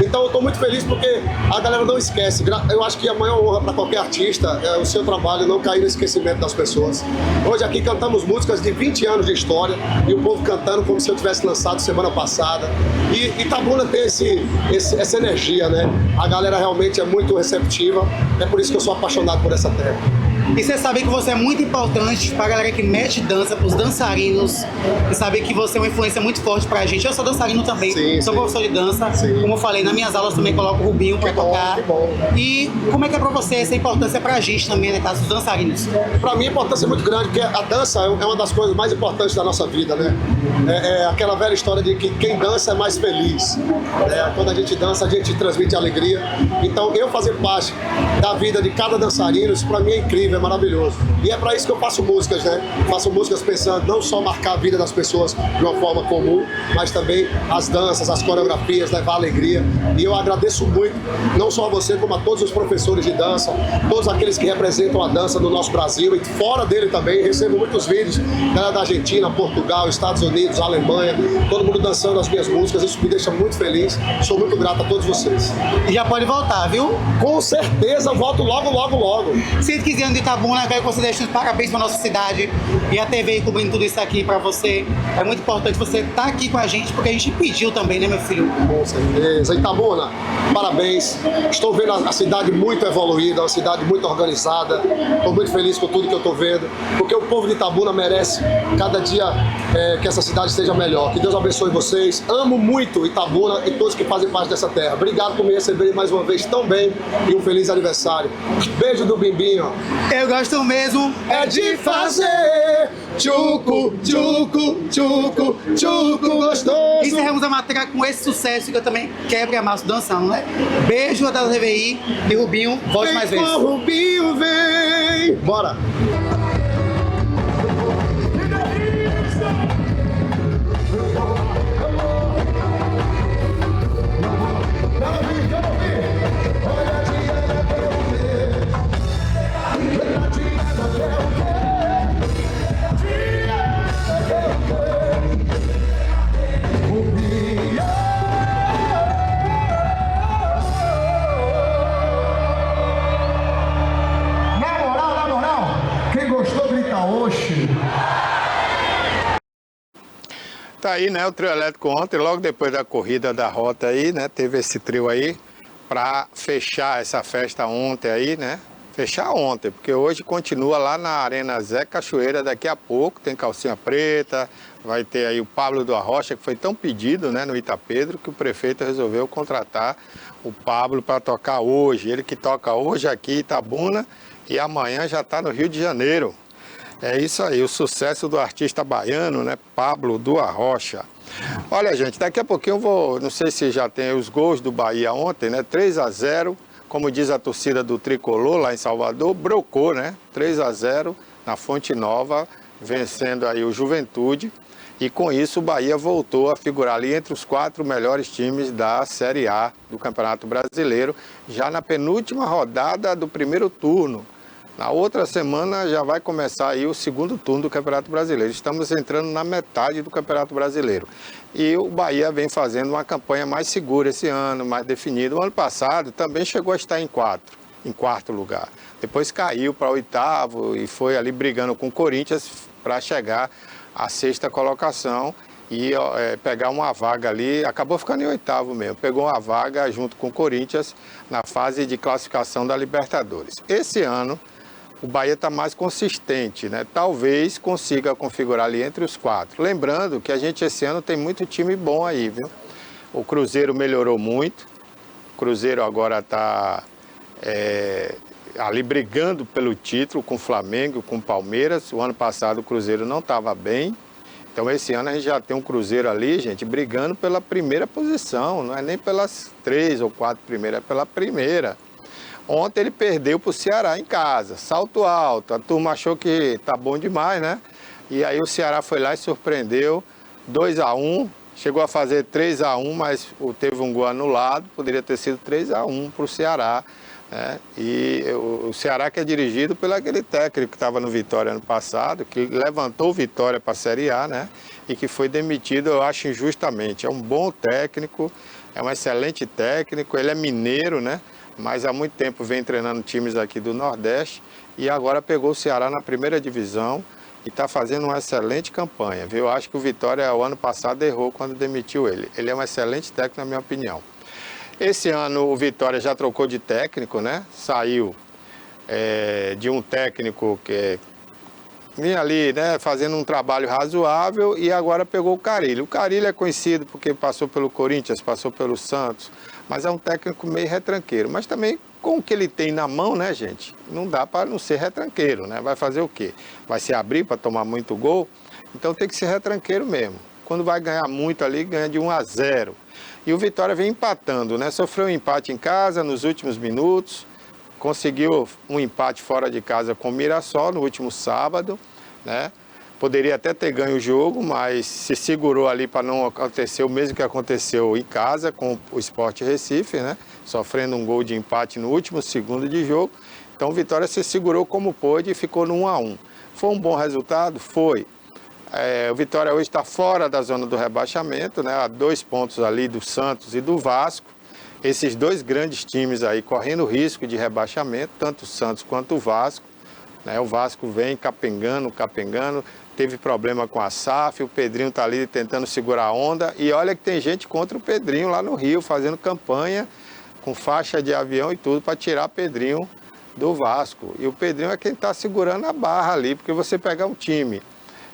Então eu tô muito feliz porque a galera não esquece. Eu acho que a maior honra para qualquer artista é o seu trabalho não cair no esquecimento das pessoas. Hoje aqui cantamos músicas de 20 anos de história e o povo cantando como se eu tivesse lançado semana passada. E Itabuna tem essa energia, né? A galera realmente é muito receptiva. É por isso que eu sou apaixonado por essa terra. E você sabe que você é muito importante pra galera que mete dança, pros dançarinos. E saber que você é uma influência muito forte pra gente. Eu sou dançarino também, sou professor de dança. Como eu falei, nas minhas aulas também coloco o Rubinho pra tocar. E como é que é pra você essa importância pra gente também, né, caso dos dançarinos? Pra mim a importância é muito grande, porque a dança é uma das coisas mais importantes da nossa vida, né? É aquela velha história de que quem dança é mais feliz. Quando a gente dança, a gente transmite alegria. Então eu fazer parte da vida de cada dançarino, isso pra mim é incrível, é maravilhoso. E é pra isso que eu faço músicas, né? Faço músicas pensando não só marcar a vida das pessoas de uma forma comum, mas também as danças, as coreografias, levar alegria. E eu agradeço muito, não só a você, como a todos os professores de dança, todos aqueles que representam a dança no nosso Brasil e fora dele também. Recebo muitos vídeos da Argentina, Portugal, Estados Unidos, Alemanha, todo mundo dançando as minhas músicas. Isso me deixa muito feliz. Sou muito grato a todos vocês. E já pode voltar, viu? Com certeza, volto logo. 115 anos de Itabuna, quero que você deixe os parabéns pra nossa cidade e a TV cobrindo tudo isso aqui pra você. É muito importante você estar aqui com a gente, porque a gente pediu também, né, meu filho? Com certeza. Itabuna, parabéns. Estou vendo a cidade muito evoluída, uma cidade muito organizada. Estou muito feliz com tudo que eu estou vendo, porque o povo de Itabuna merece cada dia que essa cidade esteja melhor. Que Deus abençoe vocês. Amo muito Itabuna e todos que fazem parte dessa terra. Obrigado por me receberem mais uma vez tão bem e um feliz aniversário. Beijo do Bimbinho. Eu gosto mesmo é de fazer tchucu, tchucu, tchucu, tchucu gostoso. Encerramos a matéria com esse sucesso que eu também quebro e amasso dançando, né? Beijo da TVI e Rubinho, volte mais vezes. Rubinho, vem! Bora! Tá aí, né, o trio elétrico ontem, logo depois da corrida da rota aí, né, teve esse trio aí para fechar essa festa ontem aí, né, fechar ontem, porque hoje continua lá na Arena Zé Cachoeira, daqui a pouco tem calcinha preta, vai ter aí o Pablo do Arrocha, que foi tão pedido, né, no Itapedro, que o prefeito resolveu contratar o Pablo para tocar hoje, ele que toca hoje aqui em Itabuna e amanhã já está no Rio de Janeiro. É isso aí, o sucesso do artista baiano, né, Pablo do Arrocha. Olha, gente, daqui a pouquinho eu vou, não sei se já tem os gols do Bahia ontem, né, 3-0, como diz a torcida do Tricolor lá em Salvador, brocou, né, 3-0 na Fonte Nova, vencendo aí o Juventude. E com isso o Bahia voltou a figurar ali entre os 4 melhores times da Série A do Campeonato Brasileiro, já na penúltima rodada do primeiro turno. Na outra semana já vai começar aí o segundo turno do Campeonato Brasileiro. Estamos entrando na metade do Campeonato Brasileiro. E o Bahia vem fazendo uma campanha mais segura esse ano, mais definida. O ano passado também chegou a estar em quarto lugar. Depois caiu para 8º e foi ali brigando com o Corinthians para chegar à 6ª colocação e pegar uma vaga ali. Acabou ficando em 8º mesmo. Pegou uma vaga junto com o Corinthians na fase de classificação da Libertadores. Esse ano o Bahia está mais consistente, né? Talvez consiga configurar ali entre os 4. Lembrando que a gente esse ano tem muito time bom aí, viu? O Cruzeiro melhorou muito. O Cruzeiro agora está ali brigando pelo título com o Flamengo, com o Palmeiras. O ano passado o Cruzeiro não estava bem. Então esse ano a gente já tem um Cruzeiro ali, gente, brigando pela primeira posição, não é nem pelas 3 ou 4 primeiras, é pela primeira. Ontem ele perdeu para o Ceará em casa, salto alto, a turma achou que tá bom demais, né? E aí o Ceará foi lá e surpreendeu, 2-1, chegou a fazer 3-1, mas teve um gol anulado, poderia ter sido 3-1 para o Ceará. Né? E o Ceará que é dirigido pelo aquele técnico que estava no Vitória ano passado, que levantou o Vitória para a Série A, né? E que foi demitido, eu acho, injustamente. É um bom técnico, é um excelente técnico, ele é mineiro, né? Mas há muito tempo vem treinando times aqui do Nordeste e agora pegou o Ceará na primeira divisão e está fazendo uma excelente campanha, viu? Eu acho que o Vitória, o ano passado, errou quando demitiu ele. Ele é um excelente técnico, na minha opinião. Esse ano o Vitória já trocou de técnico, né? Saiu de um técnico que vinha ali, né, fazendo um trabalho razoável e agora pegou o Carille. O Carille é conhecido porque passou pelo Corinthians, passou pelo Santos, mas é um técnico meio retranqueiro. Mas também com o que ele tem na mão, né, gente? Não dá para não ser retranqueiro, né? Vai fazer o quê? Vai se abrir para tomar muito gol? Então tem que ser retranqueiro mesmo. Quando vai ganhar muito ali, ganha de 1-0. E o Vitória vem empatando, né? Sofreu um empate em casa nos últimos minutos, conseguiu um empate fora de casa com o Mirassol no último sábado, né? Poderia até ter ganho o jogo, mas se segurou ali para não acontecer o mesmo que aconteceu em casa com o Sport Recife, né? Sofrendo um gol de empate no último segundo de jogo. Então o Vitória se segurou como pôde e ficou no 1-1. Foi um bom resultado? Foi. O Vitória hoje está fora da zona do rebaixamento, né? A 2 pontos ali do Santos e do Vasco. Esses dois grandes times aí correndo risco de rebaixamento, tanto o Santos quanto o Vasco. Né? O Vasco vem capengando, teve problema com a SAF, o Pedrinho está ali tentando segurar a onda. E olha que tem gente contra o Pedrinho lá no Rio, fazendo campanha com faixa de avião e tudo para tirar o Pedrinho do Vasco. E o Pedrinho é quem está segurando a barra ali, porque você pegar um time,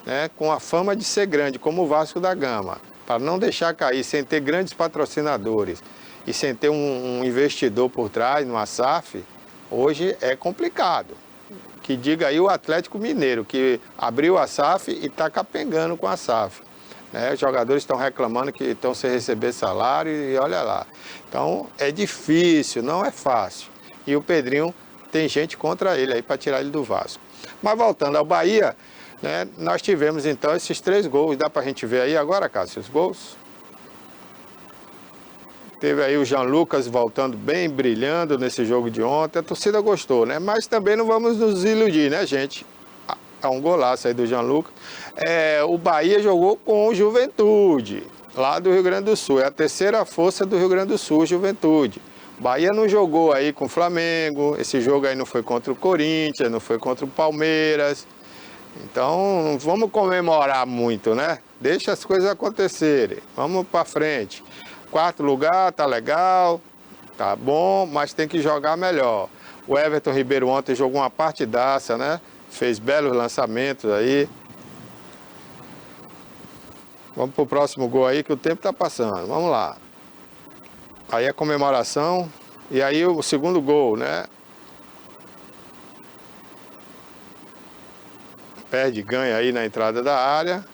né, com a fama de ser grande, como o Vasco da Gama, para não deixar cair, sem ter grandes patrocinadores e sem ter um investidor por trás, numa SAF, hoje é complicado. Que diga aí o Atlético Mineiro, que abriu a SAF e está capengando com a SAF. Né? Os jogadores estão reclamando que estão sem receber salário e olha lá. Então é difícil, não é fácil. E o Pedrinho tem gente contra ele aí para tirar ele do Vasco. Mas voltando ao Bahia, né, nós tivemos então esses 3 gols. Dá para a gente ver aí agora, Cássio, os gols? Teve aí o Jean Lucas voltando bem, brilhando nesse jogo de ontem. A torcida gostou, né? Mas também não vamos nos iludir, né, gente? É um golaço aí do Jean Lucas. O Bahia jogou com o Juventude, lá do Rio Grande do Sul. É a terceira força do Rio Grande do Sul, Juventude. Bahia não jogou aí com o Flamengo. Esse jogo aí não foi contra o Corinthians, não foi contra o Palmeiras. Então, não vamos comemorar muito, né? Deixa as coisas acontecerem. Vamos para frente. 4º lugar, tá legal, tá bom, mas tem que jogar melhor. O Everton Ribeiro ontem jogou uma partidaça, né? Fez belos lançamentos aí. Vamos pro próximo gol aí que o tempo tá passando. Vamos lá. Aí a comemoração. E aí o segundo gol, né? Perde, ganha aí na entrada da área.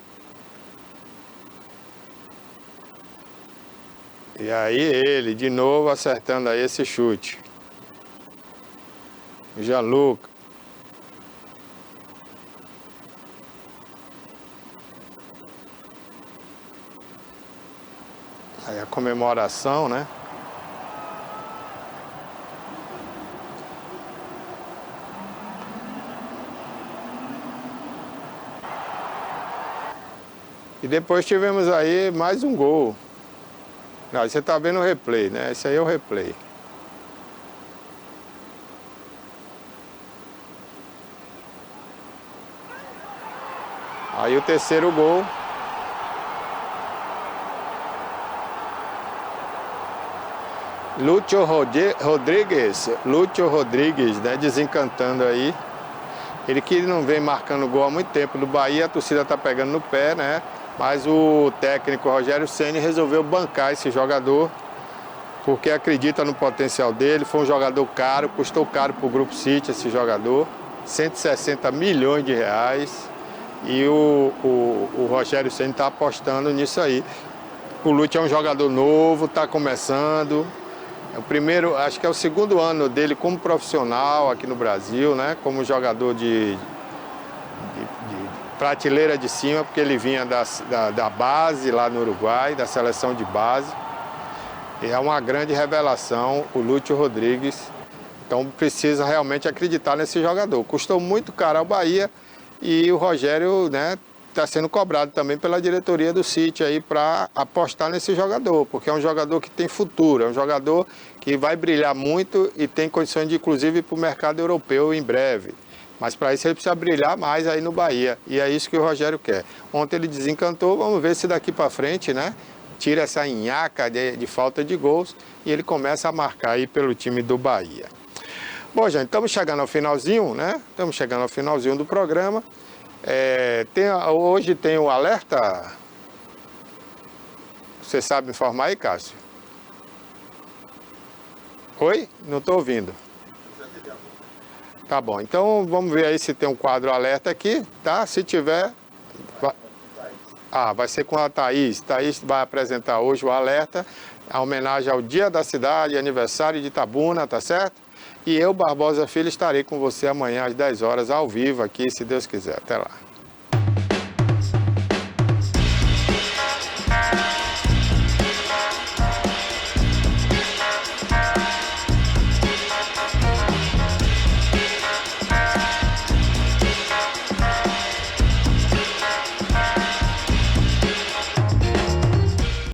E aí ele, de novo, acertando aí esse chute. Gianluca. Aí a comemoração, né? E depois tivemos aí mais um gol. Não, você está vendo o replay, né? Esse aí é o replay. Aí o terceiro gol. Lúcio Rodrigues, né? Desencantando aí. Ele que não vem marcando gol há muito tempo no Bahia, a torcida está pegando no pé, né? Mas o técnico Rogério Ceni resolveu bancar esse jogador porque acredita no potencial dele. Foi um jogador caro, custou caro para o Grupo City esse jogador, 160 milhões de reais. E o Rogério Ceni está apostando nisso aí. O Lúcio é um jogador novo, está começando. É o primeiro, acho que é o segundo ano dele como profissional aqui no Brasil, né? Como jogador de prateleira de cima, porque ele vinha da base lá no Uruguai, da seleção de base. E é uma grande revelação o Lúcio Rodrigues. Então precisa realmente acreditar nesse jogador. Custou muito caro ao Bahia e o Rogério, né, está sendo cobrado também pela diretoria do City aí para apostar nesse jogador, porque é um jogador que tem futuro, é um jogador que vai brilhar muito e tem condições de, inclusive, ir para o mercado europeu em breve. Mas para isso ele precisa brilhar mais aí no Bahia, e é isso que o Rogério quer. Ontem ele desencantou, vamos ver se daqui para frente, né, tira essa nhaca de falta de gols e ele começa a marcar aí pelo time do Bahia. Bom, gente, estamos chegando ao finalzinho, né? Estamos chegando ao finalzinho do programa. Hoje tem o alerta. Você sabe informar aí, Cássio? Oi? Não estou ouvindo. Tá bom, então vamos ver aí se tem um quadro alerta aqui, tá? Se tiver... vai ser com a Thaís. Thaís vai apresentar hoje o alerta, a homenagem ao Dia da Cidade, aniversário de Itabuna, tá certo? E eu, Barbosa Filho, estarei com você amanhã às 10 horas, ao vivo aqui, se Deus quiser. Até lá.